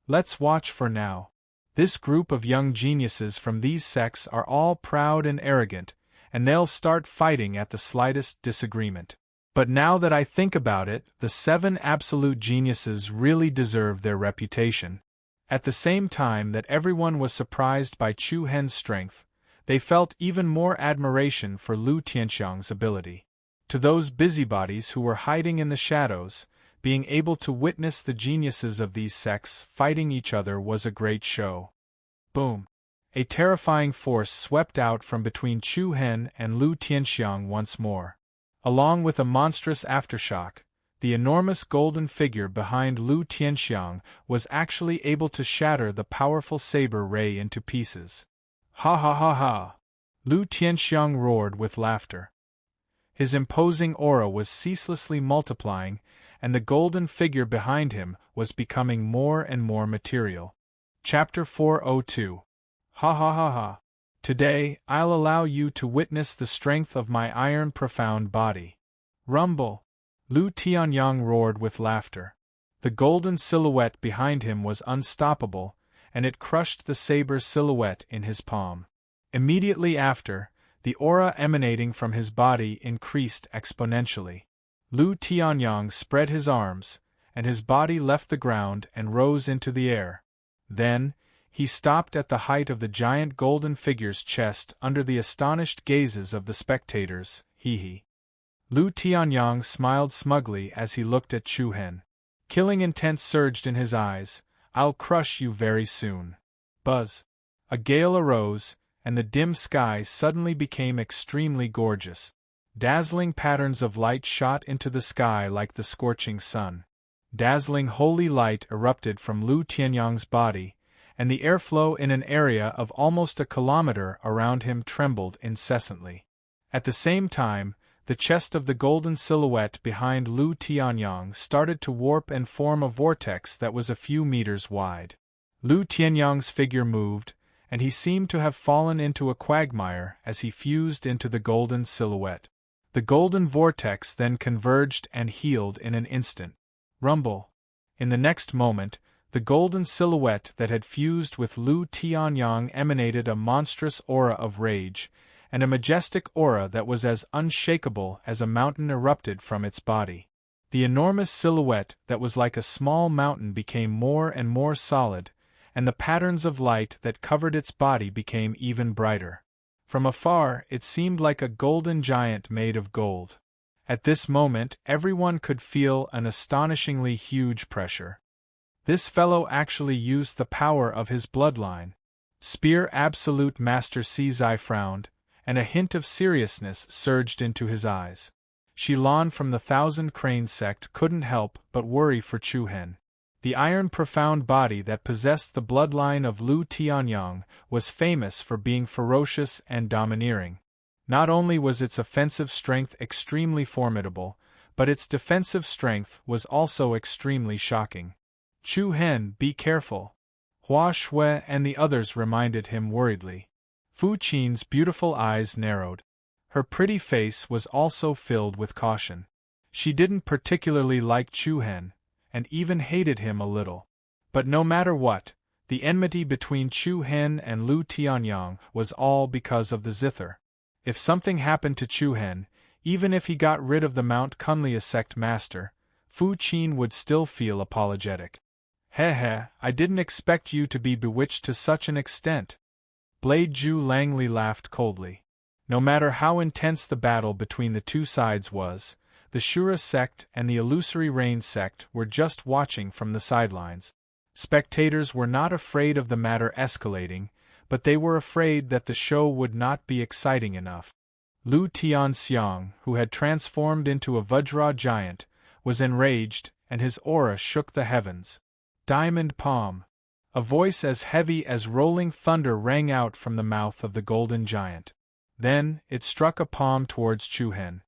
Let's watch for now. This group of young geniuses from these sects are all proud and arrogant, and they'll start fighting at the slightest disagreement. But now that I think about it, the 7 absolute geniuses really deserve their reputation. At the same time that everyone was surprised by Chu Hen's strength, they felt even more admiration for Lu Tianxiang's ability. To those busybodies who were hiding in the shadows, being able to witness the geniuses of these sects fighting each other was a great show. Boom! A terrifying force swept out from between Chu Hen and Lu Tianxiang once more. Along with a monstrous aftershock, the enormous golden figure behind Lu Tianxiang was actually able to shatter the powerful saber ray into pieces. Ha ha ha ha! Lu Tianxiang roared with laughter. His imposing aura was ceaselessly multiplying, and the golden figure behind him was becoming more and more material. Chapter 402. Ha ha ha ha! Today, I'll allow you to witness the strength of my iron profound body. Rumble! Lu Tianyang roared with laughter. The golden silhouette behind him was unstoppable, and it crushed the saber silhouette in his palm. Immediately after, the aura emanating from his body increased exponentially. Lu Tianyang spread his arms, and his body left the ground and rose into the air. Then, he stopped at the height of the giant golden figure's chest under the astonished gazes of the spectators. Hee. Lu Tianyang smiled smugly as he looked at Chu Hen. Killing intent surged in his eyes. I'll crush you very soon. Buzz. A gale arose, and the dim sky suddenly became extremely gorgeous. Dazzling patterns of light shot into the sky like the scorching sun. Dazzling holy light erupted from Lu Tianyang's body, and the airflow in an area of almost a kilometer around him trembled incessantly. At the same time, the chest of the golden silhouette behind Lu Tianyang started to warp and form a vortex that was a few meters wide. Lu Tianyang's figure moved, and he seemed to have fallen into a quagmire as he fused into the golden silhouette. The golden vortex then converged and healed in an instant. Rumble. In the next moment, the golden silhouette that had fused with Lu Tianyang emanated a monstrous aura of rage, and a majestic aura that was as unshakable as a mountain erupted from its body. The enormous silhouette that was like a small mountain became more and more solid, and the patterns of light that covered its body became even brighter. From afar, it seemed like a golden giant made of gold. At this moment, everyone could feel an astonishingly huge pressure. This fellow actually used the power of his bloodline. Spear Absolute Master Cizai frowned, and a hint of seriousness surged into his eyes. Shilan from the Thousand Crane sect couldn't help but worry for Chu Hen. The iron profound body that possessed the bloodline of Lu Tianyang was famous for being ferocious and domineering. Not only was its offensive strength extremely formidable, but its defensive strength was also extremely shocking. Chu Hen, be careful. Hua Shui and the others reminded him worriedly. Fu Qin's beautiful eyes narrowed. Her pretty face was also filled with caution. She didn't particularly like Chu Hen, and even hated him a little. But no matter what, the enmity between Chu Hen and Lu Tianyang was all because of the zither. If something happened to Chu Hen, even if he got rid of the Mount Kunlia sect master, Fu Qin would still feel apologetic. Heh, I didn't expect you to be bewitched to such an extent. Blade Zhu Langley laughed coldly. No matter how intense the battle between the two sides was, the Shura sect and the Illusory Rain sect were just watching from the sidelines. Spectators were not afraid of the matter escalating, but they were afraid that the show would not be exciting enough. Lu Tianxiang, who had transformed into a Vajra giant, was enraged, and his aura shook the heavens. Diamond Palm. A voice as heavy as rolling thunder rang out from the mouth of the golden giant. Then, it struck a palm towards Chu Hen.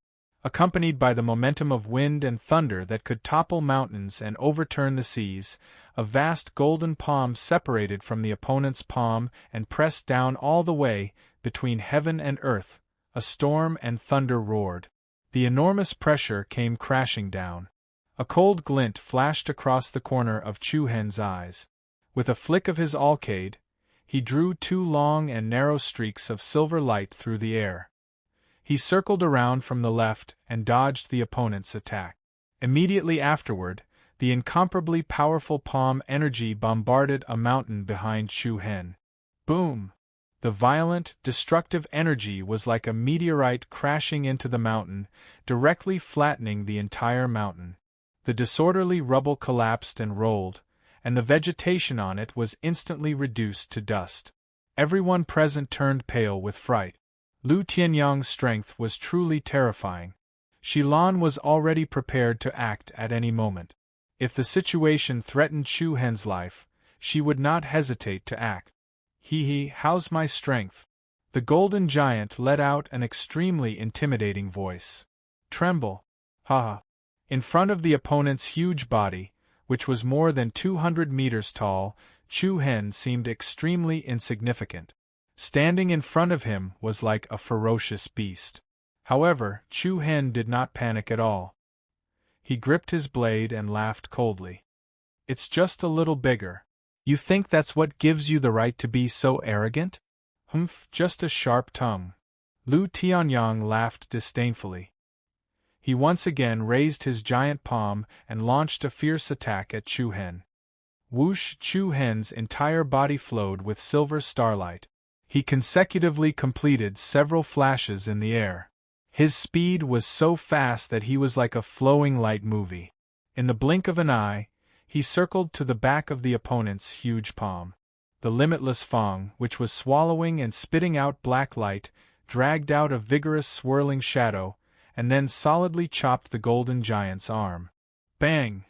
Accompanied by the momentum of wind and thunder that could topple mountains and overturn the seas, a vast golden palm separated from the opponent's palm and pressed down all the way, between heaven and earth. A storm and thunder roared. The enormous pressure came crashing down. A cold glint flashed across the corner of Chu Hen's eyes. With a flick of his alcade, he drew two long and narrow streaks of silver light through the air. He circled around from the left and dodged the opponent's attack. Immediately afterward, the incomparably powerful palm energy bombarded a mountain behind Chu Hen. Boom! The violent, destructive energy was like a meteorite crashing into the mountain, directly flattening the entire mountain. The disorderly rubble collapsed and rolled, and the vegetation on it was instantly reduced to dust. Everyone present turned pale with fright. Lu Tianyang's strength was truly terrifying. Shilan was already prepared to act at any moment. If the situation threatened Chu Hen's life, she would not hesitate to act. How's my strength? The golden giant let out an extremely intimidating voice. Tremble. Ha. In front of the opponent's huge body, which was more than 200 meters tall, Chu Hen seemed extremely insignificant. Standing in front of him was like a ferocious beast. However, Chu Hen did not panic at all. He gripped his blade and laughed coldly. It's just a little bigger. You think that's what gives you the right to be so arrogant? Humph, just a sharp tongue. Lu Tianyang laughed disdainfully. He once again raised his giant palm and launched a fierce attack at Chu Hen. Whoosh! Chu Hen's entire body flowed with silver starlight. He consecutively completed several flashes in the air. His speed was so fast that he was like a flowing light movie. In the blink of an eye, he circled to the back of the opponent's huge palm. The limitless Fang, which was swallowing and spitting out black light, dragged out a vigorous swirling shadow, and then solidly chopped the golden giant's arm. Bang!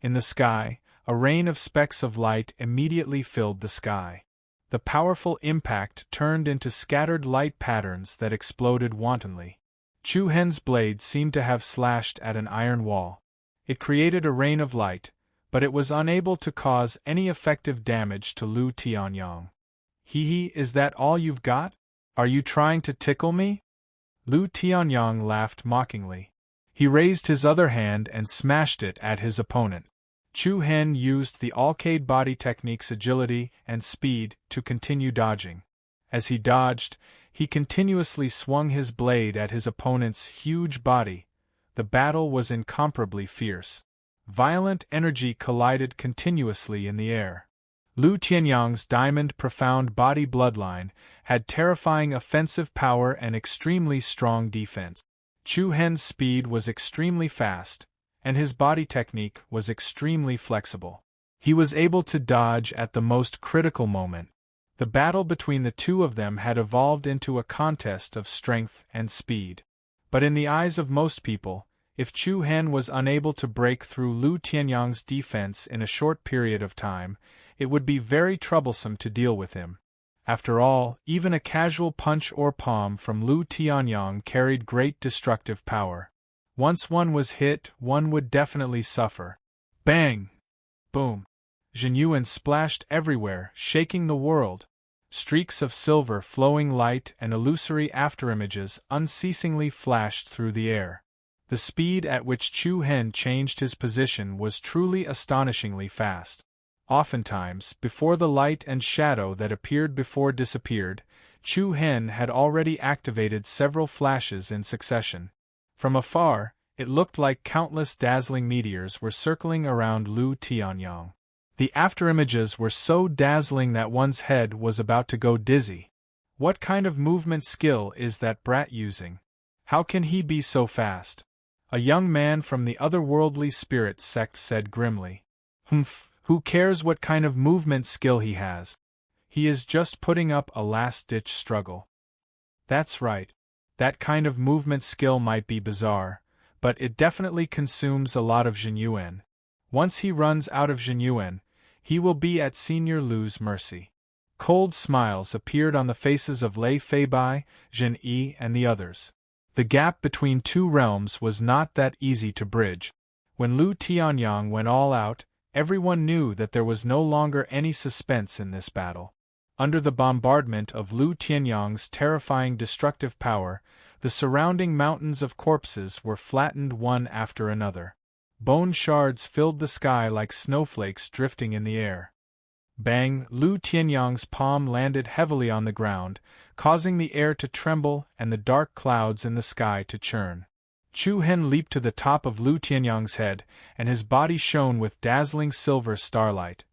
In the sky, a rain of specks of light immediately filled the sky. The powerful impact turned into scattered light patterns that exploded wantonly. Chu Hen's blade seemed to have slashed at an iron wall. It created a rain of light, but it was unable to cause any effective damage to Lu Tianyang. Hee, is that all you've got? Are you trying to tickle me? Lu Tianyang laughed mockingly. He raised his other hand and smashed it at his opponent. Chu Hen used the arcade body technique's agility and speed to continue dodging. As he dodged, he continuously swung his blade at his opponent's huge body. The battle was incomparably fierce. Violent energy collided continuously in the air. Lu Tianyang's diamond profound body bloodline had terrifying offensive power and extremely strong defense. Chu Hen's speed was extremely fast, and his body technique was extremely flexible. He was able to dodge at the most critical moment. The battle between the two of them had evolved into a contest of strength and speed. But in the eyes of most people, if Chu Hen was unable to break through Lu Tianyang's defense in a short period of time, it would be very troublesome to deal with him. After all, even a casual punch or palm from Lu Tianyang carried great destructive power. Once one was hit, one would definitely suffer. Bang! Boom! Zhen Yuan splashed everywhere, shaking the world. Streaks of silver flowing light and illusory afterimages unceasingly flashed through the air. The speed at which Chu Hen changed his position was truly astonishingly fast. Oftentimes, before the light and shadow that appeared before disappeared, Chu Hen had already activated several flashes in succession. From afar, it looked like countless dazzling meteors were circling around Lu Tianyang. The afterimages were so dazzling that one's head was about to go dizzy. What kind of movement skill is that brat using? How can he be so fast? A young man from the otherworldly spirit sect said grimly. Humph, who cares what kind of movement skill he has? He is just putting up a last-ditch struggle. That's right. That kind of movement skill might be bizarre, but it definitely consumes a lot of Zhen Yuan. Once he runs out of Zhen Yuan, he will be at Senior Lu's mercy. Cold smiles appeared on the faces of Lei Feibai, Zhen Yi, and the others. The gap between two realms was not that easy to bridge. When Lu Tianyang went all out, everyone knew that there was no longer any suspense in this battle. Under the bombardment of Lu Tianyang's terrifying destructive power, the surrounding mountains of corpses were flattened one after another. Bone shards filled the sky like snowflakes drifting in the air. Bang! Lu Tianyang's palm landed heavily on the ground, causing the air to tremble and the dark clouds in the sky to churn. Chu Hen leaped to the top of Lu Tianyang's head, and his body shone with dazzling silver starlight.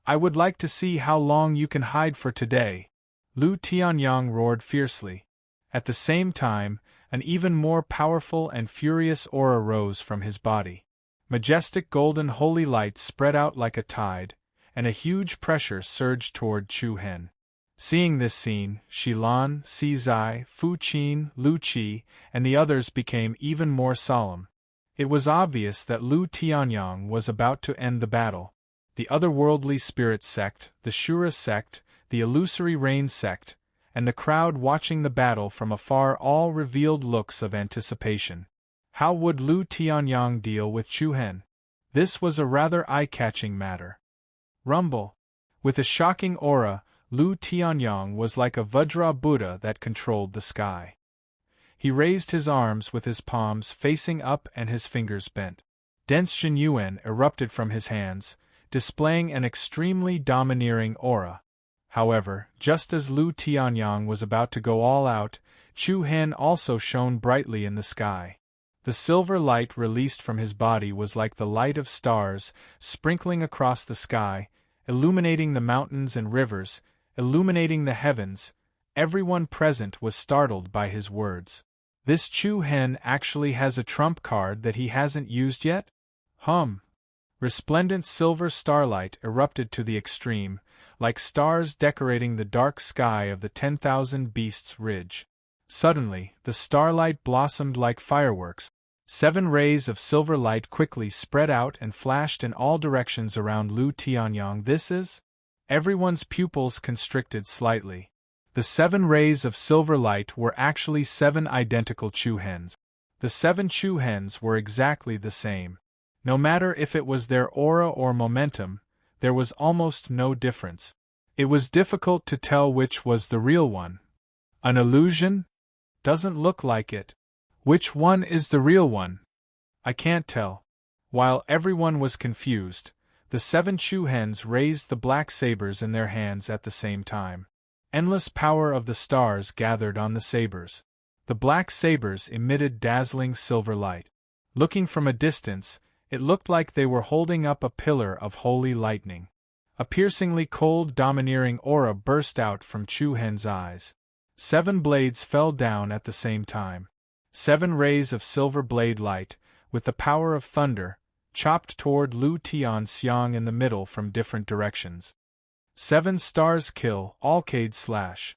I would like to see how long you can hide for today. Lu Tianyang roared fiercely. At the same time, an even more powerful and furious aura rose from his body. Majestic golden holy light spread out like a tide, and a huge pressure surged toward Chu Hen. Seeing this scene, Shilan, Sizai, Fu Qin, Lu Qi, and the others became even more solemn. It was obvious that Lu Tianyang was about to end the battle. The otherworldly spirit sect, the Shura sect, the illusory rain sect, and the crowd watching the battle from afar all revealed looks of anticipation. How would Lu Tianyang deal with Chu Hen? This was a rather eye-catching matter. Rumble. With a shocking aura, Lu Tianyang was like a Vajra Buddha that controlled the sky. He raised his arms with his palms facing up and his fingers bent. Dense Zhen Yuan erupted from his hands, displaying an extremely domineering aura. However, just as Lu Tianyang was about to go all out, Chu Hen also shone brightly in the sky. The silver light released from his body was like the light of stars, sprinkling across the sky, illuminating the mountains and rivers, illuminating the heavens. Everyone present was startled by his words. This Chu Hen actually has a trump card that he hasn't used yet? Resplendent silver starlight erupted to the extreme, like stars decorating the dark sky of the 10,000 Beasts Ridge. Suddenly, the starlight blossomed like fireworks. 7 rays of silver light quickly spread out and flashed in all directions around Lu Tianyang. This is? Everyone's pupils constricted slightly. The 7 rays of silver light were actually 7 identical Chu hens. The 7 Chu hens were exactly the same. No matter if it was their aura or momentum, there was almost no difference. It was difficult to tell which was the real one. An illusion? Doesn't look like it. Which one is the real one? I can't tell. While everyone was confused, the 7 Chu hens raised the black sabers in their hands at the same time. Endless power of the stars gathered on the sabers. The black sabers emitted dazzling silver light. Looking from a distance, it looked like they were holding up a pillar of holy lightning. A piercingly cold, domineering aura burst out from Chu hen's eyes. 7 blades fell down at the same time. 7 rays of silver blade light, with the power of thunder, chopped toward Lu Tianxiang in the middle from different directions. 7 stars kill, alcade slash.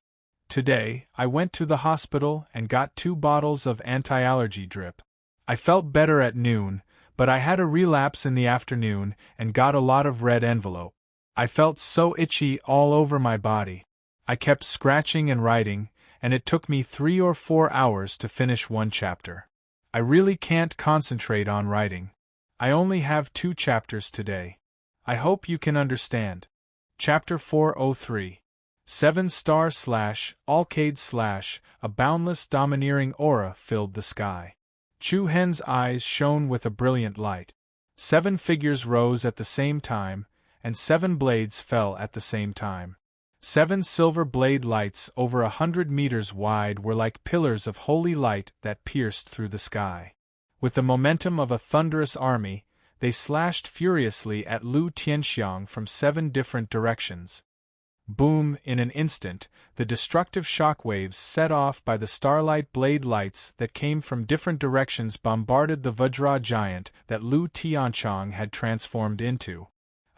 Today, I went to the hospital and got 2 bottles of anti-allergy drip. I felt better at noon, but I had a relapse in the afternoon and got a lot of red envelope. I felt so itchy all over my body. I kept scratching and writing, and it took me 3 or 4 hours to finish 1 chapter. I really can't concentrate on writing. I only have 2 chapters today. I hope you can understand. Chapter 403. 7 star slash, alcade slash, a boundless domineering aura filled the sky. Chu hen's eyes shone with a brilliant light. 7 figures rose at the same time, and 7 blades fell at the same time. 7 silver blade lights over 100 meters wide were like pillars of holy light that pierced through the sky. With the momentum of a thunderous army, they slashed furiously at Lu Tianxiang from 7 different directions. Boom! In an instant, the destructive shock waves set off by the starlight blade lights that came from different directions bombarded the Vajra giant that Lu Tianxiang had transformed into.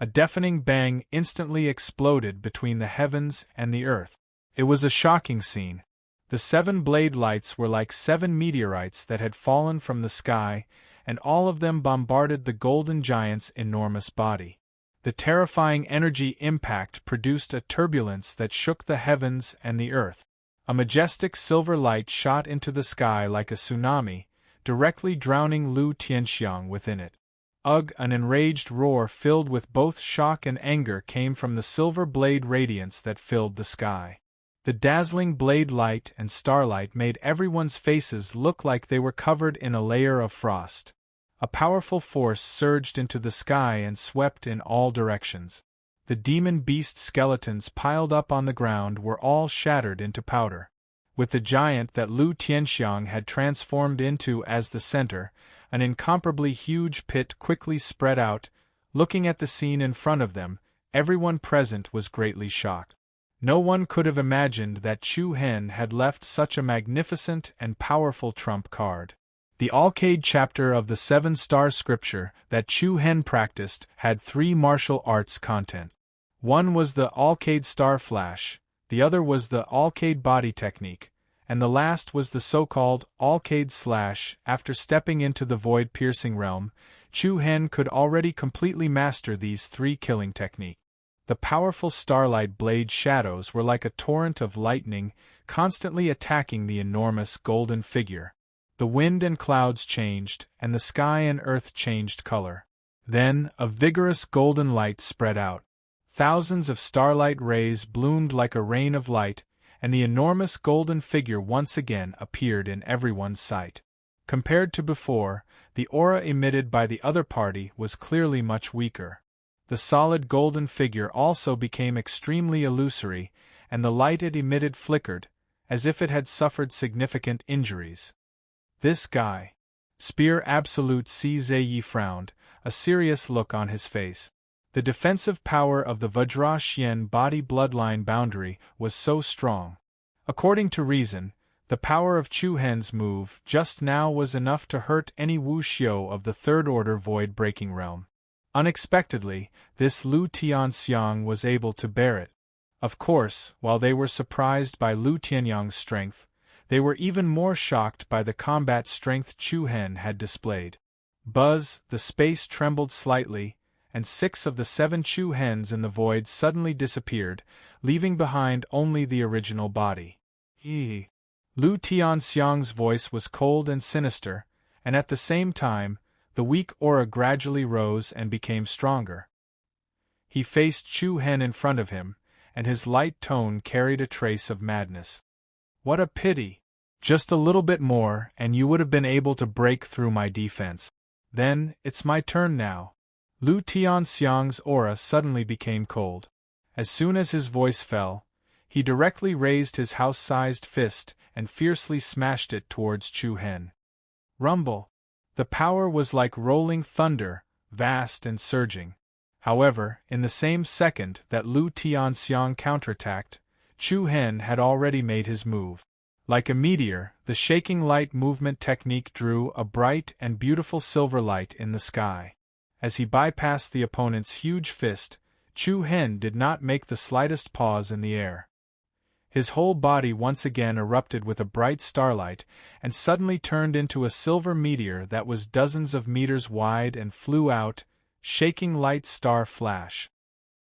A deafening bang instantly exploded between the heavens and the earth. It was a shocking scene. The 7 blade lights were like 7 meteorites that had fallen from the sky, and all of them bombarded the golden giant's enormous body. The terrifying energy impact produced a turbulence that shook the heavens and the earth. A majestic silver light shot into the sky like a tsunami, directly drowning Lu Tianxiang within it. Ugh! An enraged roar filled with both shock and anger came from the silver blade radiance that filled the sky. The dazzling blade light and starlight made everyone's faces look like they were covered in a layer of frost. A powerful force surged into the sky and swept in all directions. The demon beast skeletons piled up on the ground were all shattered into powder. With the giant that Lu Tianxiang had transformed into as the center, an incomparably huge pit quickly spread out. Looking at the scene in front of them, everyone present was greatly shocked. No one could have imagined that Chu hen had left such a magnificent and powerful trump card. The alcade chapter of the 7-star scripture that Chu hen practiced had 3 martial arts content. One was the alcade star flash, the other was the alcade body technique, and the last was the so-called alcade slash. After stepping into the void-piercing realm, Chu hen could already completely master these 3 killing techniques. The powerful starlight blade shadows were like a torrent of lightning, constantly attacking the enormous golden figure. The wind and clouds changed, and the sky and earth changed color. Then, a vigorous golden light spread out. Thousands of starlight rays bloomed like a rain of light, and the enormous golden figure once again appeared in everyone's sight. Compared to before, the aura emitted by the other party was clearly much weaker. The solid golden figure also became extremely illusory, and the light it emitted flickered, as if it had suffered significant injuries. This guy. Spear Absolute Yi frowned, a serious look on his face. The defensive power of the Vajra Xian body bloodline boundary was so strong. According to reason, the power of Chu hen's move just now was enough to hurt any Wu Xiu of the third-order void-breaking realm. Unexpectedly, this Lu Tianxiang was able to bear it. Of course, while they were surprised by Lu Tianyang's strength, they were even more shocked by the combat strength Chu Hen had displayed. Buzz, the space trembled slightly, and 6 of the 7 Chu Hens in the void suddenly disappeared, leaving behind only the original body. Lu Tianxiang's voice was cold and sinister, and at the same time, the weak aura gradually rose and became stronger. He faced Chu Hen in front of him, and his light tone carried a trace of madness. What a pity! Just a little bit more, and you would have been able to break through my defense. Then, it's my turn now. Lu Tianxiang's aura suddenly became cold. As soon as his voice fell, he directly raised his house-sized fist and fiercely smashed it towards Chu Hen. Rumble! The power was like rolling thunder, vast and surging. However, in the same second that Lu Tianxiang counterattacked, Chu Hen had already made his move. Like a meteor, the shaking light movement technique drew a bright and beautiful silver light in the sky. As he bypassed the opponent's huge fist, Chu Hen did not make the slightest pause in the air. His whole body once again erupted with a bright starlight, and suddenly turned into a silver meteor that was dozens of meters wide and flew out, shaking light star flash.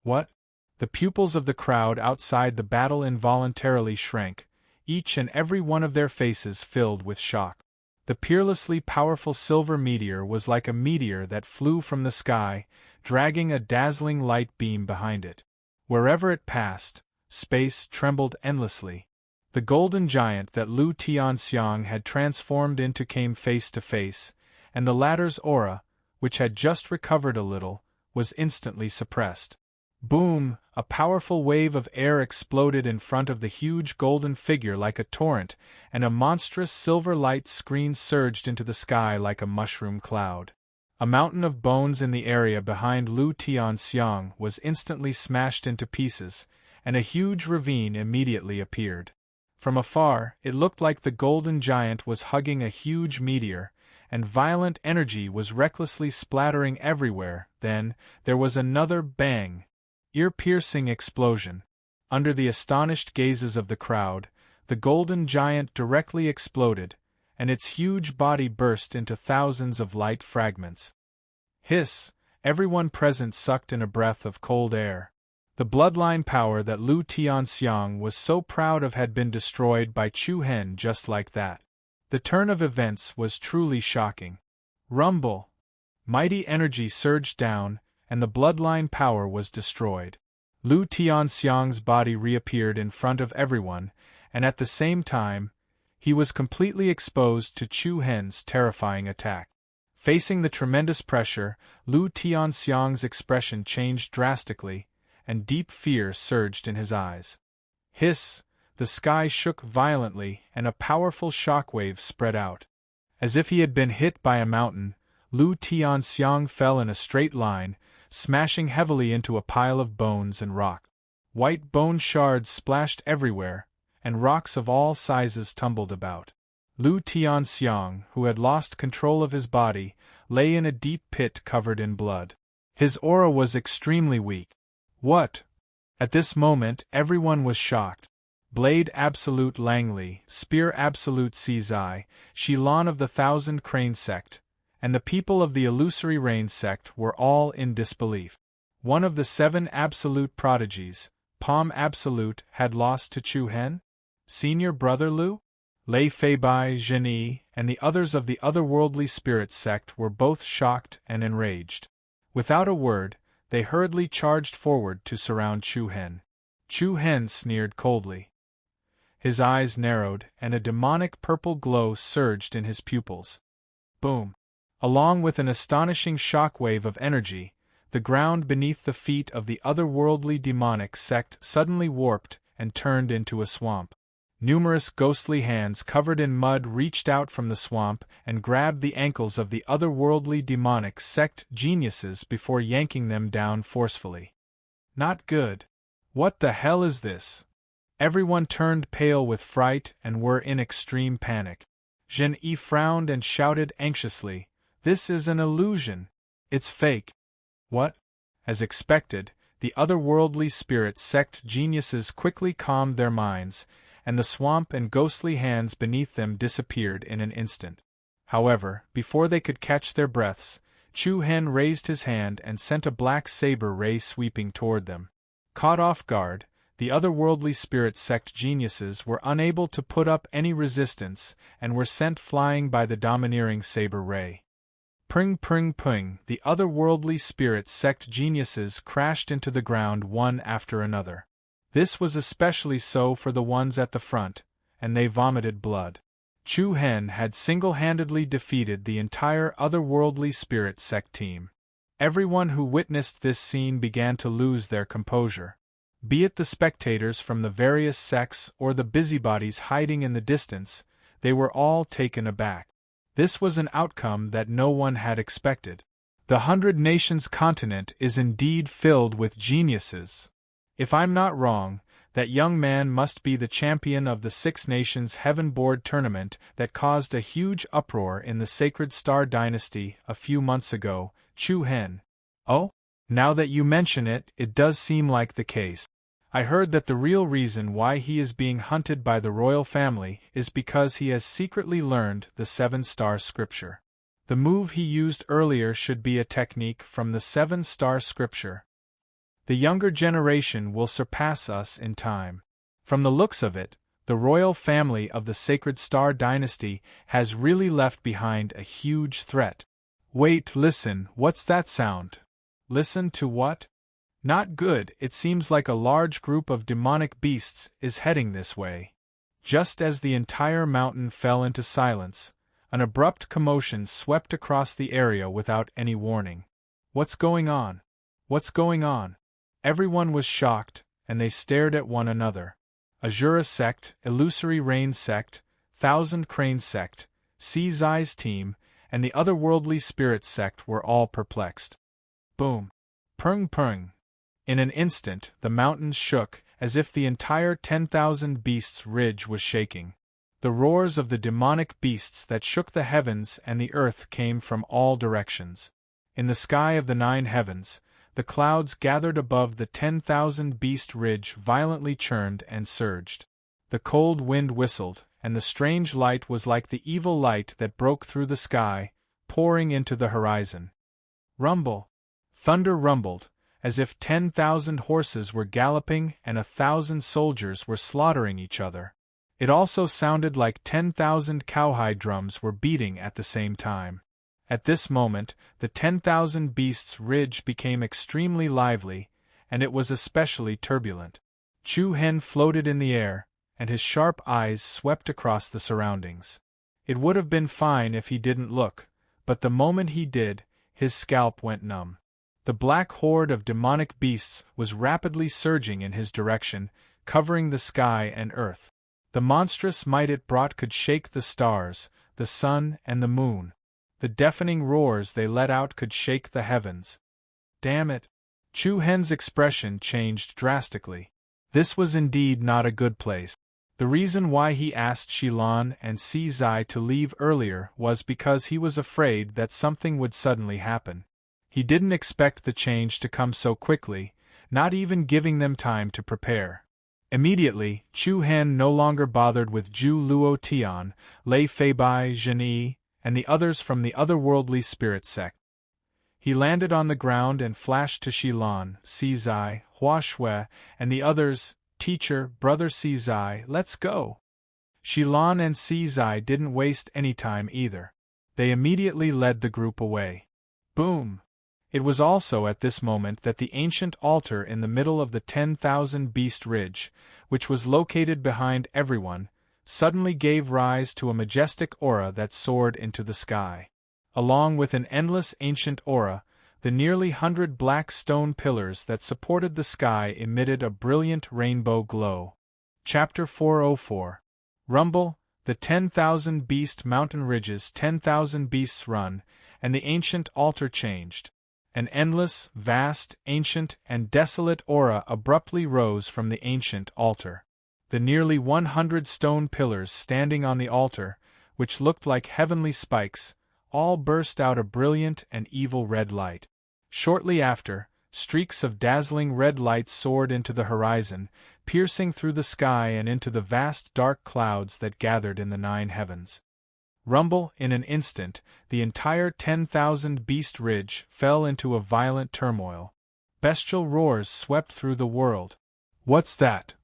What? The pupils of the crowd outside the battle involuntarily shrank, each and every one of their faces filled with shock. The peerlessly powerful silver meteor was like a meteor that flew from the sky, dragging a dazzling light beam behind it. Wherever it passed, space trembled endlessly. The golden giant that Lu Tianxiang had transformed into came face to face, and the latter's aura, which had just recovered a little, was instantly suppressed. Boom! A powerful wave of air exploded in front of the huge golden figure like a torrent, and a monstrous silver light screen surged into the sky like a mushroom cloud. A mountain of bones in the area behind Lu Tianxiang was instantly smashed into pieces, and a huge ravine immediately appeared. From afar, it looked like the golden giant was hugging a huge meteor, and violent energy was recklessly splattering everywhere. Then, there was another bang! Ear-piercing explosion. Under the astonished gazes of the crowd, the golden giant directly exploded, and its huge body burst into thousands of light fragments. Hiss! Everyone present sucked in a breath of cold air. The bloodline power that Lu Tianxiang was so proud of had been destroyed by Chu Hen just like that. The turn of events was truly shocking. Rumble! Mighty energy surged down, and the bloodline power was destroyed. Lu Tianxiang's body reappeared in front of everyone, and at the same time, he was completely exposed to Chu Hen's terrifying attack. Facing the tremendous pressure, Lu Tianxiang's expression changed drastically, and deep fear surged in his eyes. Hiss! The sky shook violently, and a powerful shockwave spread out. As if he had been hit by a mountain, Lu Tianxiang fell in a straight line, smashing heavily into a pile of bones and rock. White bone shards splashed everywhere, and rocks of all sizes tumbled about. Lu Tianxiang, who had lost control of his body, lay in a deep pit covered in blood. His aura was extremely weak. What? At this moment, everyone was shocked. Blade Absolute Langley, Spear Absolute Sizai, Shilon of the Thousand Crane Sect, and the people of the Illusory Rain Sect were all in disbelief. One of the 7 absolute prodigies, Palm Absolute, had lost to Chu Hen? Senior Brother Lu? Lei Feibai, Zhenyi, and the others of the otherworldly spirit sect were both shocked and enraged. Without a word, they hurriedly charged forward to surround Chu Hen. Chu Hen sneered coldly. His eyes narrowed, and a demonic purple glow surged in his pupils. Boom! Along with an astonishing shockwave of energy, the ground beneath the feet of the otherworldly demonic sect suddenly warped and turned into a swamp. Numerous ghostly hands covered in mud reached out from the swamp and grabbed the ankles of the otherworldly demonic sect geniuses before yanking them down forcefully. Not good. What the hell is this? Everyone turned pale with fright and were in extreme panic. Zhenyi frowned and shouted anxiously, "This is an illusion! It's fake!" What? As expected, the otherworldly spirit sect geniuses quickly calmed their minds, and the swamp and ghostly hands beneath them disappeared in an instant. However, before they could catch their breaths, Chu-Hen raised his hand and sent a black saber ray sweeping toward them. Caught off guard, the otherworldly spirit sect geniuses were unable to put up any resistance and were sent flying by the domineering saber ray. Pring pring pring, the otherworldly spirit sect geniuses crashed into the ground one after another. This was especially so for the ones at the front, and they vomited blood. Chu-Hen had single-handedly defeated the entire otherworldly spirit sect team. Everyone who witnessed this scene began to lose their composure. Be it the spectators from the various sects or the busybodies hiding in the distance, they were all taken aback. This was an outcome that no one had expected. The 100 Nations continent is indeed filled with geniuses. If I'm not wrong, that young man must be the champion of the 6 Nations Heaven Board tournament that caused a huge uproar in the Sacred Star Dynasty a few months ago, Chu-Hen. Oh? Now that you mention it, it does seem like the case. I heard that the real reason why he is being hunted by the royal family is because he has secretly learned the 7-star scripture. The move he used earlier should be a technique from the 7-star scripture. The younger generation will surpass us in time. From the looks of it, the royal family of the Sacred Star Dynasty has really left behind a huge threat. Wait, listen, what's that sound? Listen to what? Not good, it seems like a large group of demonic beasts is heading this way. Just as the entire mountain fell into silence, an abrupt commotion swept across the area without any warning. What's going on? What's going on? Everyone was shocked, and they stared at one another. Azura sect, Illusory Rain sect, Thousand Crane sect, Zai's team, and the otherworldly spirit sect were all perplexed. Boom! Pung pung! In an instant, the mountains shook, as if the entire 10,000 beasts ridge was shaking. The roars of the demonic beasts that shook the heavens and the earth came from all directions. In the sky of the 9 heavens, the clouds gathered above the 10,000 beast ridge violently churned and surged. The cold wind whistled, and the strange light was like the evil light that broke through the sky, pouring into the horizon. Rumble! Thunder rumbled, as if 10,000 horses were galloping and 1,000 soldiers were slaughtering each other. It also sounded like 10,000 cowhide drums were beating at the same time. At this moment, the 10,000 beasts ridge became extremely lively, and it was especially turbulent. Chu-Hen floated in the air, and his sharp eyes swept across the surroundings. It would have been fine if he didn't look, but the moment he did, his scalp went numb. The black horde of demonic beasts was rapidly surging in his direction, covering the sky and earth. The monstrous might it brought could shake the stars, the sun, and the moon. The deafening roars they let out could shake the heavens. Damn it! Chu-Hen's expression changed drastically. This was indeed not a good place. The reason why he asked Shilan and Zai to leave earlier was because he was afraid that something would suddenly happen. He didn't expect the change to come so quickly, not even giving them time to prepare. Immediately, Chu-Hen no longer bothered with Zhu Luo Tian, Lei Feibai Zhenyi, and the others from the otherworldly spirit sect. He landed on the ground and flashed to Shilan, Zai, Hua Shui, and the others, "Teacher, Brother Zai, let's go." Shilan and Zai didn't waste any time either. They immediately led the group away. Boom! It was also at this moment that the ancient altar in the middle of the 10,000 beast ridge, which was located behind everyone, suddenly gave rise to a majestic aura that soared into the sky. Along with an endless ancient aura, the nearly 100 black stone pillars that supported the sky emitted a brilliant rainbow glow. Chapter 404. Rumble, the 10,000 beast mountain ridges 10,000 beasts run, and the ancient altar changed. An endless, vast, ancient, and desolate aura abruptly rose from the ancient altar. The nearly 100 stone pillars standing on the altar, which looked like heavenly spikes, all burst out a brilliant and evil red light. Shortly after, streaks of dazzling red light soared into the horizon, piercing through the sky and into the vast dark clouds that gathered in the 9 heavens. Rumble, in an instant, the entire 10,000 beast ridge fell into a violent turmoil. Bestial roars swept through the world. What's that?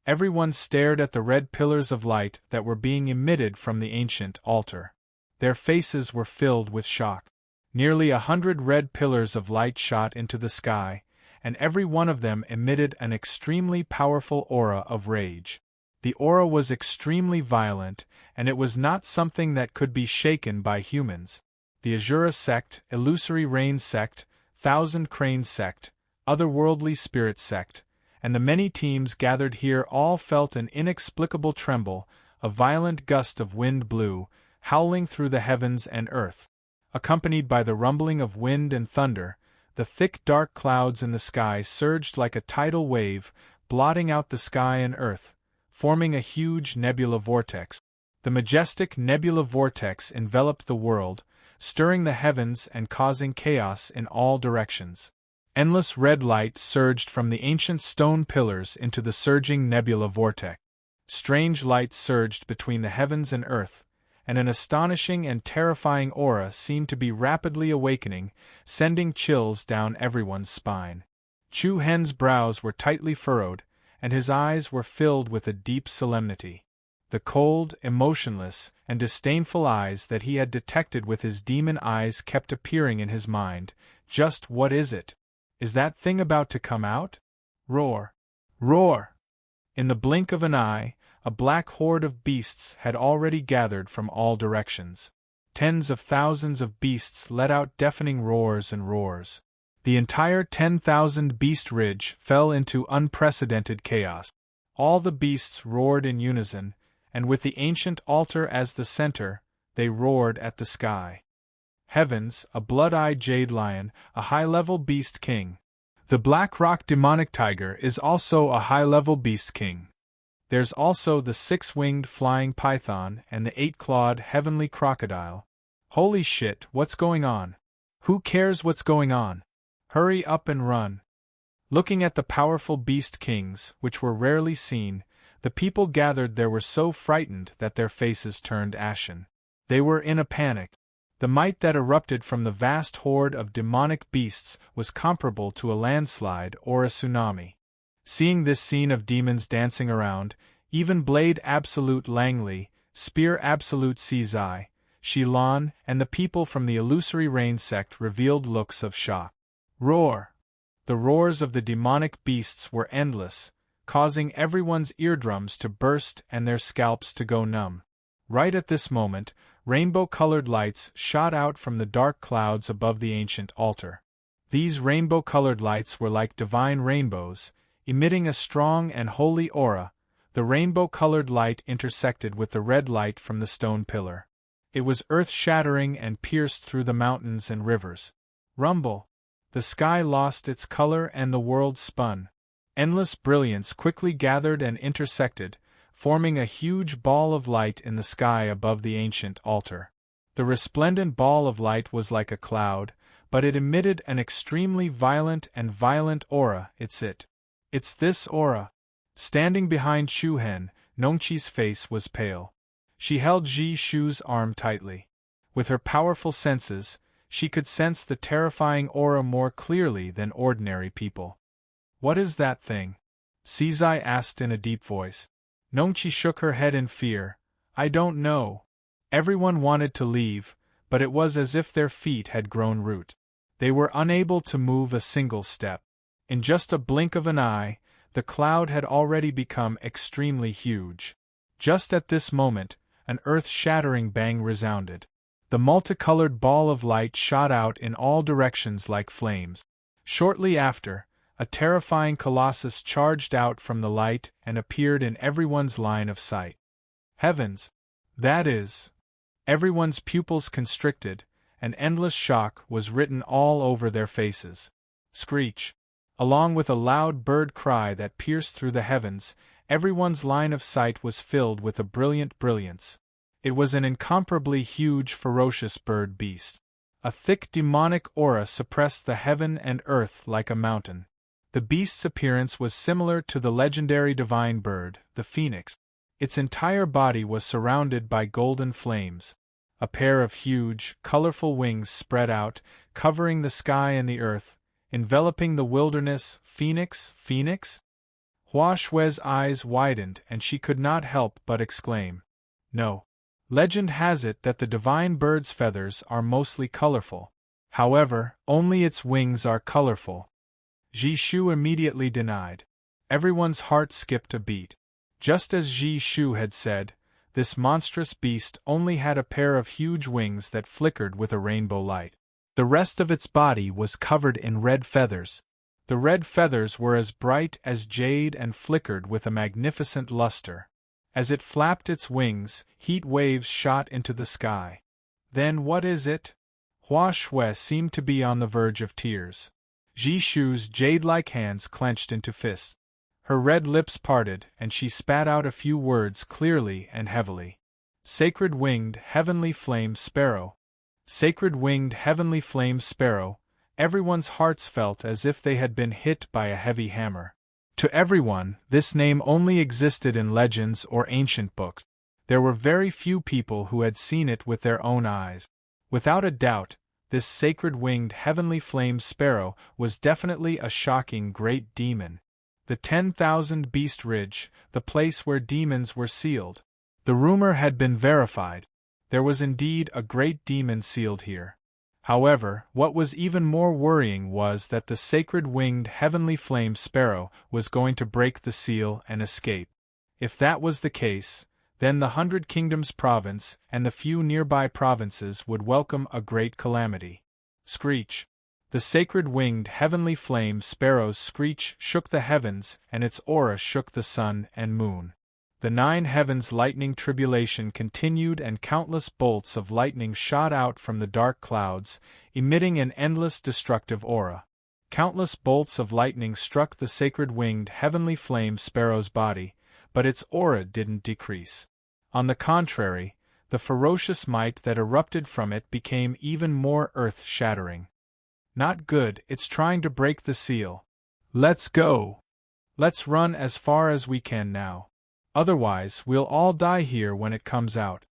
Everyone stared at the red pillars of light that were being emitted from the ancient altar. Their faces were filled with shock. Nearly 100 red pillars of light shot into the sky, and every one of them emitted an extremely powerful aura of rage. The aura was extremely violent, and it was not something that could be shaken by humans. The Azura sect, Illusory Rain sect, Thousand Cranes sect, Otherworldly Spirit sect, and the many teams gathered here all felt an inexplicable tremble. A violent gust of wind blew, howling through the heavens and earth. Accompanied by the rumbling of wind and thunder, the thick dark clouds in the sky surged like a tidal wave, blotting out the sky and earth, forming a huge nebula vortex. The majestic nebula vortex enveloped the world, stirring the heavens and causing chaos in all directions. Endless red light surged from the ancient stone pillars into the surging nebula vortex. Strange light surged between the heavens and earth, and an astonishing and terrifying aura seemed to be rapidly awakening, sending chills down everyone's spine. Chu Hen's brows were tightly furrowed, and his eyes were filled with a deep solemnity. The cold, emotionless, and disdainful eyes that he had detected with his demon eyes kept appearing in his mind. Just what is it? Is that thing about to come out? Roar! Roar! In the blink of an eye, a black horde of beasts had already gathered from all directions. Tens of thousands of beasts let out deafening roars and roars. The entire 10,000 beast ridge fell into unprecedented chaos. All the beasts roared in unison, and with the ancient altar as the center, they roared at the sky. Heavens, a blood-eyed jade lion, a high-level beast king. The Black Rock demonic tiger is also a high-level beast king. There's also the 6-winged flying python and the 8-clawed heavenly crocodile. Holy shit, what's going on? Who cares what's going on? Hurry up and run. Looking at the powerful beast kings, which were rarely seen, the people gathered there were so frightened that their faces turned ashen. They were in a panic. The might that erupted from the vast horde of demonic beasts was comparable to a landslide or a tsunami. Seeing this scene of demons dancing around, even Blade Absolute Langley, Spear Absolute Sizai, Shilan, and the people from the Illusory Rain sect revealed looks of shock. Roar! The roars of the demonic beasts were endless, causing everyone's eardrums to burst and their scalps to go numb. Right at this moment, rainbow-colored lights shot out from the dark clouds above the ancient altar. These rainbow-colored lights were like divine rainbows, emitting a strong and holy aura. The rainbow-colored light intersected with the red light from the stone pillar. It was earth-shattering and pierced through the mountains and rivers. Rumble! The sky lost its color and the world spun. Endless brilliance quickly gathered and intersected, forming a huge ball of light in the sky above the ancient altar. The resplendent ball of light was like a cloud, but it emitted an extremely violent aura. It's this aura. Standing behind Chu Hen, Nongqi's face was pale. She held Ji Shu's arm tightly. With her powerful senses, she could sense the terrifying aura more clearly than ordinary people. What is that thing? Sizai asked in a deep voice. Nongqi shook her head in fear. I don't know. Everyone wanted to leave, but it was as if their feet had grown root. They were unable to move a single step. In just a blink of an eye, the cloud had already become extremely huge. Just at this moment, an earth-shattering bang resounded. The multicolored ball of light shot out in all directions like flames. Shortly after, a terrifying colossus charged out from the light and appeared in everyone's line of sight. Heavens! That is! Everyone's pupils constricted, and endless shock was written all over their faces. Screech! Along with a loud bird cry that pierced through the heavens, everyone's line of sight was filled with a brilliant brilliance. It was an incomparably huge, ferocious bird beast. A thick demonic aura suppressed the heaven and earth like a mountain. The beast's appearance was similar to the legendary divine bird, the phoenix. Its entire body was surrounded by golden flames. A pair of huge, colorful wings spread out, covering the sky and the earth, enveloping the wilderness. Phoenix, Phoenix? Hua Xue's eyes widened and she could not help but exclaim. No. Legend has it that the divine bird's feathers are mostly colorful. However, only its wings are colorful. Ji Shu immediately denied. Everyone's heart skipped a beat. Just as Ji Shu had said, this monstrous beast only had a pair of huge wings that flickered with a rainbow light. The rest of its body was covered in red feathers. The red feathers were as bright as jade and flickered with a magnificent luster. As it flapped its wings, heat waves shot into the sky. Then what is it? Hua Xue seemed to be on the verge of tears. Ji Shu's jade-like hands clenched into fists. Her red lips parted and she spat out a few words clearly and heavily. Sacred-winged heavenly flame sparrow. Sacred-winged heavenly flame sparrow. Everyone's hearts felt as if they had been hit by a heavy hammer. To everyone, this name only existed in legends or ancient books. There were very few people who had seen it with their own eyes. Without a doubt, this sacred-winged heavenly flame sparrow was definitely a shocking great demon. The 10,000 Beast Ridge, the place where demons were sealed. The rumor had been verified. There was indeed a great demon sealed here. However, what was even more worrying was that the sacred-winged heavenly flame sparrow was going to break the seal and escape. If that was the case, then the 100 Kingdoms province and the few nearby provinces would welcome a great calamity. Screech! The sacred-winged heavenly flame sparrow's screech shook the heavens and its aura shook the sun and moon. The 9 heavens' lightning tribulation continued and countless bolts of lightning shot out from the dark clouds, emitting an endless destructive aura. Countless bolts of lightning struck the sacred-winged heavenly flame sparrow's body, but its aura didn't decrease. On the contrary, the ferocious might that erupted from it became even more earth-shattering. Not good, it's trying to break the seal. Let's go! Let's run as far as we can now. Otherwise, we'll all die here when it comes out.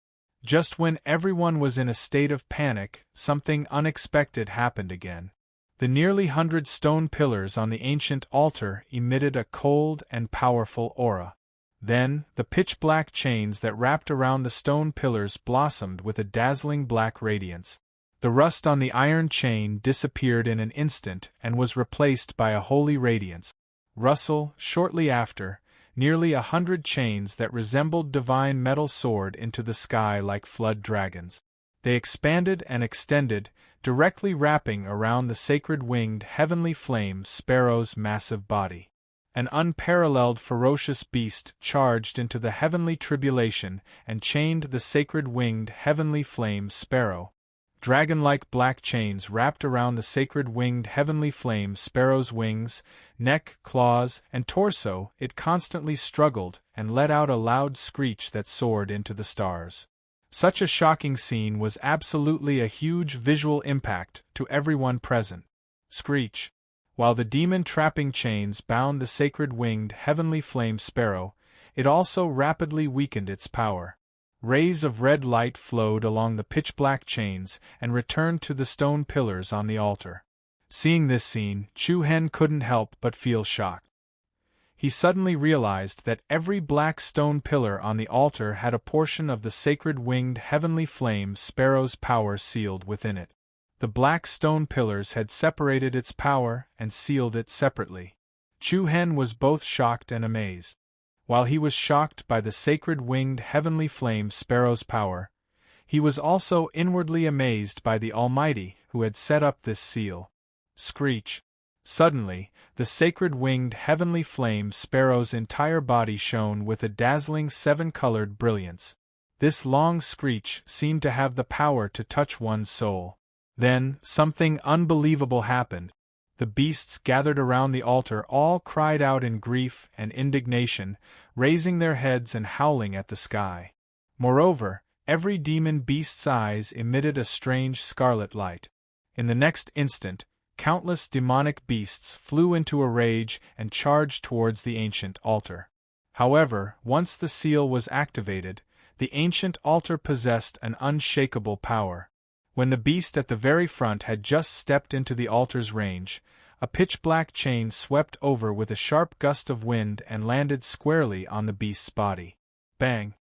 Just when everyone was in a state of panic, something unexpected happened again. The nearly 100 stone pillars on the ancient altar emitted a cold and powerful aura. Then, the pitch-black chains that wrapped around the stone pillars blossomed with a dazzling black radiance. The rust on the iron chain disappeared in an instant and was replaced by a holy radiance. Rustle, shortly after, nearly 100 chains that resembled divine metal soared into the sky like flood dragons. They expanded and extended, directly wrapping around the sacred-winged heavenly flame sparrow's massive body. An unparalleled ferocious beast charged into the heavenly tribulation and chained the sacred-winged heavenly flame sparrow. Dragon-like black chains wrapped around the sacred-winged heavenly flame sparrow's wings, neck, claws, and torso. It constantly struggled and let out a loud screech that soared into the stars. Such a shocking scene was absolutely a huge visual impact to everyone present. Screech! While the demon-trapping chains bound the sacred-winged heavenly flame sparrow, it also rapidly weakened its power. Rays of red light flowed along the pitch-black chains and returned to the stone pillars on the altar. Seeing this scene, Chu Hen couldn't help but feel shocked. He suddenly realized that every black stone pillar on the altar had a portion of the sacred-winged heavenly flame sparrow's power sealed within it. The black stone pillars had separated its power and sealed it separately. Chu Hen was both shocked and amazed. While he was shocked by the sacred-winged heavenly flame sparrow's power, he was also inwardly amazed by the Almighty who had set up this seal. Screech! Suddenly, the sacred-winged heavenly flame sparrow's entire body shone with a dazzling 7-colored brilliance. This long screech seemed to have the power to touch one's soul. Then, something unbelievable happened. The beasts gathered around the altar all cried out in grief and indignation, raising their heads and howling at the sky. Moreover, every demon beast's eyes emitted a strange scarlet light. In the next instant, countless demonic beasts flew into a rage and charged towards the ancient altar. However, once the seal was activated, the ancient altar possessed an unshakable power. When the beast at the very front had just stepped into the altar's range, a pitch-black chain swept over with a sharp gust of wind and landed squarely on the beast's body. Bang!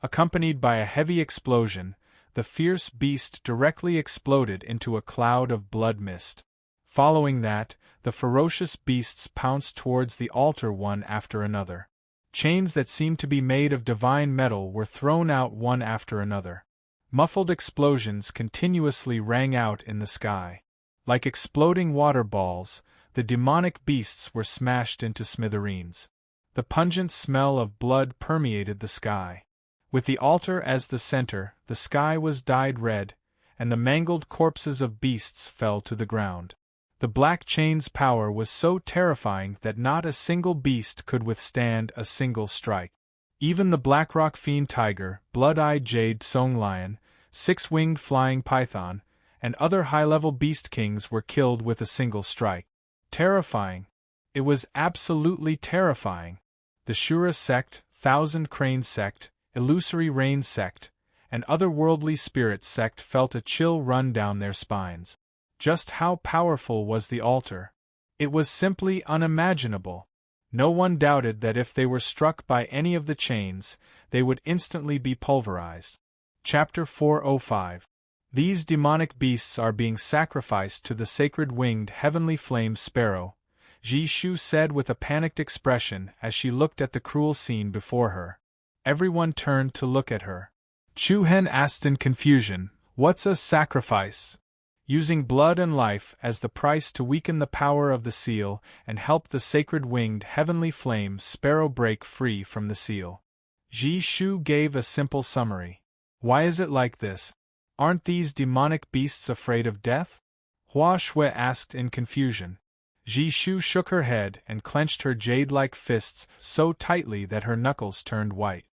Accompanied by a heavy explosion, the fierce beast directly exploded into a cloud of blood mist. Following that, the ferocious beasts pounced towards the altar one after another. Chains that seemed to be made of divine metal were thrown out one after another. Muffled explosions continuously rang out in the sky. Like exploding water balls, the demonic beasts were smashed into smithereens. The pungent smell of blood permeated the sky. With the altar as the center, the sky was dyed red, and the mangled corpses of beasts fell to the ground. The Black Chain's power was so terrifying that not a single beast could withstand a single strike. Even the Blackrock Fiend Tiger, Blood-Eyed Jade Song Lion, Six-Winged Flying Python, and other high-level beast kings were killed with a single strike. Terrifying. It was absolutely terrifying. The Shura sect, Thousand Crane sect, Illusory Rain sect, and otherworldly spirit sect felt a chill run down their spines. Just how powerful was the altar? It was simply unimaginable. No one doubted that if they were struck by any of the chains, they would instantly be pulverized. Chapter 405. These demonic beasts are being sacrificed to the sacred winged heavenly flame sparrow, Ji Shu said with a panicked expression as she looked at the cruel scene before her. Everyone turned to look at her. Chu Hen asked in confusion, "What's a sacrifice?" Using blood and life as the price to weaken the power of the seal and help the sacred winged heavenly flame sparrow break free from the seal. Ji Shu gave a simple summary. Why is it like this? Aren't these demonic beasts afraid of death? Hua Shui asked in confusion. Ji Shu shook her head and clenched her jade-like fists so tightly that her knuckles turned white.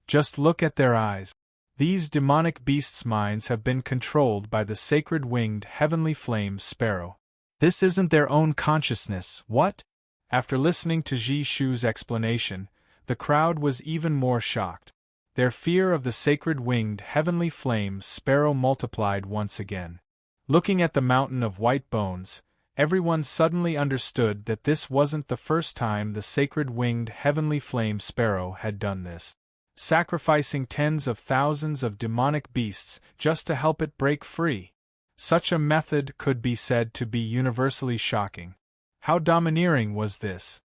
Just look at their eyes. These demonic beasts' minds have been controlled by the sacred winged heavenly flame sparrow. This isn't their own consciousness, what? After listening to Ji Shu's explanation, the crowd was even more shocked. Their fear of the sacred winged heavenly flame sparrow multiplied once again. Looking at the mountain of white bones, everyone suddenly understood that this wasn't the first time the sacred winged heavenly flame sparrow had done this. Sacrificing tens of thousands of demonic beasts just to help it break free. Such a method could be said to be universally shocking. How domineering was this?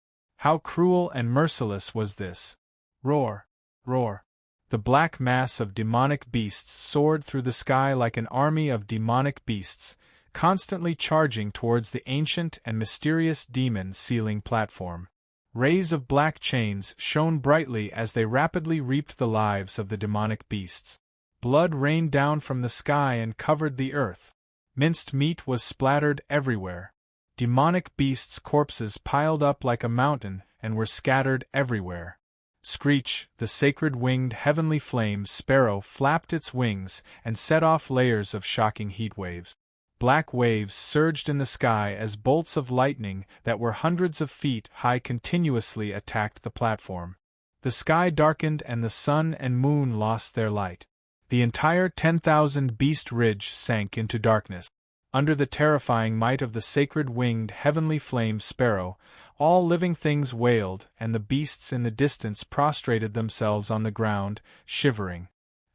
How cruel and merciless was this? Roar! Roar! The black mass of demonic beasts soared through the sky like an army of demonic beasts, constantly charging towards the ancient and mysterious demon sealing platform. Rays of black chains shone brightly as they rapidly reaped the lives of the demonic beasts. Blood rained down from the sky and covered the earth. Minced meat was splattered everywhere. Demonic beasts' corpses piled up like a mountain and were scattered everywhere. Screech, the sacred winged heavenly flame sparrow flapped its wings and set off layers of shocking heat waves. Black waves surged in the sky as bolts of lightning that were hundreds of feet high continuously attacked the platform. The sky darkened and the sun and moon lost their light. The entire 10,000 Beast Ridge sank into darkness. Under the terrifying might of the sacred winged heavenly flame sparrow, all living things wailed, and the beasts in the distance prostrated themselves on the ground, shivering.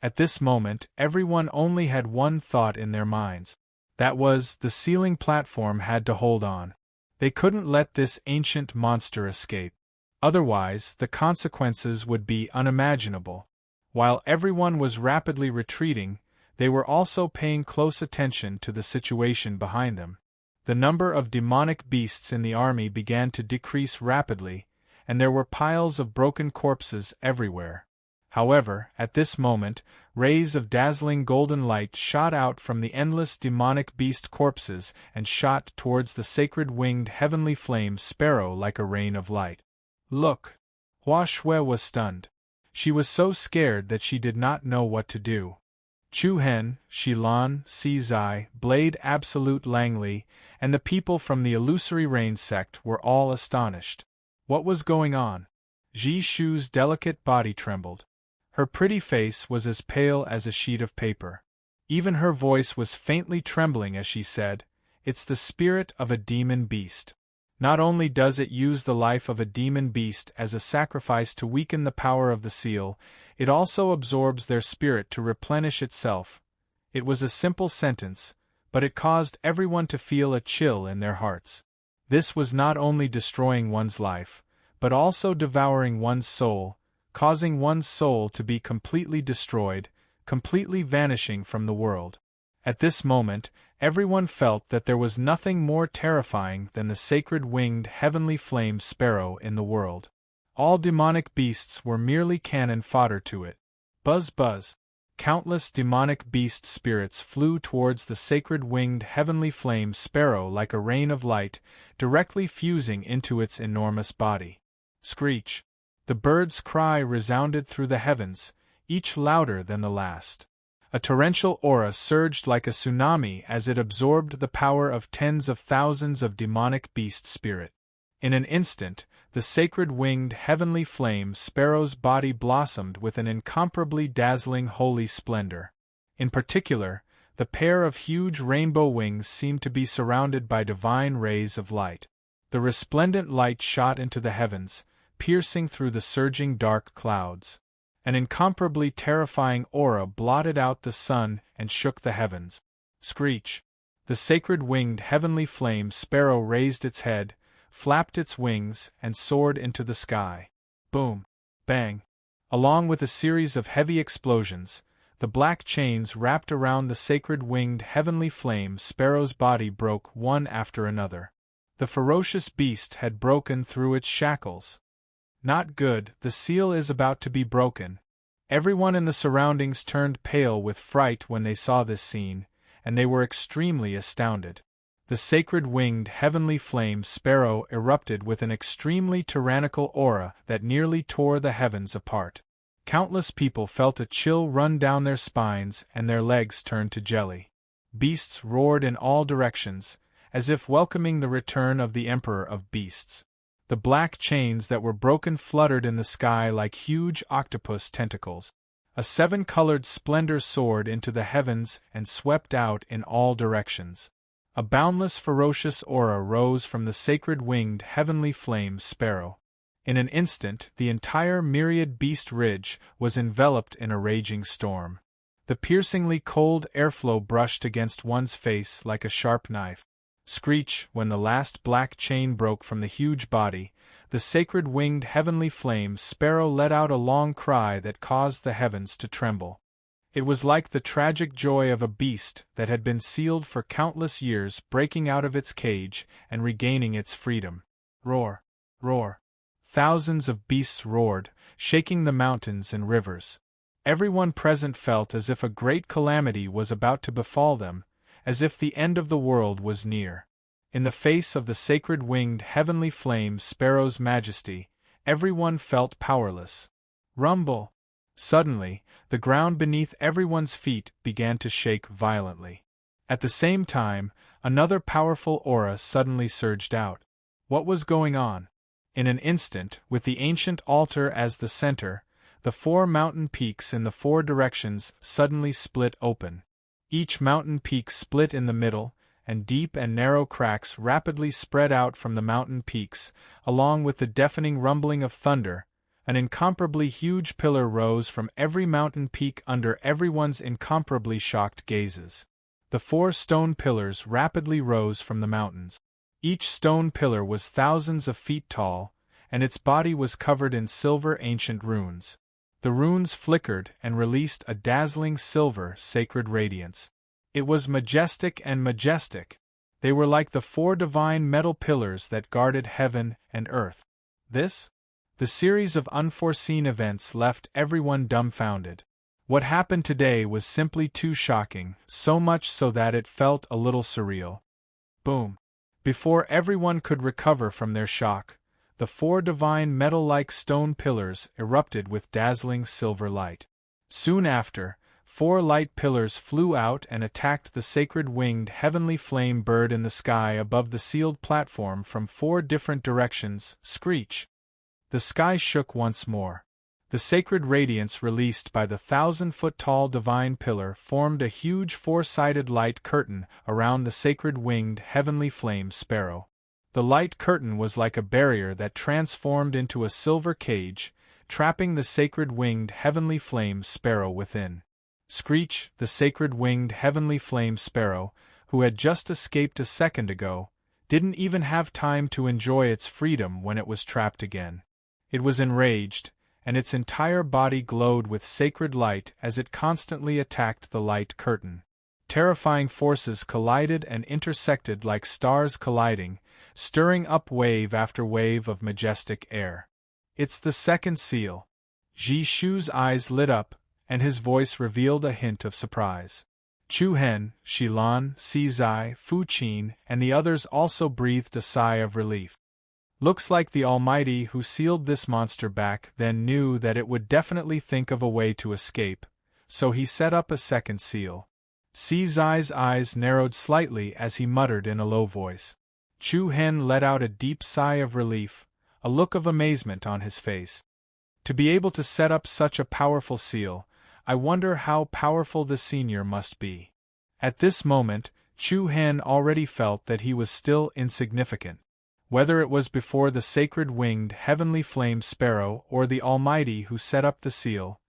At this moment, everyone only had one thought in their minds. That was, the sealing platform had to hold on. They couldn't let this ancient monster escape. Otherwise, the consequences would be unimaginable. While everyone was rapidly retreating, they were also paying close attention to the situation behind them. The number of demonic beasts in the army began to decrease rapidly, and there were piles of broken corpses everywhere. However, at this moment, rays of dazzling golden light shot out from the endless demonic beast corpses and shot towards the sacred winged heavenly flame sparrow like a rain of light. Look! Hua Shui was stunned. She was so scared that she did not know what to do. Chu Hen, Shilan, Sizai, Blade Absolute Langley, and the people from the Illusory Rain sect were all astonished. What was going on? Ji Shu's delicate body trembled. Her pretty face was as pale as a sheet of paper. Even her voice was faintly trembling as she said, "It's the spirit of a demon beast. Not only does it use the life of a demon beast as a sacrifice to weaken the power of the seal, it also absorbs their spirit to replenish itself." It was a simple sentence, but it caused everyone to feel a chill in their hearts. This was not only destroying one's life, but also devouring one's soul, causing one's soul to be completely destroyed, completely vanishing from the world. At this moment, everyone felt that there was nothing more terrifying than the sacred winged heavenly flame sparrow in the world. All demonic beasts were merely cannon fodder to it. Buzz buzz. Countless demonic beast spirits flew towards the sacred winged heavenly flame sparrow like a rain of light, directly fusing into its enormous body. Screech. The bird's cry resounded through the heavens, each louder than the last. A torrential aura surged like a tsunami as it absorbed the power of tens of thousands of demonic beast spirit. In an instant, the sacred winged heavenly flame sparrow's body blossomed with an incomparably dazzling holy splendor. In particular, the pair of huge rainbow wings seemed to be surrounded by divine rays of light. The resplendent light shot into the heavens, piercing through the surging dark clouds. An incomparably terrifying aura blotted out the sun and shook the heavens. Screech. The sacred winged heavenly flame sparrow raised its head, flapped its wings, and soared into the sky. Boom! Bang! Along with a series of heavy explosions, the black chains wrapped around the sacred winged heavenly flame sparrow's body broke one after another. The ferocious beast had broken through its shackles. Not good, the seal is about to be broken. Everyone in the surroundings turned pale with fright when they saw this scene, and they were extremely astounded. The sacred winged heavenly flame sparrow erupted with an extremely tyrannical aura that nearly tore the heavens apart. Countless people felt a chill run down their spines and their legs turned to jelly. Beasts roared in all directions, as if welcoming the return of the Emperor of Beasts. The black chains that were broken fluttered in the sky like huge octopus tentacles. A seven-colored splendor soared into the heavens and swept out in all directions. A boundless ferocious aura rose from the sacred winged heavenly flame sparrow. In an instant the entire myriad beast ridge was enveloped in a raging storm. The piercingly cold airflow brushed against one's face like a sharp knife. Screech. When the last black chain broke from the huge body, the sacred winged heavenly flame sparrow let out a long cry that caused the heavens to tremble. It was like the tragic joy of a beast that had been sealed for countless years breaking out of its cage and regaining its freedom. Roar! Roar! Thousands of beasts roared, shaking the mountains and rivers. Everyone present felt as if a great calamity was about to befall them, as if the end of the world was near. In the face of the sacred winged heavenly flame sparrow's majesty, everyone felt powerless. Rumble! Suddenly, the ground beneath everyone's feet began to shake violently. At the same time, another powerful aura suddenly surged out. What was going on? In an instant, with the ancient altar as the center, the 4 mountain peaks in the 4 directions suddenly split open. Each mountain peak split in the middle, and deep and narrow cracks rapidly spread out from the mountain peaks, along with the deafening rumbling of thunder. An incomparably huge pillar rose from every mountain peak under everyone's incomparably shocked gazes. The 4 stone pillars rapidly rose from the mountains. Each stone pillar was thousands of feet tall, and its body was covered in silver ancient runes. The runes flickered and released a dazzling silver sacred radiance. It was majestic and majestic. They were like the 4 divine metal pillars that guarded heaven and earth. The series of unforeseen events left everyone dumbfounded. What happened today was simply too shocking, so much so that it felt a little surreal. Boom! Before everyone could recover from their shock, the 4 divine metal-like stone pillars erupted with dazzling silver light. Soon after, 4 light pillars flew out and attacked the sacred winged heavenly flame bird in the sky above the sealed platform from 4 different directions. Screech! The sky shook once more. The sacred radiance released by the 1,000-foot-tall divine pillar formed a huge 4-sided light curtain around the sacred winged heavenly flame sparrow. The light curtain was like a barrier that transformed into a silver cage, trapping the sacred winged heavenly flame sparrow within. Screech, the sacred winged heavenly flame sparrow, who had just escaped a second ago, didn't even have time to enjoy its freedom when it was trapped again. It was enraged, and its entire body glowed with sacred light as it constantly attacked the light curtain. Terrifying forces collided and intersected like stars colliding, stirring up wave after wave of majestic air. It's the second seal. Ji Shu's eyes lit up, and his voice revealed a hint of surprise. Chu Hen, Shilan, Sizai, Fu Qin, and the others also breathed a sigh of relief. Looks like the Almighty who sealed this monster back then knew that it would definitely think of a way to escape, so he set up a second seal. Sizai's eyes narrowed slightly as he muttered in a low voice. Chu Hen let out a deep sigh of relief, a look of amazement on his face. To be able to set up such a powerful seal, I wonder how powerful the senior must be. At this moment, Chu Hen already felt that he was still insignificant. Whether it was before the sacred winged heavenly flame sparrow or the Almighty who set up the seal,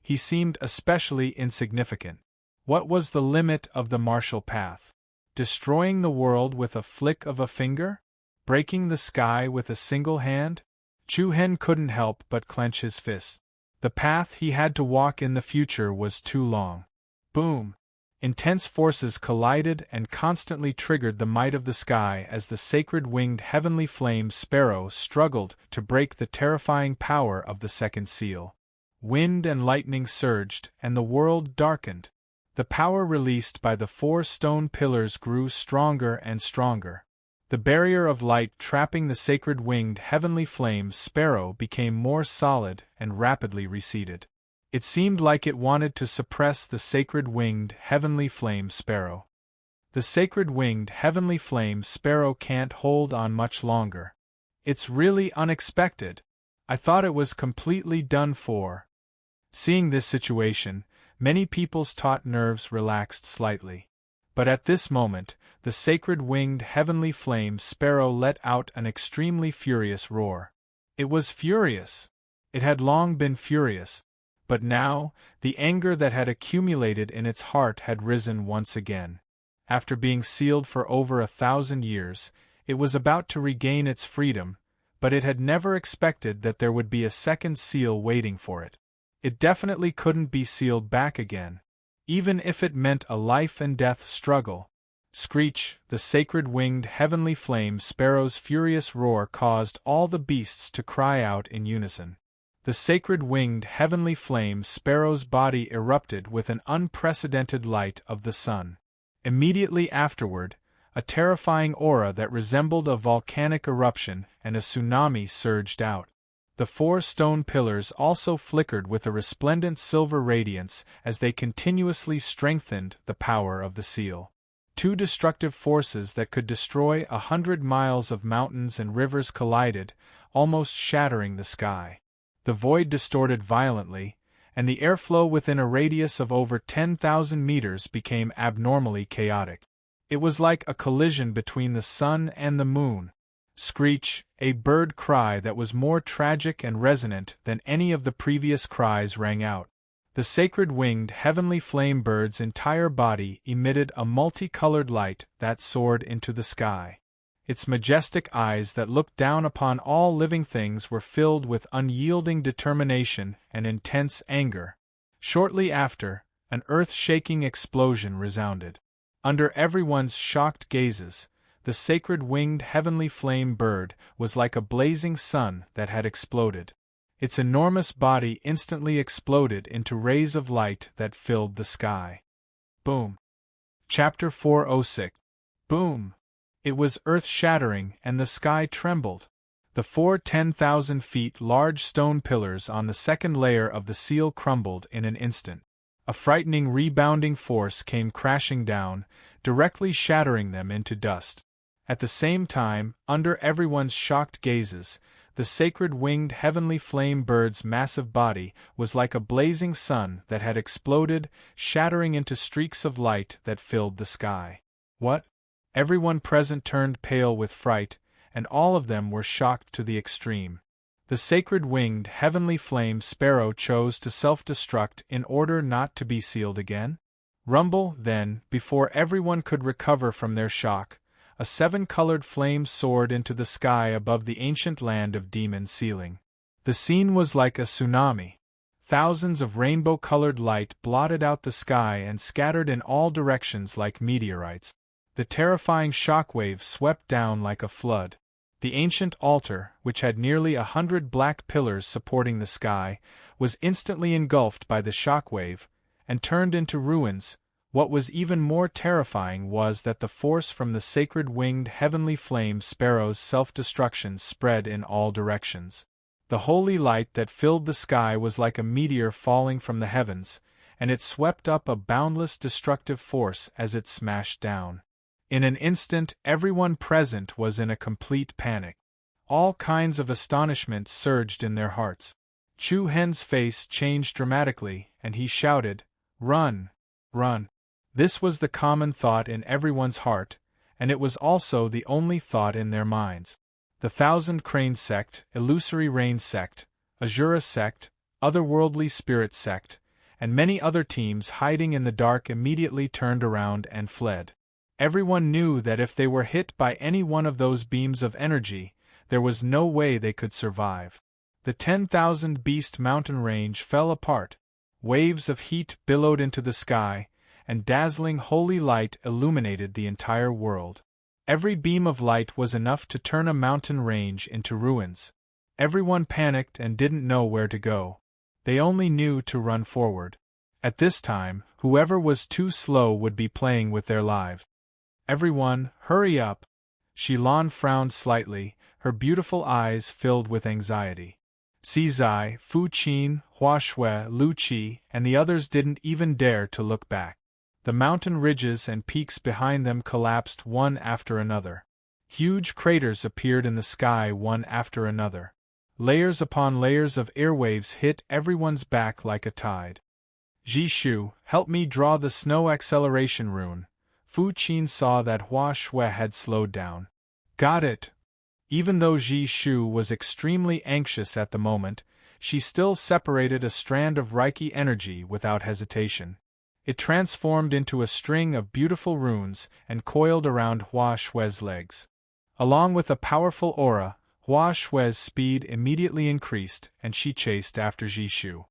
he seemed especially insignificant. What was the limit of the martial path? Destroying the world with a flick of a finger? Breaking the sky with a single hand? Chu Hen couldn't help but clench his fist. The path he had to walk in the future was too long. Boom! Intense forces collided and constantly triggered the might of the sky as the sacred winged heavenly flame sparrow struggled to break the terrifying power of the second seal. Wind and lightning surged, and the world darkened. The power released by the 4 stone pillars grew stronger and stronger. The barrier of light trapping the sacred winged heavenly flame sparrow became more solid and rapidly receded. It seemed like it wanted to suppress the sacred winged heavenly flame sparrow. The sacred winged heavenly flame sparrow can't hold on much longer. It's really unexpected. I thought it was completely done for. Seeing this situation, many people's taut nerves relaxed slightly. But at this moment, the sacred winged heavenly flame sparrow let out an extremely furious roar. It was furious. It had long been furious. But now, the anger that had accumulated in its heart had risen once again. After being sealed for over 1,000 years, it was about to regain its freedom, but it had never expected that there would be a second seal waiting for it. It definitely couldn't be sealed back again, even if it meant a life-and-death struggle. Screech, the sacred winged heavenly flame sparrow's furious roar caused all the beasts to cry out in unison. The sacred winged heavenly flame sparrow's body erupted with an unprecedented light of the sun. Immediately afterward, a terrifying aura that resembled a volcanic eruption and a tsunami surged out. The 4 stone pillars also flickered with a resplendent silver radiance as they continuously strengthened the power of the seal. 2 destructive forces that could destroy 100 miles of mountains and rivers collided, almost shattering the sky. The void distorted violently, and the airflow within a radius of over 10,000 meters became abnormally chaotic. It was like a collision between the sun and the moon. Screech, a bird cry that was more tragic and resonant than any of the previous cries, rang out. The sacred winged heavenly flame bird's entire body emitted a multicolored light that soared into the sky. Its majestic eyes that looked down upon all living things were filled with unyielding determination and intense anger. Shortly after, an earth-shaking explosion resounded. Under everyone's shocked gazes, the sacred winged heavenly flame bird was like a blazing sun that had exploded. Its enormous body instantly exploded into rays of light that filled the sky. Boom. Chapter 406. Boom. It was earth-shattering and the sky trembled. The 4 10,000 feet large stone pillars on the second layer of the seal crumbled in an instant. A frightening rebounding force came crashing down, directly shattering them into dust. At the same time, under everyone's shocked gazes, the sacred winged heavenly flame bird's massive body was like a blazing sun that had exploded, shattering into streaks of light that filled the sky. What? Everyone present turned pale with fright, and all of them were shocked to the extreme. The sacred winged heavenly flame sparrow chose to self-destruct in order not to be sealed again? Rumble, then, before everyone could recover from their shock, a seven-colored flame soared into the sky above the ancient land of demon sealing. The scene was like a tsunami. Thousands of rainbow-colored light blotted out the sky and scattered in all directions like meteorites. The terrifying shockwave swept down like a flood. The ancient altar, which had nearly 100 black pillars supporting the sky, was instantly engulfed by the shockwave, and turned into ruins. What was even more terrifying was that the force from the sacred winged heavenly flame sparrow's self-destruction spread in all directions. The holy light that filled the sky was like a meteor falling from the heavens, and it swept up a boundless destructive force as it smashed down. In an instant, everyone present was in a complete panic. All kinds of astonishment surged in their hearts. Chu Hen's face changed dramatically, and he shouted, "Run! Run!" This was the common thought in everyone's heart, and it was also the only thought in their minds. The Thousand Crane sect, Illusory Rain sect, Azura sect, Otherworldly Spirit sect, and many other teams hiding in the dark immediately turned around and fled. Everyone knew that if they were hit by any one of those beams of energy, there was no way they could survive. The 10,000 Beast mountain range fell apart. Waves of heat billowed into the sky, and dazzling holy light illuminated the entire world. Every beam of light was enough to turn a mountain range into ruins. Everyone panicked and didn't know where to go. They only knew to run forward. At this time, whoever was too slow would be playing with their lives. "Everyone, hurry up!" Shilon frowned slightly, her beautiful eyes filled with anxiety. Cizai, Fu Qin, Hua Shui, Lu Qi, and the others didn't even dare to look back. The mountain ridges and peaks behind them collapsed one after another. Huge craters appeared in the sky one after another. Layers upon layers of airwaves hit everyone's back like a tide. "Jishu, help me draw the snow acceleration rune." Fu Qin saw that Hua Shui had slowed down. "Got it." Even though Jishu was extremely anxious at the moment, she still separated a strand of Reiki energy without hesitation. It transformed into a string of beautiful runes and coiled around Hua Shui's legs. Along with a powerful aura, Hua Shui's speed immediately increased, and she chased after Jishu.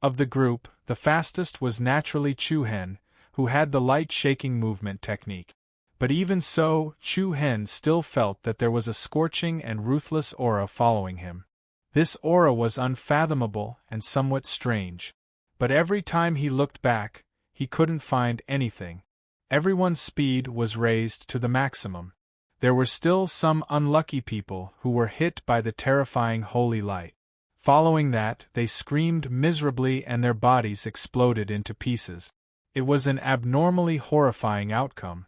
Of the group, the fastest was naturally Chu Hen, who had the light-shaking movement technique. But even so, Chu Hen still felt that there was a scorching and ruthless aura following him. This aura was unfathomable and somewhat strange. But every time he looked back, he couldn't find anything. Everyone's speed was raised to the maximum. There were still some unlucky people who were hit by the terrifying holy light. Following that, they screamed miserably and their bodies exploded into pieces. It was an abnormally horrifying outcome.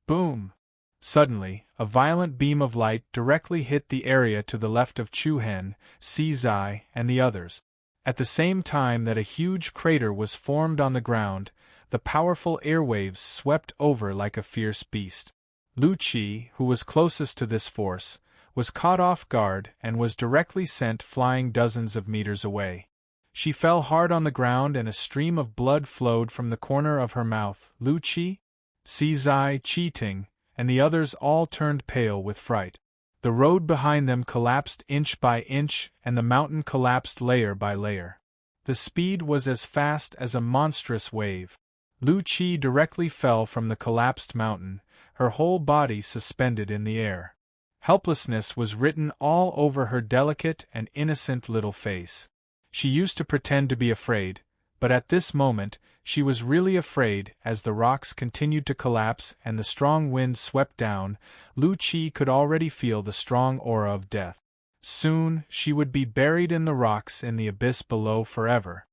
Boom! Suddenly, a violent beam of light directly hit the area to the left of Chu Hen, Cizai, and the others. At the same time that a huge crater was formed on the ground, the powerful airwaves swept over like a fierce beast. Lu Qi, who was closest to this force, was caught off guard and was directly sent flying dozens of meters away. She fell hard on the ground and a stream of blood flowed from the corner of her mouth. Lu Qi, Cizai, Qi, and the others all turned pale with fright. The road behind them collapsed inch by inch, and the mountain collapsed layer by layer. The speed was as fast as a monstrous wave. Lu Qi directly fell from the collapsed mountain, her whole body suspended in the air. Helplessness was written all over her delicate and innocent little face. She used to pretend to be afraid, but at this moment, she was really afraid. As the rocks continued to collapse and the strong wind swept down, Lu Qi could already feel the strong aura of death. Soon, she would be buried in the rocks in the abyss below forever.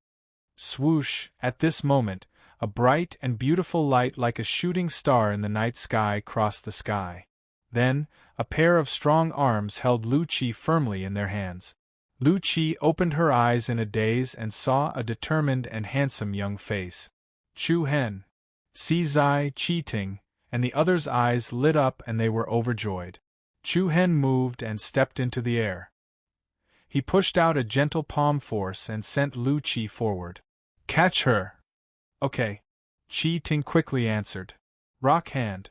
Swoosh! At this moment, A bright and beautiful light like a shooting star in the night sky crossed the sky. Then, a pair of strong arms held Lu Qi firmly in their hands. Lu Qi opened her eyes in a daze and saw a determined and handsome young face. Chu Hen, Si Zai, Qi Ting, and the others' eyes lit up and they were overjoyed. Chu Hen moved and stepped into the air. He pushed out a gentle palm force and sent Lu Qi forward. Catch her! Okay. Qi Ting quickly answered. Rock hand.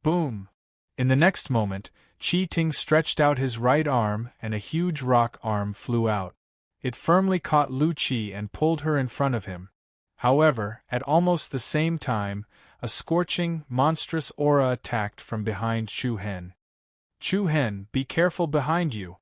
Boom! In the next moment, Qi Ting stretched out his right arm and a huge rock arm flew out. It firmly caught Lu Qi and pulled her in front of him. However, at almost the same time, a scorching, monstrous aura attacked from behind Chu Hen. Chu Hen, be careful behind you!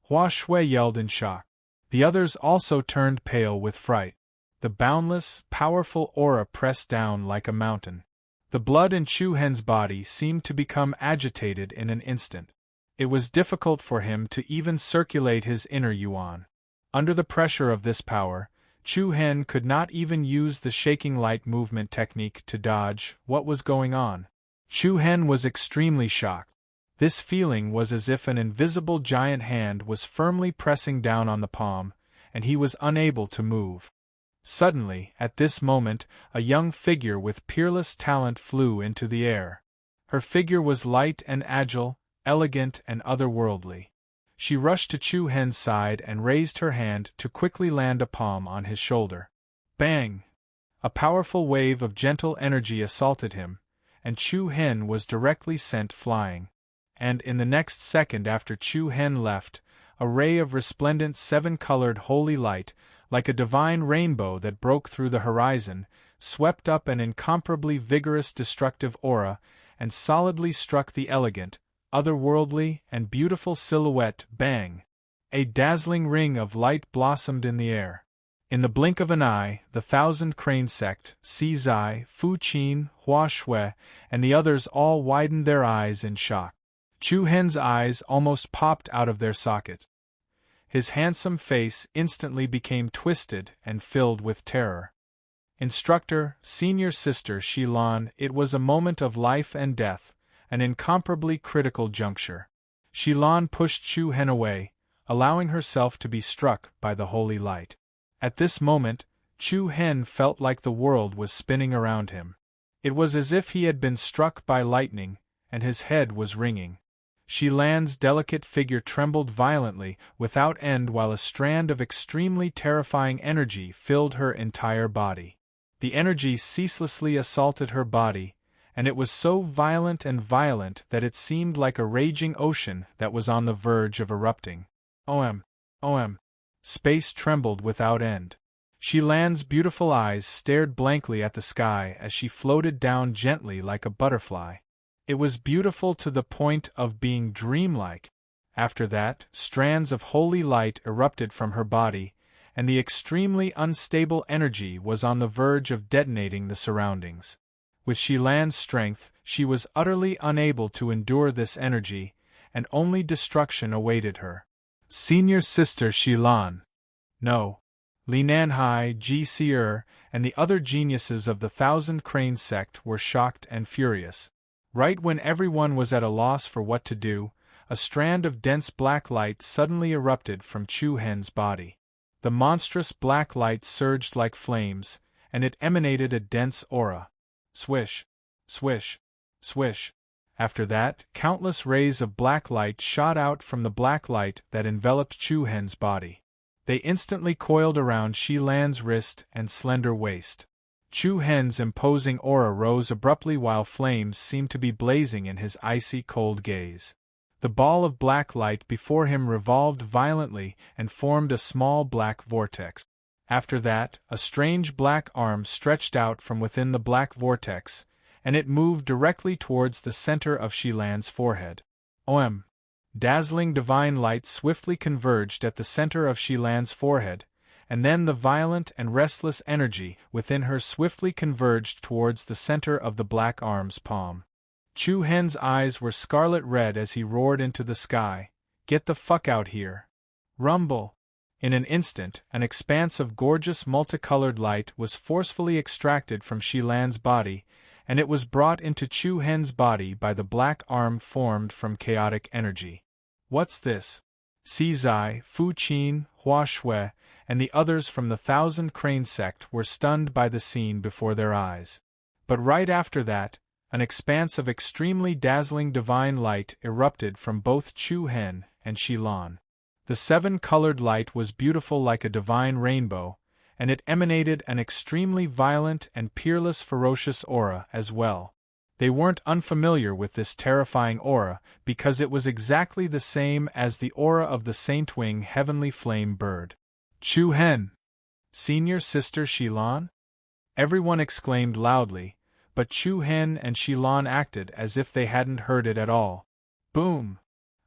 Hua Shui yelled in shock. The others also turned pale with fright. The boundless, powerful aura pressed down like a mountain. The blood in Chu Hen's body seemed to become agitated in an instant. It was difficult for him to even circulate his inner yuan. Under the pressure of this power, Chu Hen could not even use the shaking light movement technique to dodge what was going on. Chu Hen was extremely shocked. This feeling was as if an invisible giant hand was firmly pressing down on the palm, and he was unable to move. Suddenly, at this moment, a young figure with peerless talent flew into the air. Her figure was light and agile, elegant and otherworldly. She rushed to Chu Hen's side and raised her hand to quickly land a palm on his shoulder. Bang! A powerful wave of gentle energy assaulted him, and Chu Hen was directly sent flying. And in the next second after Chu Hen left, a ray of resplendent seven-colored holy light, like a divine rainbow that broke through the horizon, swept up an incomparably vigorous destructive aura, and solidly struck the elegant, otherworldly, and beautiful silhouette. Bang! A dazzling ring of light blossomed in the air. In the blink of an eye, the 1,000 Crane sect, Si Zai, Fu Qin, Hua Shui, and the others all widened their eyes in shock. Chu Hen's eyes almost popped out of their sockets. His handsome face instantly became twisted and filled with terror. Instructor, senior sister Shilan, it was a moment of life and death, an incomparably critical juncture. Shilan pushed Chu Hen away, allowing herself to be struck by the holy light. At this moment, Chu Hen felt like the world was spinning around him. It was as if he had been struck by lightning, and his head was ringing. Shilan's delicate figure trembled violently, without end, while a strand of extremely terrifying energy filled her entire body. The energy ceaselessly assaulted her body, and it was so violent that it seemed like a raging ocean that was on the verge of erupting. OM. Space trembled without end. Shilan's beautiful eyes stared blankly at the sky as she floated down gently like a butterfly. It was beautiful to the point of being dreamlike. After that, strands of holy light erupted from her body, and the extremely unstable energy was on the verge of detonating the surroundings. With Shilan's strength, she was utterly unable to endure this energy, and only destruction awaited her. Senior sister Shilan. No. Li Nanhai, Ji Seer, and the other geniuses of the 1,000 Crane sect were shocked and furious. Right when everyone was at a loss for what to do, a strand of dense black light suddenly erupted from Chu Hen's body. The monstrous black light surged like flames, and it emanated a dense aura. Swish, swish, swish. After that, countless rays of black light shot out from the black light that enveloped Chu Hen's body. They instantly coiled around Shilan's wrist and slender waist. Chu Hen's imposing aura rose abruptly while flames seemed to be blazing in his icy cold gaze. The ball of black light before him revolved violently and formed a small black vortex. After that, a strange black arm stretched out from within the black vortex, and it moved directly towards the center of Shilan's forehead. Dazzling divine light swiftly converged at the center of Shilan's forehead, and then the violent and restless energy within her swiftly converged towards the center of the black arm's palm. Chu Hen's eyes were scarlet red as he roared into the sky, "Get the fuck out here! Rumble!" In an instant, an expanse of gorgeous multicolored light was forcefully extracted from Shilan's body, and it was brought into Chu Hen's body by the black arm formed from chaotic energy. What's this? Si Zai, Fu Qin, Hua Shui, and the others from the Thousand Crane sect were stunned by the scene before their eyes. But right after that, an expanse of extremely dazzling divine light erupted from both Chu Hen and Shilan. The seven-colored light was beautiful like a divine rainbow, and it emanated an extremely violent and peerless ferocious aura as well. They weren't unfamiliar with this terrifying aura because it was exactly the same as the aura of the Saintwing heavenly flame bird. Chu Hen! Senior Sister Shilan? Everyone exclaimed loudly, but Chu Hen and Shilan acted as if they hadn't heard it at all. Boom!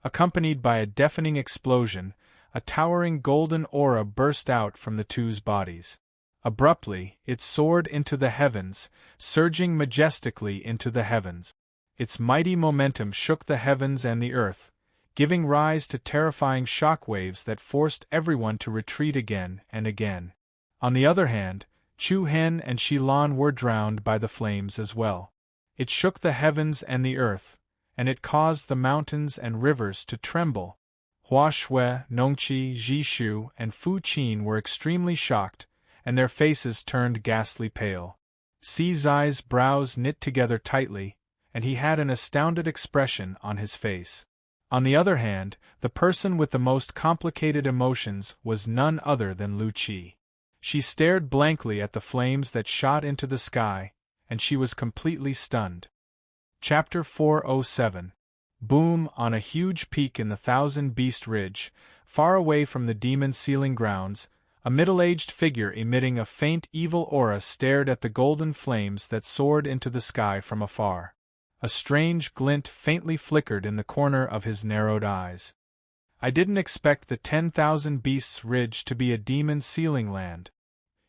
Accompanied by a deafening explosion, a towering golden aura burst out from the two's bodies. Abruptly, it soared into the heavens, surging majestically into the heavens. Its mighty momentum shook the heavens and the earth, giving rise to terrifying shockwaves that forced everyone to retreat again and again. On the other hand, Chu Hen and Shilan were drowned by the flames as well. It shook the heavens and the earth, and it caused the mountains and rivers to tremble. Hua Shui, Nongqi, Jishu, and Fu Qin were extremely shocked, and their faces turned ghastly pale. Si Zai's brows knit together tightly, and he had an astounded expression on his face. On the other hand, the person with the most complicated emotions was none other than Lu Qi. She stared blankly at the flames that shot into the sky, and she was completely stunned. Chapter 407. Boom! On a huge peak in the Thousand Beast Ridge, far away from the demon sealing grounds, a middle-aged figure emitting a faint evil aura stared at the golden flames that soared into the sky from afar. A strange glint faintly flickered in the corner of his narrowed eyes. I didn't expect the 10,000 Beasts Ridge to be a demon sealing land,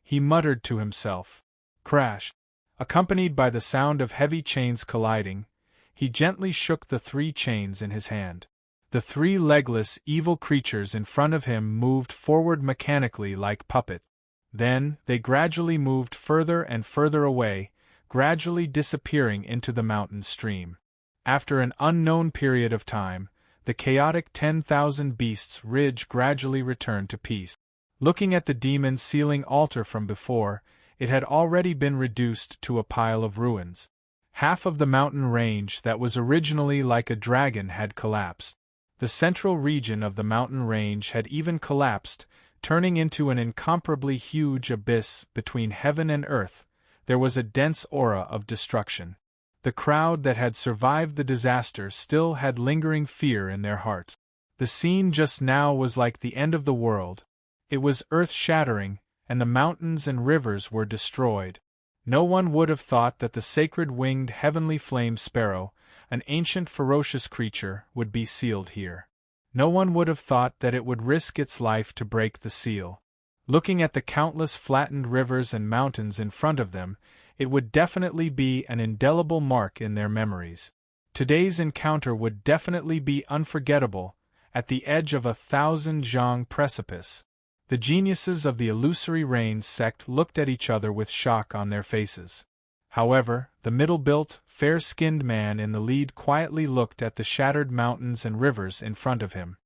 he muttered to himself. Crash! Accompanied by the sound of heavy chains colliding, he gently shook the 3 chains in his hand. The 3 legless, evil creatures in front of him moved forward mechanically like puppets. Then, they gradually moved further and further away, gradually disappearing into the mountain stream. After an unknown period of time, the chaotic 10,000 Beasts Ridge gradually returned to peace. Looking at the demon sealing altar from before, it had already been reduced to a pile of ruins. Half of the mountain range that was originally like a dragon had collapsed. The central region of the mountain range had even collapsed, turning into an incomparably huge abyss between heaven and earth. There was a dense aura of destruction. The crowd that had survived the disaster still had lingering fear in their hearts. The scene just now was like the end of the world. It was earth-shattering, and the mountains and rivers were destroyed. No one would have thought that the sacred winged heavenly flame sparrow, an ancient ferocious creature, would be sealed here. No one would have thought that it would risk its life to break the seal. Looking at the countless flattened rivers and mountains in front of them, it would definitely be an indelible mark in their memories. Today's encounter would definitely be unforgettable, at the edge of a 1,000 zhang precipice. The geniuses of the Illusory Rains sect looked at each other with shock on their faces. However, the middle-built, fair-skinned man in the lead quietly looked at the shattered mountains and rivers in front of him.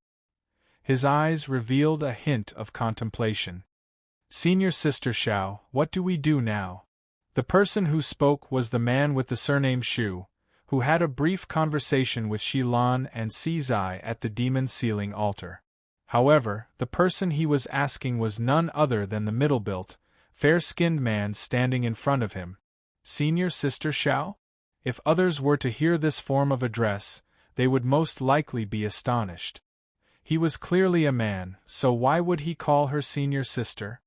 His eyes revealed a hint of contemplation. Senior Sister Xiao, what do we do now? The person who spoke was the man with the surname Shu, who had a brief conversation with Shilan and Si Zai at the demon sealing altar. However, the person he was asking was none other than the middle-built, fair-skinned man standing in front of him. Senior Sister Xiao? If others were to hear this form of address, they would most likely be astonished. He was clearly a man, so why would he call her senior sister?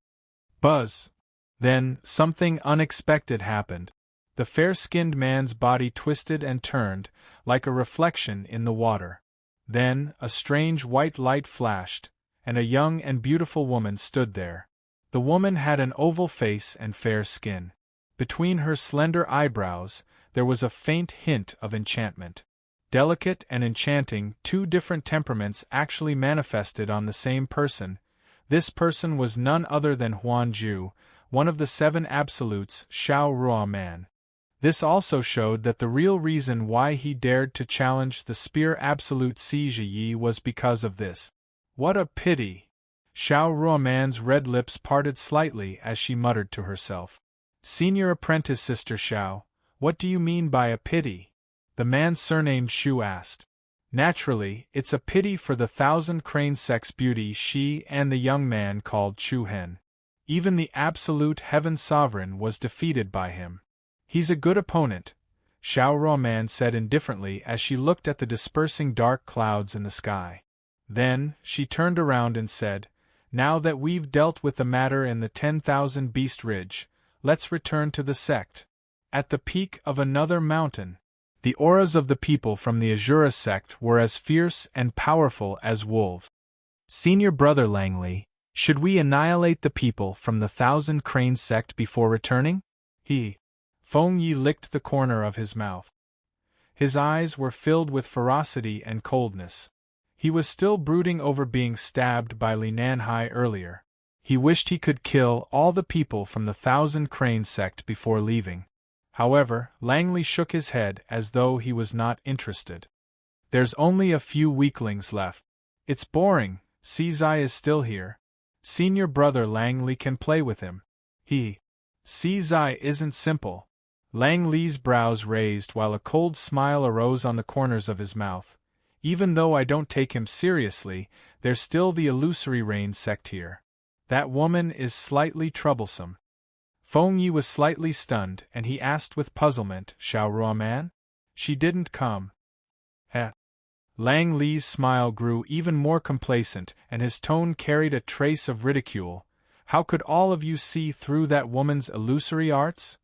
Buzz! Then, something unexpected happened. The fair-skinned man's body twisted and turned, like a reflection in the water. Then, a strange white light flashed, and a young and beautiful woman stood there. The woman had an oval face and fair skin. Between her slender eyebrows, there was a faint hint of enchantment. Delicate and enchanting, 2 different temperaments actually manifested on the same person. This person was none other than Huan Ju, one of the 7 absolutes, Xiao Rua Man. This also showed that the real reason why he dared to challenge the spear absolute Si Yi was because of this. What a pity! Xiao Rua Man's red lips parted slightly as she muttered to herself. Senior apprentice Sister Xiao, what do you mean by a pity? The man surnamed Shu asked. Naturally, it's a pity for the 1,000 crane sex beauty she and the young man called Chu Hen. Even the absolute heaven sovereign was defeated by him. He's a good opponent, Xiao Ruoman said indifferently as she looked at the dispersing dark clouds in the sky. Then, she turned around and said, now that we've dealt with the matter in the 10,000 Beast Ridge, let's return to the sect. At the peak of another mountain, the auras of the people from the Azura sect were as fierce and powerful as wolves. Senior Brother Langley, should we annihilate the people from the 1,000 Crane sect before returning? Feng Yi licked the corner of his mouth. His eyes were filled with ferocity and coldness. He was still brooding over being stabbed by Li Nanhai earlier. He wished he could kill all the people from the 1,000 Crane sect before leaving. However, Langley shook his head as though he was not interested. There's only a few weaklings left. It's boring, Sizai is still here. Senior Brother Langley can play with him. Sizai isn't simple. Langley's brows raised while a cold smile arose on the corners of his mouth. Even though I don't take him seriously, there's still the illusory rain sect here. That woman is slightly troublesome. Feng Yi was slightly stunned, and he asked with puzzlement, Xiao Ruoman? She didn't come. Lang Li's smile grew even more complacent, and his tone carried a trace of ridicule. How could all of you see through that woman's illusory arts?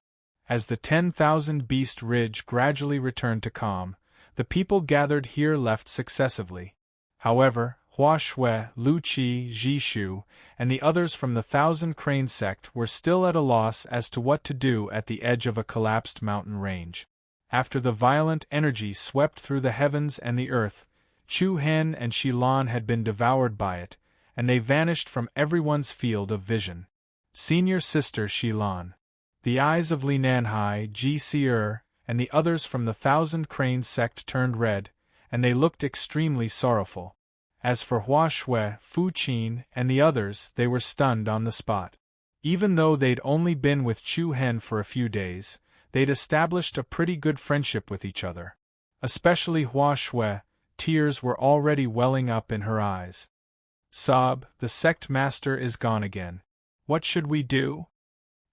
As the 10,000 Beast Ridge gradually returned to calm, the people gathered here left successively. However, Hua Shui, Lu Qi, Ji Shu, and the others from the 1,000 Crane sect were still at a loss as to what to do at the edge of a collapsed mountain range. After the violent energy swept through the heavens and the earth, Chu Hen and Shilan had been devoured by it, and they vanished from everyone's field of vision. Senior Sister Shilan. The eyes of Li Nanhai, Ji Si'er, and the others from the 1,000 Crane sect turned red, and they looked extremely sorrowful. As for Hua Shui, Fu Qin, and the others, they were stunned on the spot. Even though they'd only been with Chu Hen for a few days, they'd established a pretty good friendship with each other. Especially Hua Shui, tears were already welling up in her eyes. Sob, the sect master is gone again. What should we do?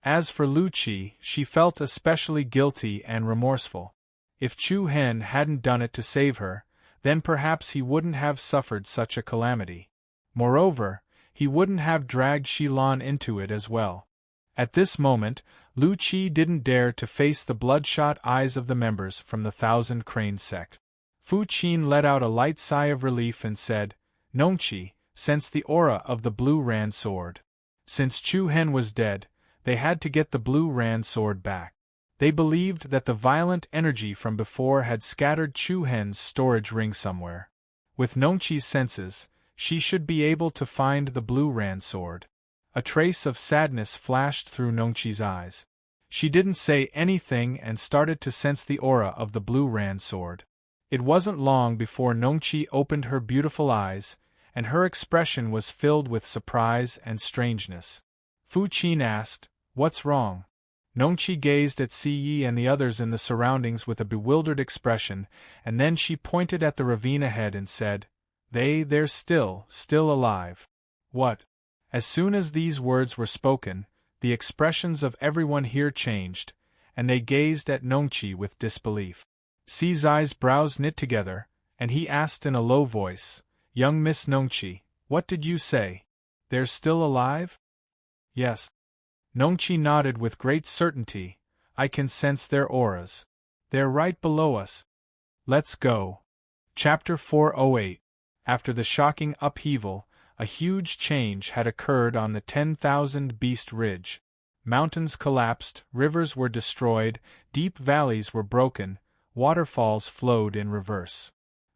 As for Lu Qi, she felt especially guilty and remorseful. If Chu Hen hadn't done it to save her, then perhaps he wouldn't have suffered such a calamity. Moreover, he wouldn't have dragged Shilan into it as well. At this moment, Lu Qi didn't dare to face the bloodshot eyes of the members from the 1,000 Crane sect. Fu Qin let out a light sigh of relief and said, Nongqi, sense the aura of the blue Ran sword. Since Chu Hen was dead, they had to get the blue Ran sword back. They believed that the violent energy from before had scattered Chu Hen's storage ring somewhere. With Nongqi's senses, she should be able to find the blue Ran sword. A trace of sadness flashed through Nongqi's eyes. She didn't say anything and started to sense the aura of the blue Ran sword. It wasn't long before Nongqi opened her beautiful eyes, and her expression was filled with surprise and strangeness. Fu Qin asked, What's wrong? Nongqi gazed at Si Yi and the others in the surroundings with a bewildered expression, and then she pointed at the ravine ahead and said, They're still alive. What? As soon as these words were spoken, the expressions of everyone here changed, and they gazed at Nongqi with disbelief. Si Zai's brows knit together, and he asked in a low voice, Young Miss Nongqi, what did you say? They're still alive? Yes. Nongqi nodded with great certainty. I can sense their auras. They're right below us. Let's go. Chapter 408. After the shocking upheaval, a huge change had occurred on the 10,000 Beast Ridge. Mountains collapsed, rivers were destroyed, deep valleys were broken, waterfalls flowed in reverse.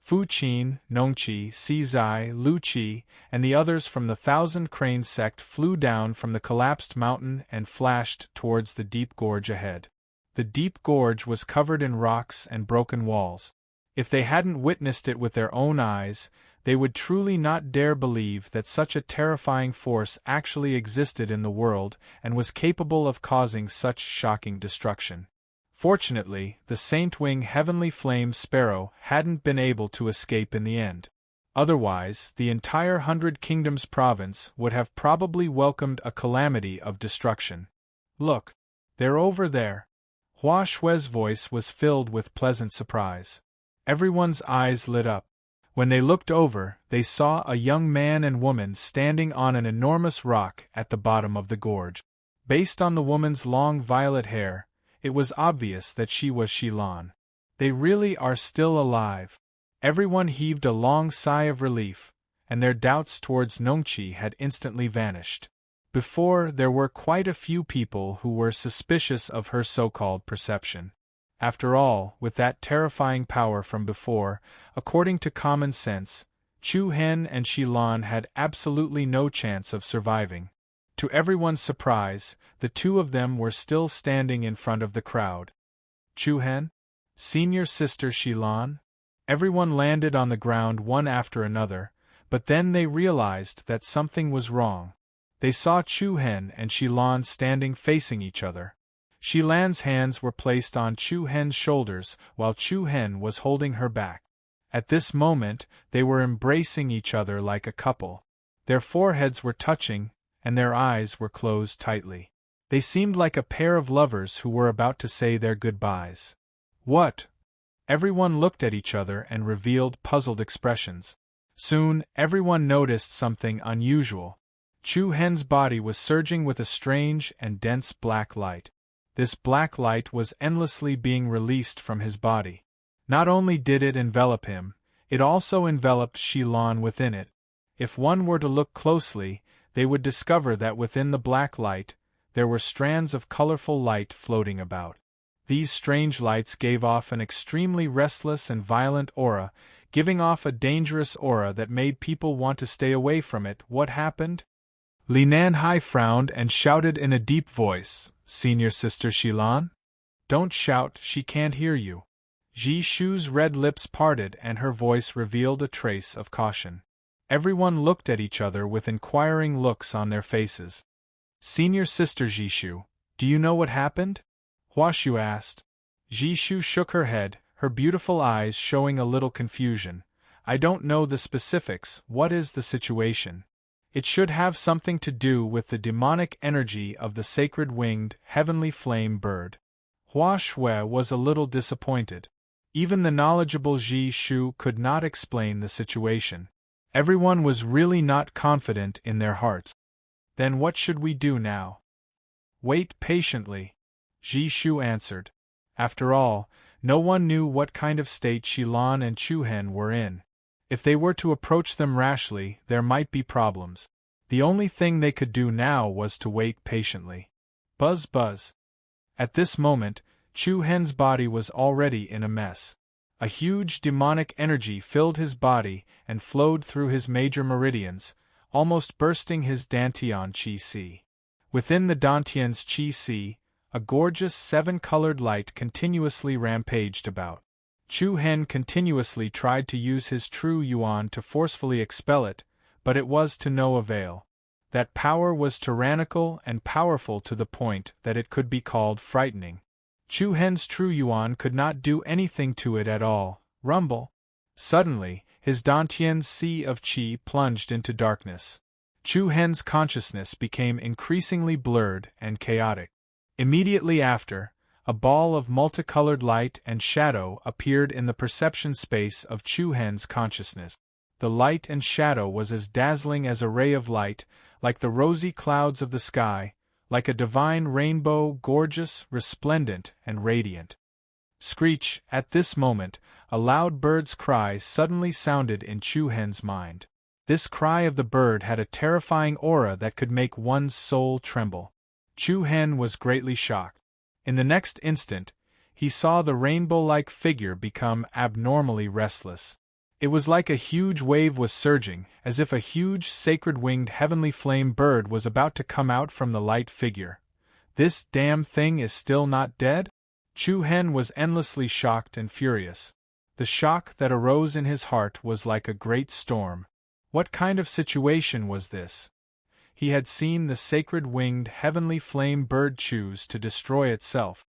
Fu Qin, Nongqi, Sizai, Lu Qi, and the others from the Thousand Cranes sect flew down from the collapsed mountain and flashed towards the deep gorge ahead. The deep gorge was covered in rocks and broken walls. If they hadn't witnessed it with their own eyes, they would truly not dare believe that such a terrifying force actually existed in the world and was capable of causing such shocking destruction. Fortunately, the Saintwing Heavenly Flame Sparrow hadn't been able to escape in the end. Otherwise, the entire 100 Kingdoms province would have probably welcomed a calamity of destruction. Look! They're over there! Hua Shui's voice was filled with pleasant surprise. Everyone's eyes lit up. When they looked over, they saw a young man and woman standing on an enormous rock at the bottom of the gorge. Based on the woman's long violet hair, it was obvious that she was Xilan. They really are still alive. Everyone heaved a long sigh of relief, and their doubts towards Nongqi had instantly vanished. Before, there were quite a few people who were suspicious of her so-called perception. After all, with that terrifying power from before, according to common sense, Chu Hen and Xilan had absolutely no chance of surviving. To everyone's surprise, the two of them were still standing in front of the crowd. Chu Hen? Senior sister Xilan? Everyone landed on the ground one after another, but then they realized that something was wrong. They saw Chu Hen and Xilan standing facing each other. Xilan's hands were placed on Chu Hen's shoulders while Chu Hen was holding her back. At this moment, they were embracing each other like a couple. Their foreheads were touching, and their eyes were closed tightly. They seemed like a pair of lovers who were about to say their goodbyes. What? Everyone looked at each other and revealed puzzled expressions. Soon, everyone noticed something unusual. Chu Hen's body was surging with a strange and dense black light. This black light was endlessly being released from his body. Not only did it envelop him, it also enveloped Xilan within it. If one were to look closely, they would discover that within the black light, there were strands of colorful light floating about. These strange lights gave off an extremely restless and violent aura, giving off a dangerous aura that made people want to stay away from it. What happened? Li Nanhai frowned and shouted in a deep voice, "Senior sister Xilan? Don't shout, she can't hear you." Ji Shu's red lips parted and her voice revealed a trace of caution. Everyone looked at each other with inquiring looks on their faces. "Senior sister Jishu, do you know what happened?" Hua Shu asked. Jishu shook her head, her beautiful eyes showing a little confusion. "I don't know the specifics. What is the situation?" "It should have something to do with the demonic energy of the sacred winged, heavenly flame bird." Hua Shui was a little disappointed. Even the knowledgeable Ji Shu could not explain the situation. Everyone was really not confident in their hearts. "Then what should we do now?" "Wait patiently," Ji Shu answered. After all, no one knew what kind of state Xilan and Chu Hen were in. If they were to approach them rashly, there might be problems. The only thing they could do now was to wait patiently. Buzz buzz. At this moment, Chu Hen's body was already in a mess. A huge demonic energy filled his body and flowed through his major meridians, almost bursting his Dantian Qi Si. Within the Dantian's Qi Si, a gorgeous seven-colored light continuously rampaged about. Chu Hen continuously tried to use his true yuan to forcefully expel it, but it was to no avail. That power was tyrannical and powerful to the point that it could be called frightening. Chu Hen's true yuan could not do anything to it at all. Rumble! Suddenly, his Dantian's sea of qi plunged into darkness. Chu Hen's consciousness became increasingly blurred and chaotic. Immediately after, a ball of multicolored light and shadow appeared in the perception space of Chu Hen's consciousness. The light and shadow was as dazzling as a ray of light, like the rosy clouds of the sky, like a divine rainbow, gorgeous, resplendent, and radiant. Screech! At this moment, a loud bird's cry suddenly sounded in Chu Hen's mind. This cry of the bird had a terrifying aura that could make one's soul tremble. Chu Hen was greatly shocked. In the next instant, he saw the rainbow-like figure become abnormally restless. It was like a huge wave was surging, as if a huge sacred-winged heavenly flame bird was about to come out from the light figure. This damn thing is still not dead? Chu Hen was endlessly shocked and furious. The shock that arose in his heart was like a great storm. What kind of situation was this? He had seen the sacred-winged heavenly flame bird choose to destroy itself.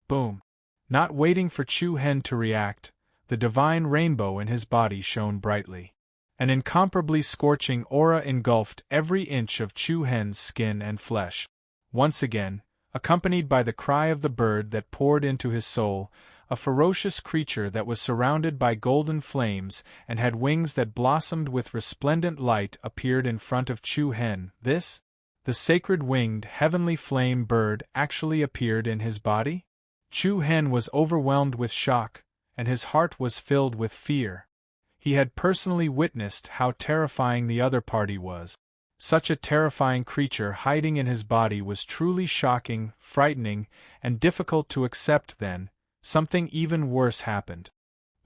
Boom! Not waiting for Chu Hen to react, the divine rainbow in his body shone brightly. An incomparably scorching aura engulfed every inch of Chu Hen's skin and flesh. Once again, accompanied by the cry of the bird that poured into his soul, a ferocious creature that was surrounded by golden flames and had wings that blossomed with resplendent light appeared in front of Chu Hen. The sacred-winged heavenly flame bird actually appeared in his body? Chu Hen was overwhelmed with shock, and his heart was filled with fear. He had personally witnessed how terrifying the other party was. Such a terrifying creature hiding in his body was truly shocking, frightening, and difficult to accept. Then, something even worse happened.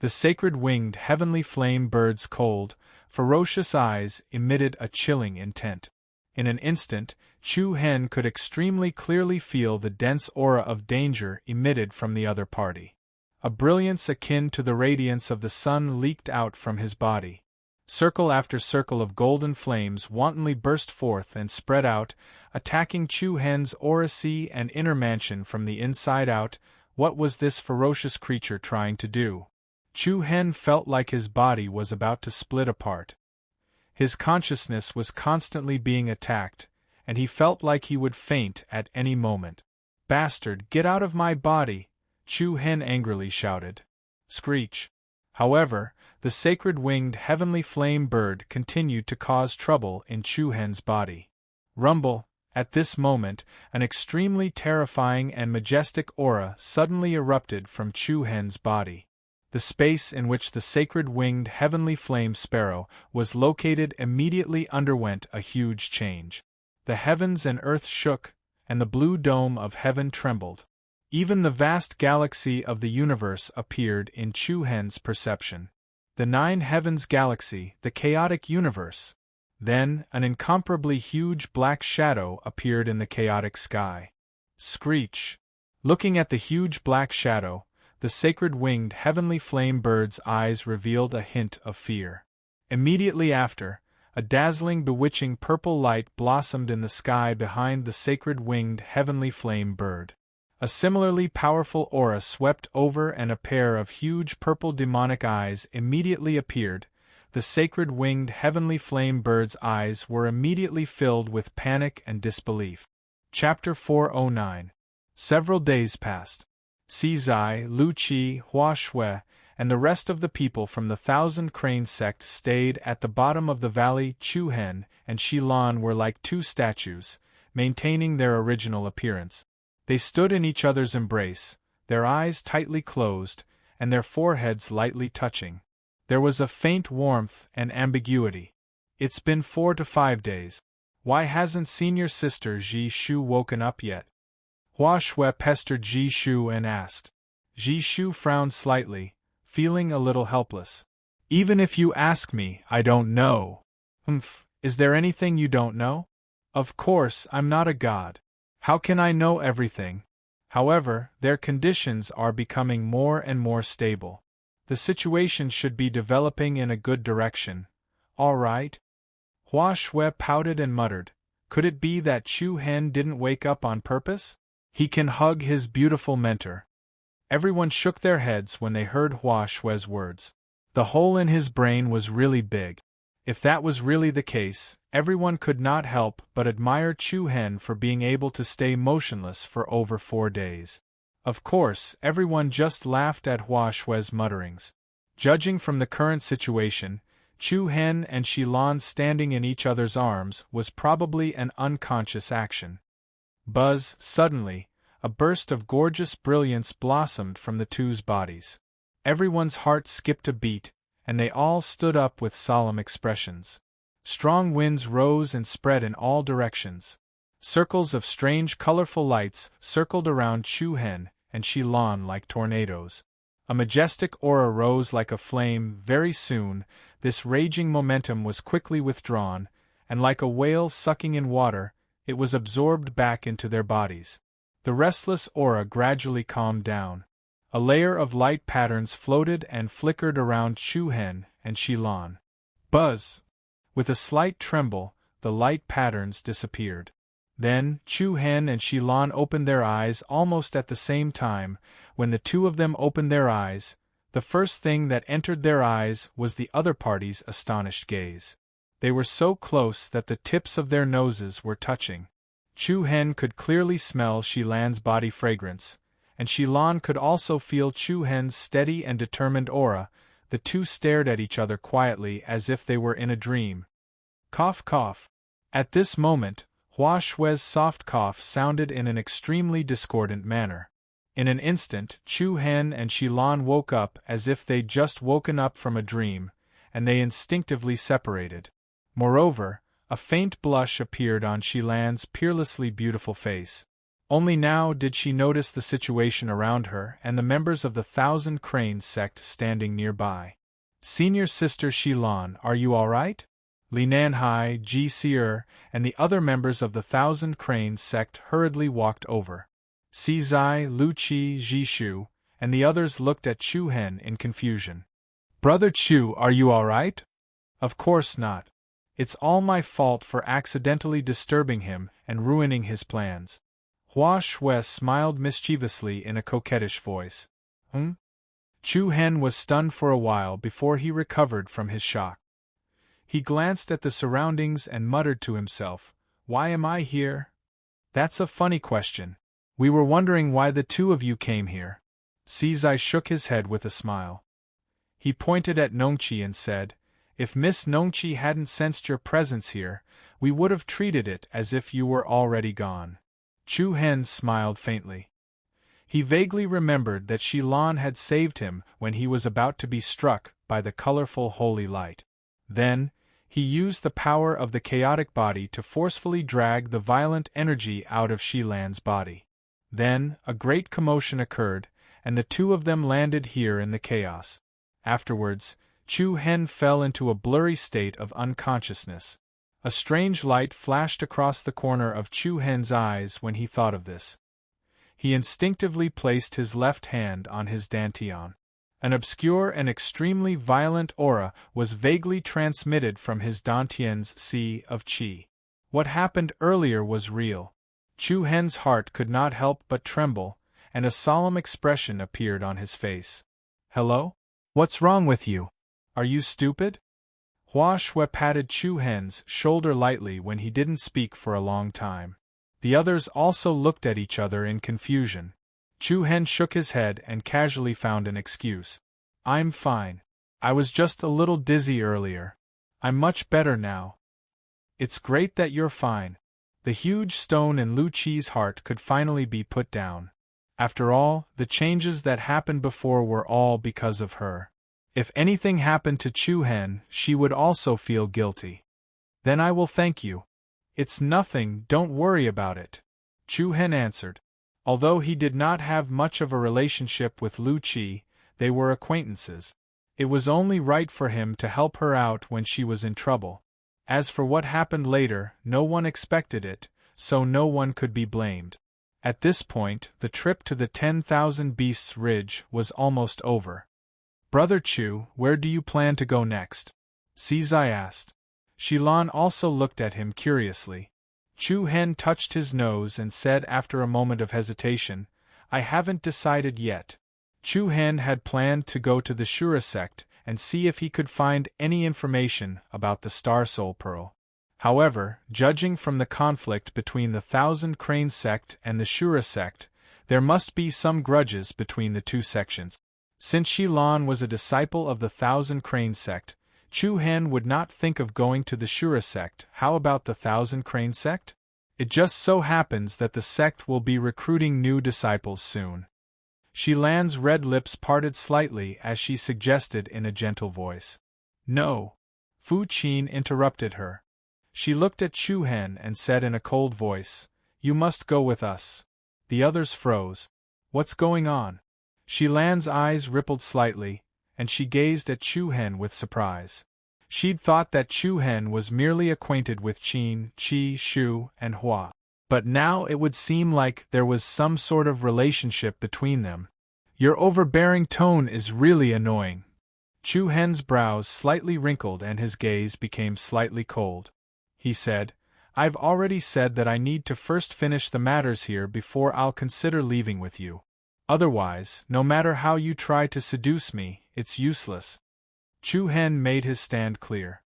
The sacred-winged heavenly flame bird's cold, ferocious eyes emitted a chilling intent. In an instant, Chu Hen could extremely clearly feel the dense aura of danger emitted from the other party. A brilliance akin to the radiance of the sun leaked out from his body. Circle after circle of golden flames wantonly burst forth and spread out, attacking Chu Hen's aura sea and inner mansion from the inside out. What was this ferocious creature trying to do? Chu Hen felt like his body was about to split apart. His consciousness was constantly being attacked, and he felt like he would faint at any moment. "Bastard, get out of my body!" Chu Hen angrily shouted. Screech! However, the sacred-winged heavenly flame bird continued to cause trouble in Chu Hen's body. Rumble! At this moment, an extremely terrifying and majestic aura suddenly erupted from Chu Hen's body. The space in which the sacred-winged heavenly flame sparrow was located immediately underwent a huge change. The heavens and earth shook, and the blue dome of heaven trembled. Even the vast galaxy of the universe appeared in Chu Hen's perception. The nine heavens galaxy, the chaotic universe. Then, an incomparably huge black shadow appeared in the chaotic sky. Screech! Looking at the huge black shadow, the sacred-winged heavenly flame bird's eyes revealed a hint of fear. Immediately after, a dazzling, bewitching purple light blossomed in the sky behind the sacred-winged heavenly flame bird. A similarly powerful aura swept over, and a pair of huge purple demonic eyes immediately appeared. The sacred-winged heavenly flame bird's eyes were immediately filled with panic and disbelief. Chapter 409. Several days passed. Sizai, Lu Qi, Hua Shui, and the rest of the people from the Thousand Crane sect stayed at the bottom of the valley. Chu Hen and Shi Lan were like two statues, maintaining their original appearance. They stood in each other's embrace, their eyes tightly closed, and their foreheads lightly touching. There was a faint warmth and ambiguity. "It's been 4 to 5 days. Why hasn't senior sister Ji Shu woken up yet?" Hua Shui pestered Ji Shu and asked. Ji Shu frowned slightly, feeling a little helpless. "Even if you ask me, I don't know." Is there anything you don't know?" "Of course, I'm not a god. How can I know everything? However, their conditions are becoming more and more stable. The situation should be developing in a good direction. All right?" Hua Shui pouted and muttered. Could it be that Chu Hen didn't wake up on purpose? He can hug his beautiful mentor. Everyone shook their heads when they heard Hua Shui's words. The hole in his brain was really big. If that was really the case, everyone could not help but admire Chu Hen for being able to stay motionless for over 4 days. Of course, everyone just laughed at Hua Shui's mutterings. Judging from the current situation, Chu Hen and Shi Lan standing in each other's arms was probably an unconscious action. Buzz! Suddenly, a burst of gorgeous brilliance blossomed from the two's bodies. Everyone's heart skipped a beat, and they all stood up with solemn expressions. Strong winds rose and spread in all directions. Circles of strange colorful lights circled around Chu Hen and Shi Lan like tornadoes. A majestic aura rose like a flame. Very soon, this raging momentum was quickly withdrawn, and like a whale sucking in water, it was absorbed back into their bodies. The restless aura gradually calmed down. A layer of light patterns floated and flickered around Chu Hen and Shilan. Buzz! With a slight tremble, the light patterns disappeared. Then, Chu Hen and Shilan opened their eyes almost at the same time. When the two of them opened their eyes, the first thing that entered their eyes was the other party's astonished gaze. They were so close that the tips of their noses were touching. Chu Hen could clearly smell Shilan's body fragrance, and Shilan could also feel Chu Hen's steady and determined aura. The two stared at each other quietly as if they were in a dream. Cough, cough. At this moment, Hua Shui's soft cough sounded in an extremely discordant manner. In an instant, Chu Hen and Shilan woke up as if they'd just woken up from a dream, and they instinctively separated. Moreover, a faint blush appeared on Shilan's peerlessly beautiful face. Only now did she notice the situation around her and the members of the Thousand Cranes sect standing nearby. Senior Sister Shilan, are you all right? Li Nanhai, Ji Seer, and the other members of the Thousand Cranes sect hurriedly walked over. Si Zai, Lu Qi, Ji Shu, and the others looked at Chu Hen in confusion. Brother Chu, are you all right? Of course not. It's all my fault for accidentally disturbing him and ruining his plans. Hua Shui smiled mischievously in a coquettish voice. Chu Hen was stunned for a while before he recovered from his shock. He glanced at the surroundings and muttered to himself, "Why am I here? That's a funny question. We were wondering why the two of you came here." Sizai shook his head with a smile. He pointed at Nongqi and said, "If Miss Nongqi hadn't sensed your presence here, we would have treated it as if you were already gone." Chu Hen smiled faintly. He vaguely remembered that Shilan had saved him when he was about to be struck by the colorful holy light. Then, he used the power of the chaotic body to forcefully drag the violent energy out of Shilan's body. Then, a great commotion occurred, and the two of them landed here in the chaos. Afterwards, Chu Hen fell into a blurry state of unconsciousness. A strange light flashed across the corner of Chu Hen's eyes when he thought of this. He instinctively placed his left hand on his dantian. An obscure and extremely violent aura was vaguely transmitted from his dantian's sea of qi. What happened earlier was real. Chu Hen's heart could not help but tremble, and a solemn expression appeared on his face. "Hello? What's wrong with you? Are you stupid?" Hua Shui patted Chu Hen's shoulder lightly when he didn't speak for a long time. The others also looked at each other in confusion. Chu Hen shook his head and casually found an excuse. "I'm fine. I was just a little dizzy earlier. I'm much better now." "It's great that you're fine." The huge stone in Lu Qi's heart could finally be put down. After all, the changes that happened before were all because of her. If anything happened to Chu Hen, she would also feel guilty. "Then I will thank you." "It's nothing, don't worry about it," Chu Hen answered. Although he did not have much of a relationship with Lu Qi, they were acquaintances. It was only right for him to help her out when she was in trouble. As for what happened later, no one expected it, so no one could be blamed. At this point, the trip to the 10,000 Beasts Ridge was almost over. "Brother Chu, where do you plan to go next?" Sizai asked. Shilan also looked at him curiously. Chu Hen touched his nose and said after a moment of hesitation, "I haven't decided yet." Chu Hen had planned to go to the Shura sect and see if he could find any information about the Star Soul Pearl. However, judging from the conflict between the Thousand Crane sect and the Shura sect, there must be some grudges between the two sections. Since Shilan was a disciple of the Thousand Crane sect, Chu Hen would not think of going to the Shura sect. How about the Thousand Crane sect? It just so happens that the sect will be recruiting new disciples soon. Shilan's red lips parted slightly as she suggested in a gentle voice. "No." Fu Qin interrupted her. She looked at Chu Hen and said in a cold voice, "You must go with us." The others froze. "What's going on?" Shi Lan's eyes rippled slightly, and she gazed at Chu Hen with surprise. She'd thought that Chu Hen was merely acquainted with Qin, Qi, Shu, and Hua. But now it would seem like there was some sort of relationship between them. Your overbearing tone is really annoying. Chu Hen's brows slightly wrinkled and his gaze became slightly cold. He said, I've already said that I need to first finish the matters here before I'll consider leaving with you. Otherwise, no matter how you try to seduce me, it's useless. Chu Hen made his stand clear.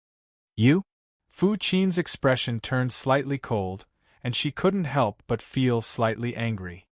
You? Fu Qin's expression turned slightly cold, and she couldn't help but feel slightly angry.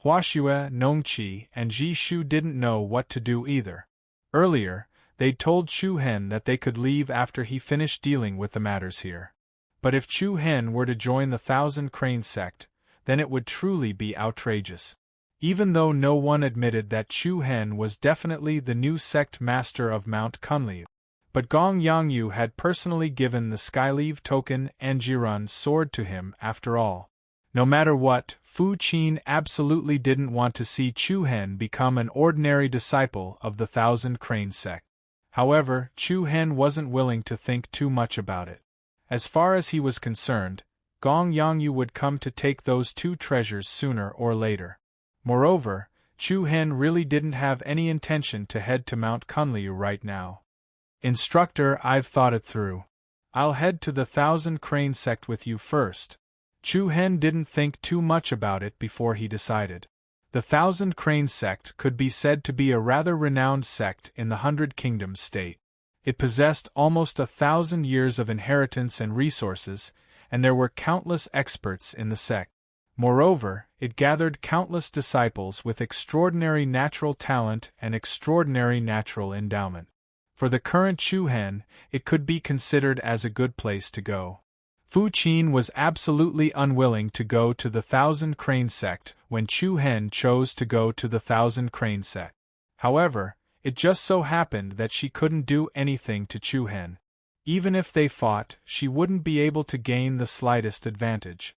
Hua Xue, Nongqi, and Ji Shu didn't know what to do either. Earlier, they'd told Chu Hen that they could leave after he finished dealing with the matters here. But if Chu Hen were to join the Thousand Crane sect, then it would truly be outrageous. Even though no one admitted that Chu Hen was definitely the new sect master of Mount Kunlun. But Gong Yangyu had personally given the Skyleaf token Anjiran sword to him after all. No matter what, Fu Qin absolutely didn't want to see Chu Hen become an ordinary disciple of the Thousand Crane sect. However, Chu Hen wasn't willing to think too much about it. As far as he was concerned, Gong Yangyu would come to take those two treasures sooner or later. Moreover, Chu Hen really didn't have any intention to head to Mount Kunlun right now. Instructor, I've thought it through. I'll head to the Thousand Crane sect with you first. Chu Hen didn't think too much about it before he decided. The Thousand Crane sect could be said to be a rather renowned sect in the Hundred Kingdoms state. It possessed almost 1,000 years of inheritance and resources, and there were countless experts in the sect. Moreover, it gathered countless disciples with extraordinary natural talent and extraordinary natural endowment. For the current Chu Hen, it could be considered as a good place to go. Fu Qin was absolutely unwilling to go to the Thousand Crane sect when Chu Hen chose to go to the Thousand Crane sect. However, it just so happened that she couldn't do anything to Chu Hen. Even if they fought, she wouldn't be able to gain the slightest advantage.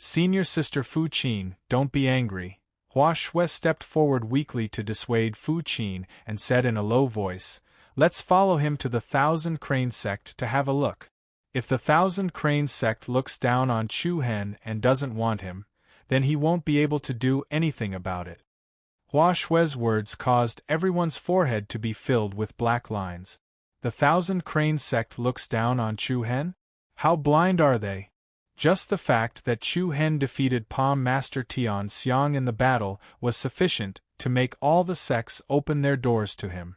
Senior Sister Fu Qin, don't be angry. Hua Xue stepped forward weakly to dissuade Fu Qin and said in a low voice, Let's follow him to the Thousand Crane sect to have a look. If the Thousand Crane sect looks down on Chu Hen and doesn't want him, then he won't be able to do anything about it. Hua Xue's words caused everyone's forehead to be filled with black lines. The Thousand Crane sect looks down on Chu Hen? How blind are they? Just the fact that Chu Hen defeated Palm Master Tian Xiang in the battle was sufficient to make all the sects open their doors to him.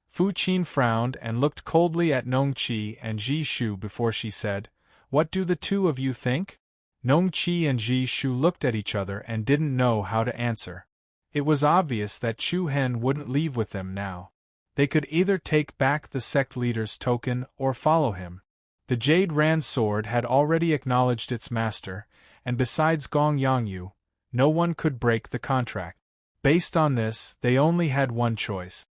Fu Qin frowned and looked coldly at Nongqi and Ji Shu before she said, What do the two of you think? Nongqi and Ji Shu looked at each other and didn't know how to answer. It was obvious that Chu Hen wouldn't leave with them now. They could either take back the sect leader's token or follow him. The Jade Ran sword had already acknowledged its master, and besides Gong Yangyu, no one could break the contract. Based on this, they only had one choice.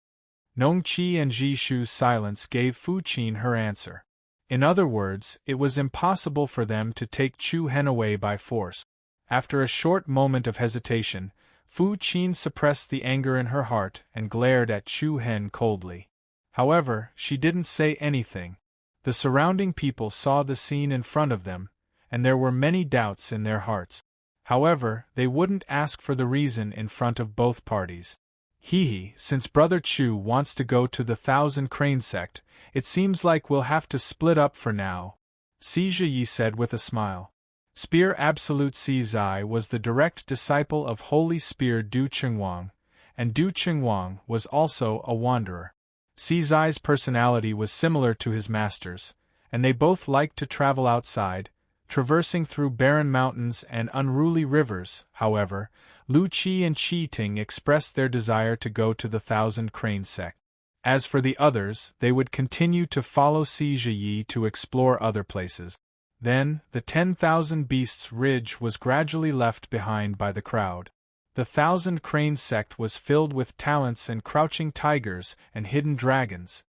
Nongqi and Ji Shu's silence gave Fu Qin her answer. In other words, it was impossible for them to take Chu Hen away by force. After a short moment of hesitation, Fu Qin suppressed the anger in her heart and glared at Chu Hen coldly. However, she didn't say anything. The surrounding people saw the scene in front of them, and there were many doubts in their hearts. However, they wouldn't ask for the reason in front of both parties. Since Brother Chu wants to go to the Thousand Crane sect, it seems like we'll have to split up for now, Si Zhiyi said with a smile. Spear Absolute Si Zai was the direct disciple of Holy Spear Du Qingwang, and Du Qingwang was also a wanderer. Si Zai's personality was similar to his master's, and they both liked to travel outside, traversing through barren mountains and unruly rivers. However, Lu Qi and Qi Ting expressed their desire to go to the Thousand Crane sect. As for the others, they would continue to follow Si Zhiyi to explore other places. Then, the 10,000 Beasts Ridge was gradually left behind by the crowd. The Thousand Crane sect was filled with talents and crouching tigers and hidden dragons,